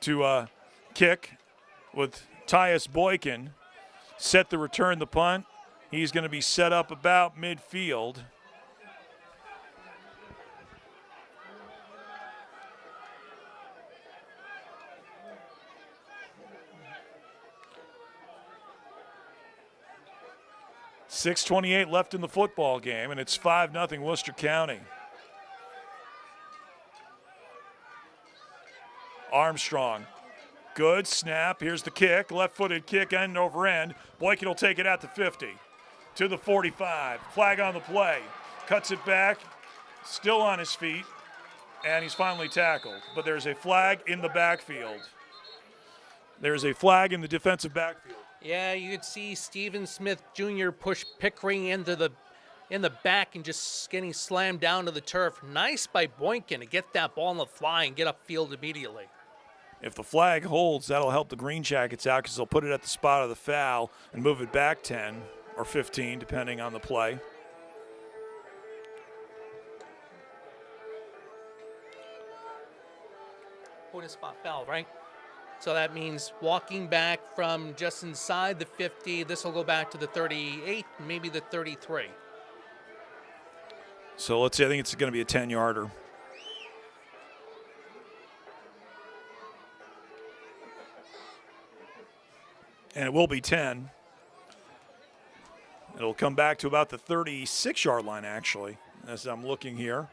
to kick with Tyus Boykin. Set the return the punt. He's going to be set up about midfield. 6:28 left in the football game, and it's 5-0 Worcester County. Armstrong. Good snap. Here's the kick. Left-footed kick, end over end. Boykin will take it at the 50. To the 45. Flag on the play. Cuts it back. Still on his feet. And he's finally tackled. But there's a flag in the backfield. There's a flag in the defensive backfield. Yeah, you could see Stephen Smith Jr. push Pickering in the back and just getting slammed down to the turf. Nice by Boykin to get that ball on the fly and get upfield immediately. If the flag holds, that'll help the Greenjackets out because they'll put it at the spot of the foul and move it back 10 or 15, depending on the play. Point of spot foul, right? So that means walking back from just inside the 50. This will go back to the 38, maybe the 33. So let's see, I think it's going to be a 10-yarder. And it will be 10. It'll come back to about the 36-yard line, actually, as I'm looking here.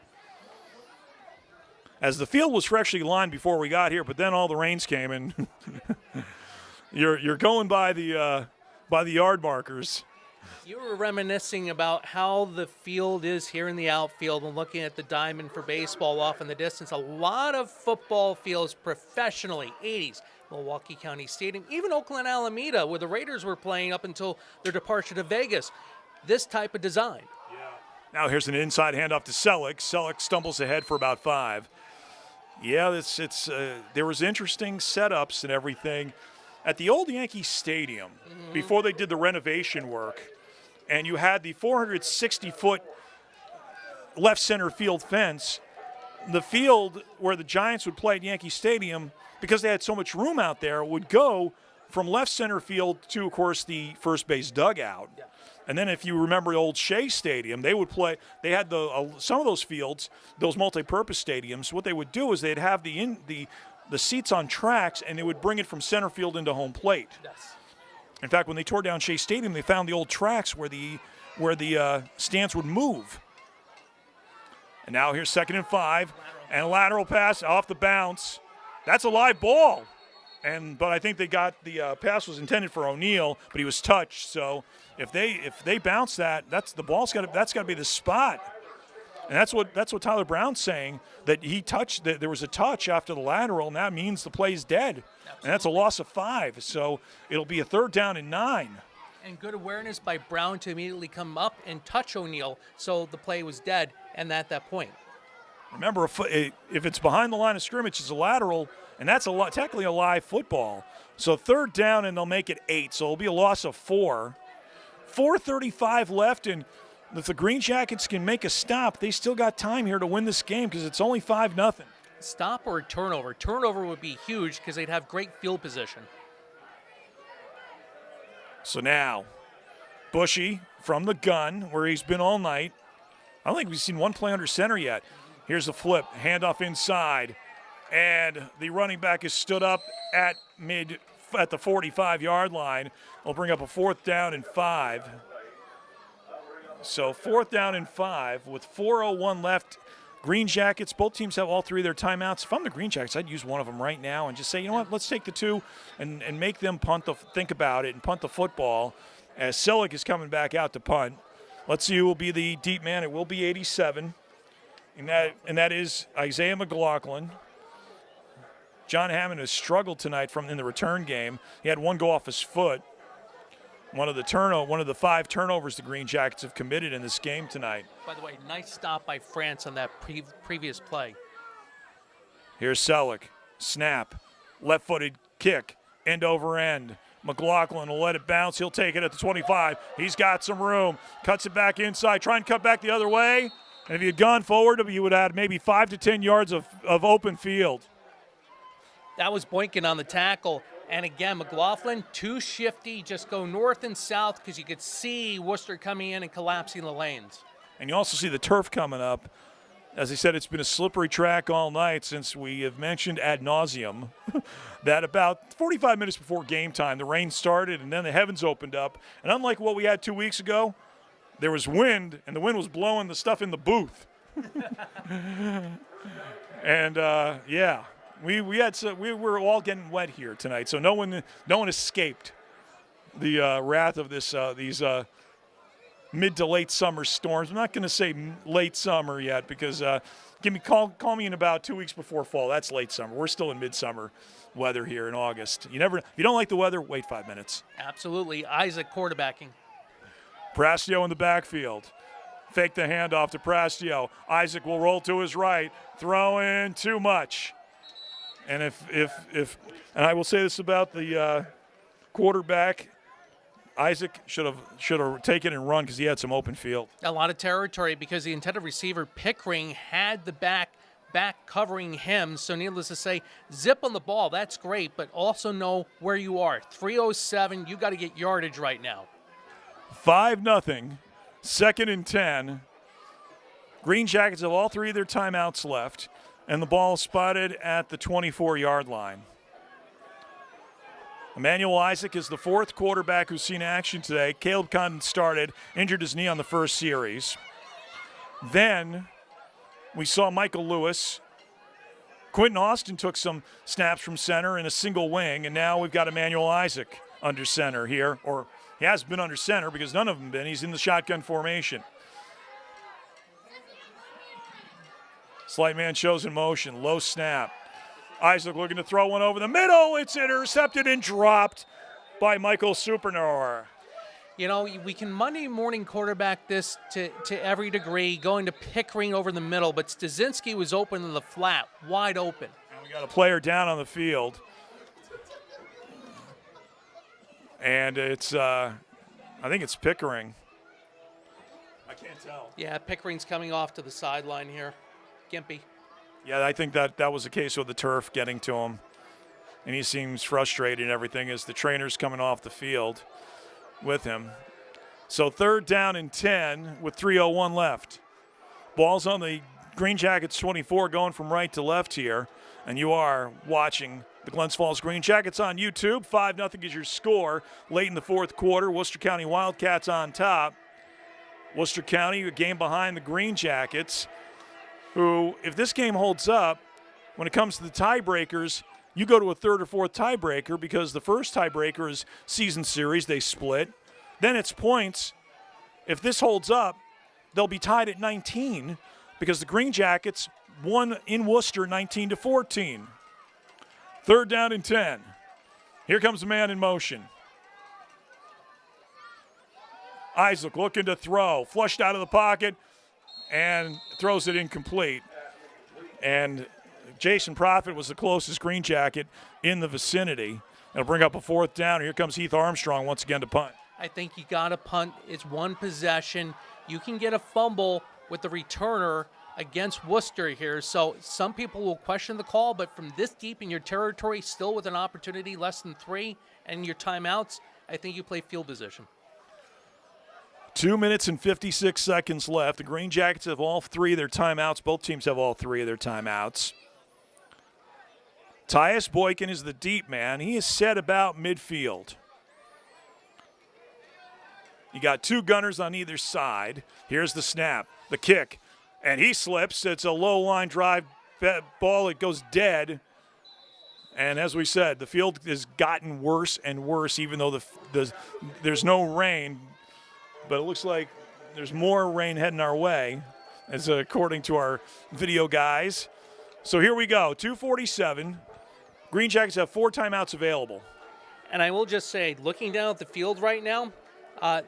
As the field was freshly lined before we got here, but then all the rains came, and you're going by the yard markers. You were reminiscing about how the field is here in the outfield and looking at the diamond for baseball off in the distance. A lot of football fields professionally, 80s, Milwaukee County Stadium, even Oakland Alameda, where the Raiders were playing up until their departure to Vegas. This type of design. Yeah. Now here's an inside handoff to Selleck. Selleck stumbles ahead for about 5. Yeah, there was interesting setups and everything at the old Yankee Stadium before they did the renovation work. And you had the 460-foot left center field fence. The field where the Giants would play at Yankee Stadium, because they had so much room out there, would go from left center field to, of course, the first base dugout. Yeah. And then if you remember the old Shea Stadium, they would play. They had some of those fields, those multi-purpose stadiums. What they would do is they'd have the seats on tracks, and they would bring it from center field into home plate. Yes. In fact, when they tore down Shea Stadium, they found the old tracks where the stands would move. And now here's 2nd and 5, and a lateral pass off the bounce. That's a live ball. But I think they got the pass was intended for O'Neal, but he was touched. So if they bounce that, that's got to be the spot. And that's what Tyler Brown's saying, that he touched that there was a touch after the lateral, and that means the play's dead. Absolutely. And that's a loss of 5. So it'll be a 3rd down and 9. And good awareness by Brown to immediately come up and touch O'Neal, so the play was dead, and at that point. Remember, if it's behind the line of scrimmage, it's a lateral, and that's technically a live football. So 3rd down, and they'll make it 8. So it'll be a loss of 4. 4:35 left, and if the Greenjackets can make a stop, they still got time here to win this game because it's only 5-0. Stop or a turnover? Turnover would be huge because they'd have great field position. So now, Bushy from the gun, where he's been all night. I don't think we've seen one play under center yet. Here's the flip, handoff inside, and the running back is stood up at the 45-yard line. We'll bring up a 4th down and 5. So 4th down and 5 with 4:01 left. Greenjackets, both teams have all 3 of their timeouts. If I'm the Greenjackets, I'd use one of them right now and just say, you know what, let's take the 2 and make them think about it and punt the football as Selleck is coming back out to punt. Let's see who will be the deep man. It will be 87, and that is Isaiah McLaughlin. John Hammond has struggled tonight in the return game. He had one go off his foot. One of the 5 turnovers the Greenjackets have committed in this game tonight. By the way, nice stop by France on that previous play. Here's Selleck. Snap. Left-footed kick. End over end. McLaughlin will let it bounce. He'll take it at the 25. He's got some room. Cuts it back inside. Try and cut back the other way. And if he had gone forward, you would have had maybe 5 to 10 yards of open field. That was Boykin on the tackle. And again, McLaughlin, too shifty. Just go north and south because you could see Worcester coming in and collapsing the lanes. And you also see the turf coming up. As I said, it's been a slippery track all night since we have mentioned ad nauseum that about 45 minutes before game time, the rain started and then the heavens opened up. And unlike what we had 2 weeks ago, there was wind, and the wind was blowing the stuff in the booth. And yeah, we were all getting wet here tonight, so no one escaped the wrath of these mid to late summer storms. I'm not going to say late summer yet because call me in about 2 weeks before fall. That's late summer. We're still in midsummer weather here in August. If you don't like the weather, wait 5 minutes. Absolutely. Isaac quarterbacking. Prastio in the backfield. Fake the handoff to Prastio. Isaac will roll to his right, throw in too much. And if and I will say this about the quarterback, Isaac should have taken and run because he had some open field. A lot of territory because the intended receiver Pickering had the back covering him. So needless to say, zip on the ball. That's great, but also know where you are. 3:07. You got to get yardage right now. 5-0. 2nd and 10. Greenjackets have all 3 of their timeouts left, and the ball spotted at the 24-yard line. Emmanuel Isaac is the 4th quarterback who's seen action today. Caleb Condon started, injured his knee on the first series. Then we saw Michael Lewis. Quentin Austin took some snaps from center in a single wing, and now we've got Emmanuel Isaac under center here, or he has been under center because none of them been. He's in the shotgun formation. Slight man shows in motion. Low snap. Isaac looking to throw one over the middle. It's intercepted and dropped by Michael Supernor. You know, we can Monday morning quarterback this to every degree, going to Pickering over the middle, but Stasinski was open in the flat, wide open. And we got a player down on the field. And it's, I think it's Pickering. I can't tell. Yeah, Pickering's coming off to the sideline here. Gimpy. Yeah, I think that was the case with the turf getting to him. And he seems frustrated and everything as the trainer's coming off the field with him. So 3rd down and 10 with 3:01 left. Ball's on the Greenjackets 24 going from right to left here. And you are watching the Glens Falls Greenjackets on YouTube. 5-0 is your score late in the 4th quarter. Worcester County Wildcats on top. Worcester County, a game behind the Greenjackets, who, if this game holds up, when it comes to the tiebreakers, you go to a 3rd or 4th tiebreaker because the first tiebreaker is season series. They split. Then it's points. If this holds up, they'll be tied at 19 because the Greenjackets won in Worcester 19-14. 3rd down and 10. Here comes the man in motion. Isaac looking to throw. Flushed out of the pocket and throws it incomplete. And Jason Profit was the closest Green Jacket in the vicinity. It'll bring up a 4th down. Here comes Heath Armstrong once again to punt. I think you got to punt. It's one possession. You can get a fumble with the returner against Worcester here. So some people will question the call, but from this deep in your territory, still with an opportunity less than 3 and your timeouts, I think you play field position. 2 minutes and 56 seconds left. The Green Jackets have all 3 of their timeouts. Both teams have all 3 of their timeouts. Tyus Boykin is the deep man. He is set about midfield. You got 2 gunners on either side. Here's the snap, the kick, and he slips. It's a low line drive ball. It goes dead. And as we said, the field has gotten worse and worse, even though there's no rain. But it looks like there's more rain heading our way, as according to our video guys. So here we go, 2:47. Green Jackets have 4 timeouts available. And I will just say, looking down at the field right now,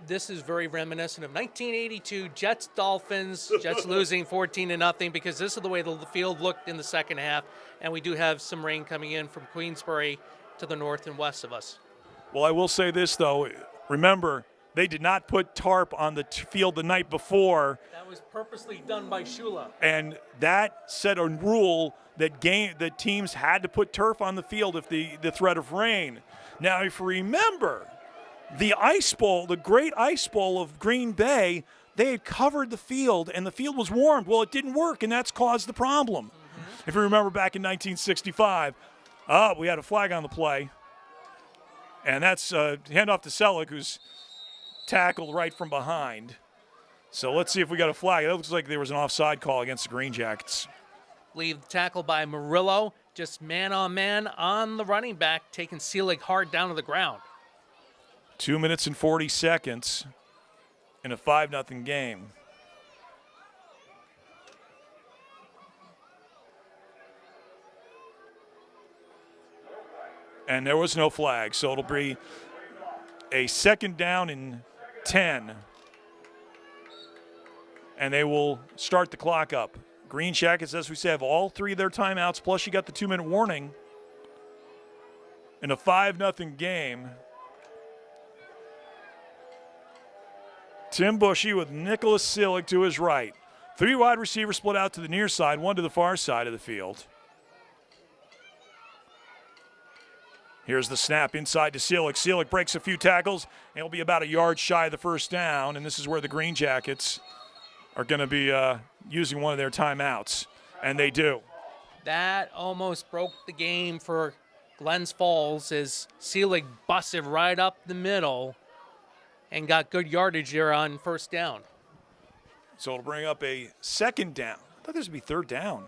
this is very reminiscent of 1982 Jets-Dolphins, Jets losing 14-0, because this is the way the field looked in the second half, and we do have some rain coming in from Queensbury to the north and west of us. Well, I will say this, though. Remember, they did not put tarp on the field the night before. That was purposely done by Shula. And that set a rule that teams had to put turf on the field if the threat of rain. Now, if you remember, the Ice Bowl, the great Ice Bowl of Green Bay, they had covered the field, and the field was warmed. Well, it didn't work, and that's caused the problem. Mm-hmm. If you remember back in 1965, we had a flag on the play, and that's handoff to Selleck, who's tackled right from behind. So let's see if we got a flag. It looks like there was an offside call against the Green Jackets. Leave the tackle by Murillo, just man-on-man on the running back, taking Seelig hard down to the ground. 2 minutes and 40 seconds in a 5-0 game. And there was no flag, so it'll be a 2nd down and 10. And they will start the clock up. Green Jackets, as we said, have all 3 of their timeouts, plus you got the 2-minute warning in a 5-0 game. Tim Bushy with Nicholas Seelig to his right. 3 wide receivers split out to the near side, 1 to the far side of the field. Here's the snap inside to Seelig. Seelig breaks a few tackles, and he'll be about a yard shy of the 1st down, and this is where the Green Jackets are going to be using one of their timeouts, and they do. That almost broke the game for Glens Falls as Seelig busted right up the middle and got good yardage there on 1st down. So it'll bring up a 2nd down. I thought this would be 3rd down.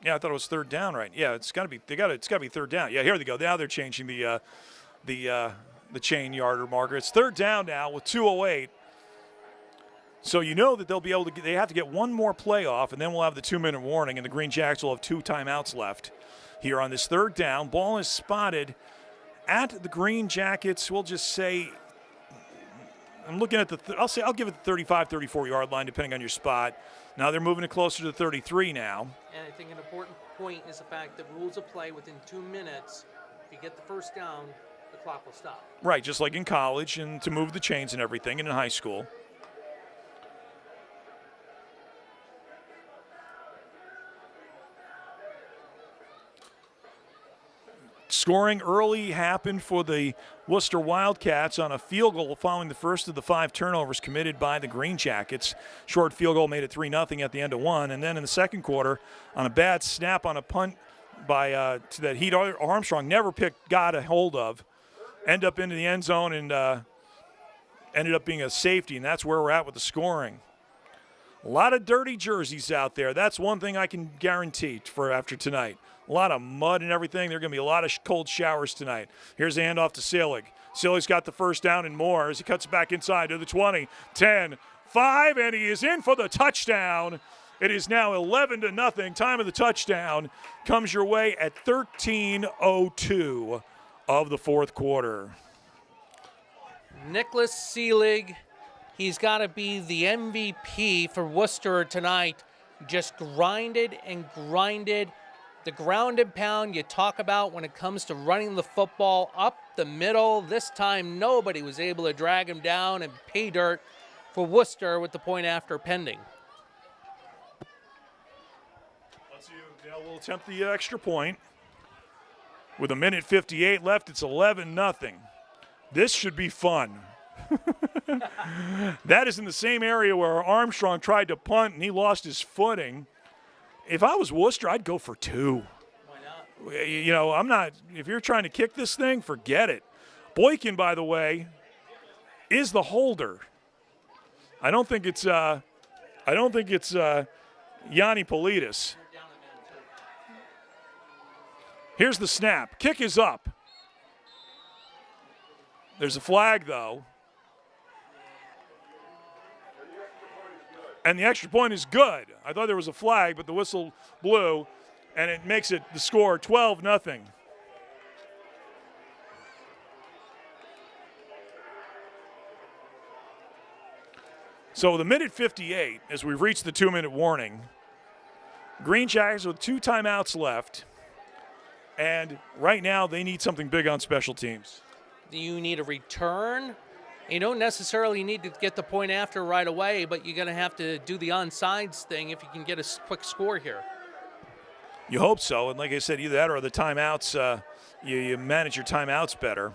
Yeah, I thought it was 3rd down, right? Yeah, it's got to be. It's got to be 3rd down. Yeah, here they go. Now they're changing the chain yarder marker. It's 3rd down now with 2:08. So you know that they'll be able to. They have to get one more play off, and then we'll have the 2-minute warning, and the Green Jacks will have 2 timeouts left here on this 3rd down. Ball is spotted at the Green Jackets. We'll just say. I'm looking at I'll give it the 35, 34 yard line, depending on your spot. Now they're moving it closer to the 33 now. And I think an important point is the fact that rules of play within 2 minutes, if you get the 1st down, the clock will stop. Right, just like in college and to move the chains and everything, and in high school. Scoring early happened for the Worcester Wildcats on a field goal following the first of the 5 turnovers committed by the Green Jackets. Short field goal made it 3-0 at the end of 1. And then in the 2nd quarter, on a bad snap on a punt by that Heat Armstrong never got a hold of, end up into the end zone and ended up being a safety, and that's where we're at with the scoring. A lot of dirty jerseys out there. That's one thing I can guarantee for after tonight. A lot of mud and everything. There are going to be a lot of cold showers tonight. Here's the handoff to Seelig. Seelig's got the 1st down and more as he cuts it back inside to the 20, 10, 5, and he is in for the touchdown. It is now 11-0. Time of the touchdown comes your way at 13:02 of the 4th quarter. Nicholas Seelig, he's got to be the MVP for Worcester tonight. Just grinded and grinded. The ground and pound you talk about when it comes to running the football up the middle. This time nobody was able to drag him down and pay dirt for Worcester with the point after pending. We'll attempt the extra point. With 1:58 left, it's 11-0. This should be fun. That is in the same area where Armstrong tried to punt and he lost his footing. If I was Worcester, I'd go for 2. Why not? You know, I'm not. If you're trying to kick this thing, forget it. Boykin, by the way, is the holder. I don't think it's Yanni Politis. Here's the snap. Kick is up. There's a flag, though. And the extra point is good. I thought there was a flag, but the whistle blew, and it makes it the score 12-0. So the 1:58, as we've reached the 2-minute warning, Green Jackets with 2 timeouts left, and right now they need something big on special teams. You need a return. You don't necessarily need to get the point after right away, but you're going to have to do the onside thing if you can get a quick score here. You hope so, and like I said, either that or the timeouts, you manage your timeouts better.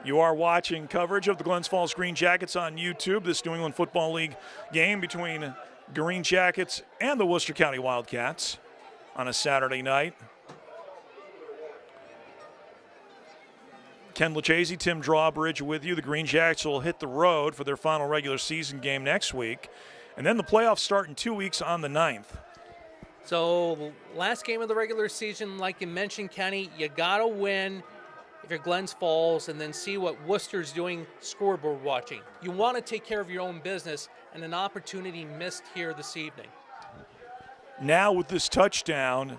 You are watching coverage of the Glens Falls Green Jackets on YouTube, this New England Football League game between Green Jackets and the Worcester County Wildcats on a Saturday night. Ken Lucchese, Tim Drawbridge with you. The Greenjackets will hit the road for their final regular season game next week. And then the playoffs start in 2 weeks on the 9th. So last game of the regular season, like you mentioned, Kenny, you got to win if you're Glens Falls and then see what Worcester's doing scoreboard watching. You want to take care of your own business, and an opportunity missed here this evening. Now with this touchdown,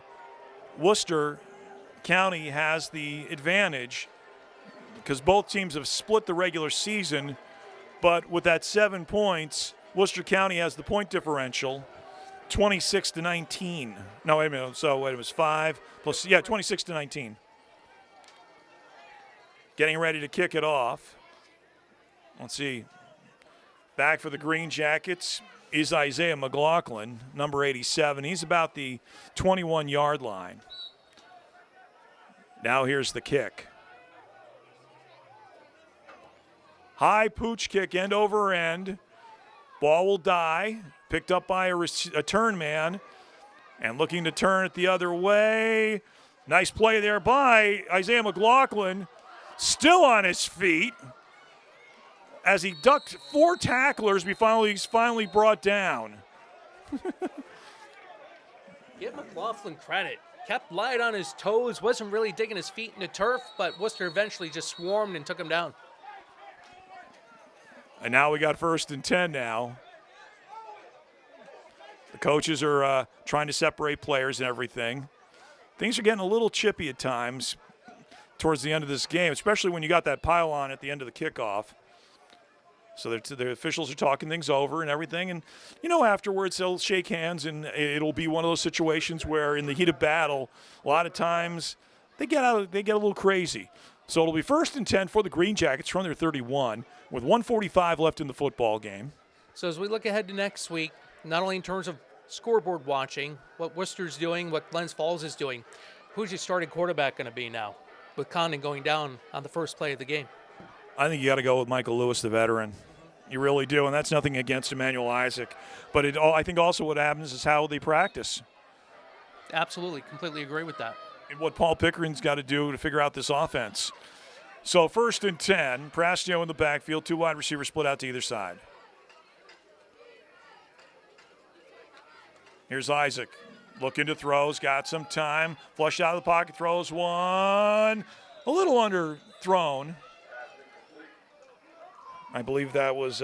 Worcester County has the advantage because both teams have split the regular season, but with that 7 points, Worcester County has the point differential, 26-19. No, wait a minute. So it was 5 plus, 26-19. Getting ready to kick it off. Let's see. Back for the Greenjackets is Isaiah McLaughlin, number 87. He's about the 21-yard line. Now here's the kick. High pooch kick, end over end. Ball will die. Picked up by a turn man. And looking to turn it the other way. Nice play there by Isaiah McLaughlin. Still on his feet. As he ducked 4 tacklers, he's finally brought down. Give McLaughlin credit. Kept light on his toes, wasn't really digging his feet in the turf, but Worcester eventually just swarmed and took him down. And now we got 1st and 10 now. The coaches are trying to separate players and everything. Things are getting a little chippy at times towards the end of this game, especially when you got that pile-on at the end of the kickoff. So the officials are talking things over and everything. And, afterwards they'll shake hands, and it'll be one of those situations where in the heat of battle, a lot of times they get a little crazy. So it'll be 1st and 10 for the Greenjackets from their 31 with 1:45 left in the football game. So as we look ahead to next week, not only in terms of scoreboard watching, what Worcester's doing, what Glens Falls is doing, who's your starting quarterback going to be now with Condon going down on the first play of the game? I think you got to go with Michael Lewis, the veteran. You really do, and that's nothing against Emmanuel Isaac. But I think also what happens is how they practice. Absolutely, completely agree with that. And what Paul Pickering's got to do to figure out this offense. So 1st and 10, Prastio in the backfield, 2 wide receivers split out to either side. Here's Isaac, looking to throws, got some time, flushed out of the pocket, throws one, a little underthrown. I believe that was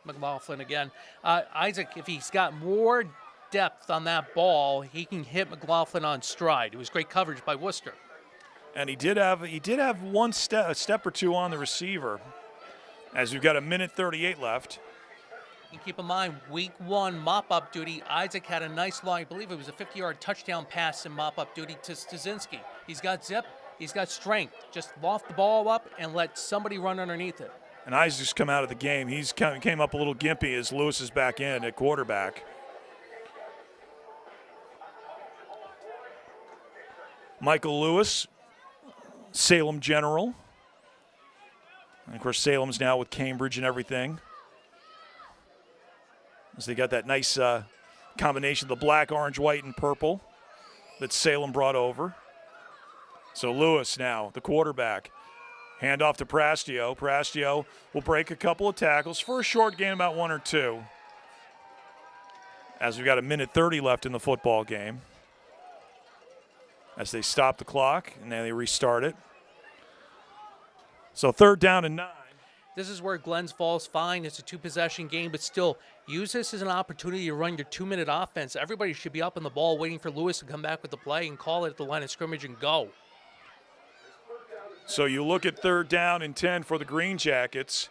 McLaughlin again. Isaac, if he's got more depth on that ball, he can hit McLaughlin on stride. It was great coverage by Worcester. And he did have a step or two on the receiver, as we've got 1:38 left. And keep in mind, week 1 mop-up duty, Isaac had a nice long, I believe it was a 50-yard touchdown pass in mop-up duty to Stasinski. He's got zip, he's got strength. Just loft the ball up and let somebody run underneath it. And Isaac's come out of the game. He's came up a little gimpy as Lewis is back in at quarterback. Michael Lewis, Salem General. And, of course, Salem's now with Cambridge and everything. As they got that nice combination of the black, orange, white, and purple that Salem brought over. So Lewis now, the quarterback. Hand off to Prastio. Prastio will break a couple of tackles for a short gain, about 1 or 2. As we've got 1:30 left in the football game. As they stop the clock and then they restart it. So 3rd down and 9. This is where Glens Falls fine. It's a 2-possession game, but still use this as an opportunity to run your 2-minute offense. Everybody should be up on the ball waiting for Lewis to come back with the play and call it at the line of scrimmage and go. So you look at 3rd down and 10 for the Greenjackets.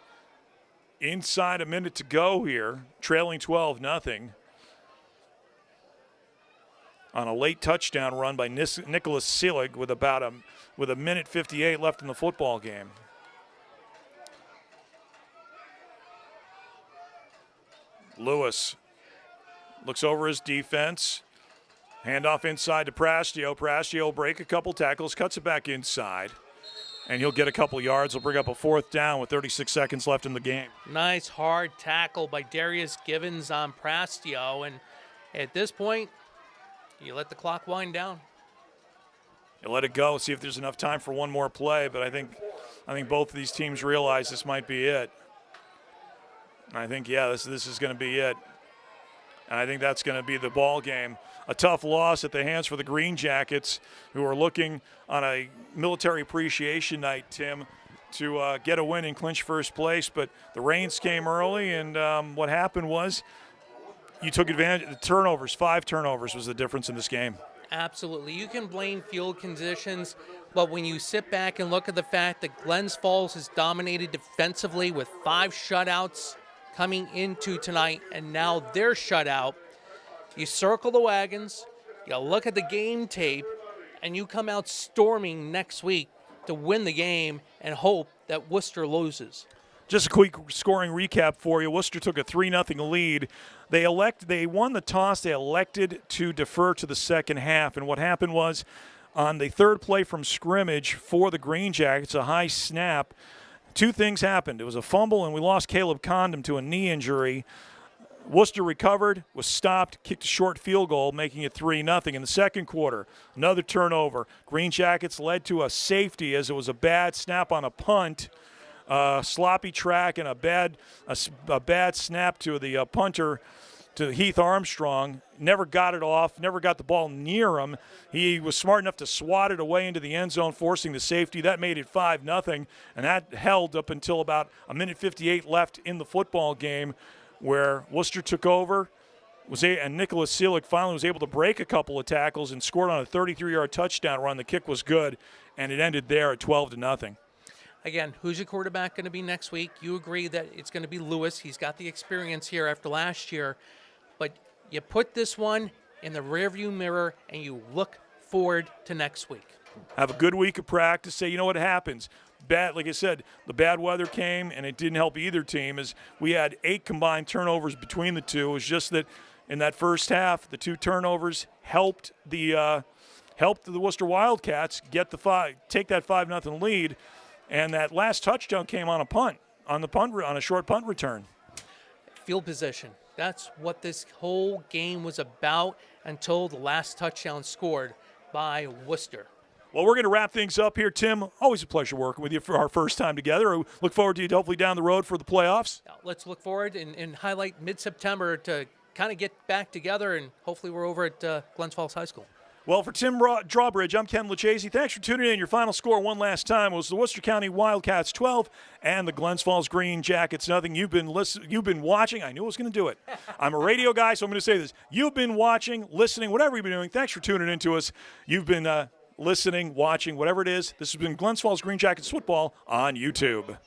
Inside a minute to go here, trailing 12-0. On a late touchdown run by Nicholas Selig with about a 1:58 left in the football game. Lewis looks over his defense. Handoff inside to Prastio. Prastio will break a couple tackles, cuts it back inside. And he'll get a couple yards. He'll bring up a 4th down with 36 seconds left in the game. Nice hard tackle by Darius Givens on Prastio. And at this point, you let the clock wind down. You let it go, see if there's enough time for one more play. But I think I think both of these teams realize this might be it. I think, yeah, this is going to be it. And I think that's going to be the ball game. A tough loss at the hands for the Greenjackets, who are looking on a military appreciation night, Tim, to get a win and clinch first place. But the rains came early, and what happened was you took advantage of the turnovers. 5 turnovers was the difference in this game. Absolutely. You can blame field conditions, but when you sit back and look at the fact that Glens Falls has dominated defensively with 5 shutouts coming into tonight, and now they're shut out, you circle the wagons, you look at the game tape, and you come out storming next week to win the game and hope that Worcester loses. Just a quick scoring recap for you. Worcester took a 3-0 lead. They won the toss. They elected to defer to the second half. And what happened was, on the third play from scrimmage for the Greenjackets, a high snap, 2 things happened. It was a fumble, and we lost Caleb Condom to a knee injury. Worcester recovered, was stopped, kicked a short field goal, making it 3-0. In the second quarter, another turnover. Greenjackets led to a safety as it was a bad snap on a punt. Sloppy track and a bad snap to the punter, to Heath Armstrong. Never got it off, never got the ball near him. He was smart enough to swat it away into the end zone, forcing the safety. That made it 5-0, and that held up until about 1:58 left in the football game, where Worcester took over, and Nicholas Seelig finally was able to break a couple of tackles and scored on a 33-yard touchdown run. The kick was good, and it ended there at 12-0. Again, who's your quarterback going to be next week? You agree that it's going to be Lewis. He's got the experience here after last year. But you put this one in the rearview mirror, and you look forward to next week. Have a good week of practice. Say, you know what happens. Like I said, the bad weather came, and it didn't help either team, as we had 8 combined turnovers between the two. It was just that in that first half, the 2 turnovers helped the Worcester Wildcats take that 5-0 lead. And that last touchdown came on a short punt return. Field position. That's what this whole game was about until the last touchdown scored by Worcester. Well, we're going to wrap things up here, Tim. Always a pleasure working with you for our first time together. I look forward to you hopefully down the road for the playoffs. Let's look forward and highlight mid-September to kind of get back together, and hopefully we're over at Glens Falls High School. Well, for Tim Drawbridge, I'm Ken Lucchese. Thanks for tuning in. Your final score one last time was the Worcester County Wildcats 12 and the Glens Falls Greenjackets nothing. You've been watching. I knew I was going to do it. I'm a radio guy, so I'm going to say this. You've been watching, listening, whatever you've been doing. Thanks for tuning in to us. You've been listening, watching, whatever it is. This has been Glens Falls Greenjackets Football on YouTube.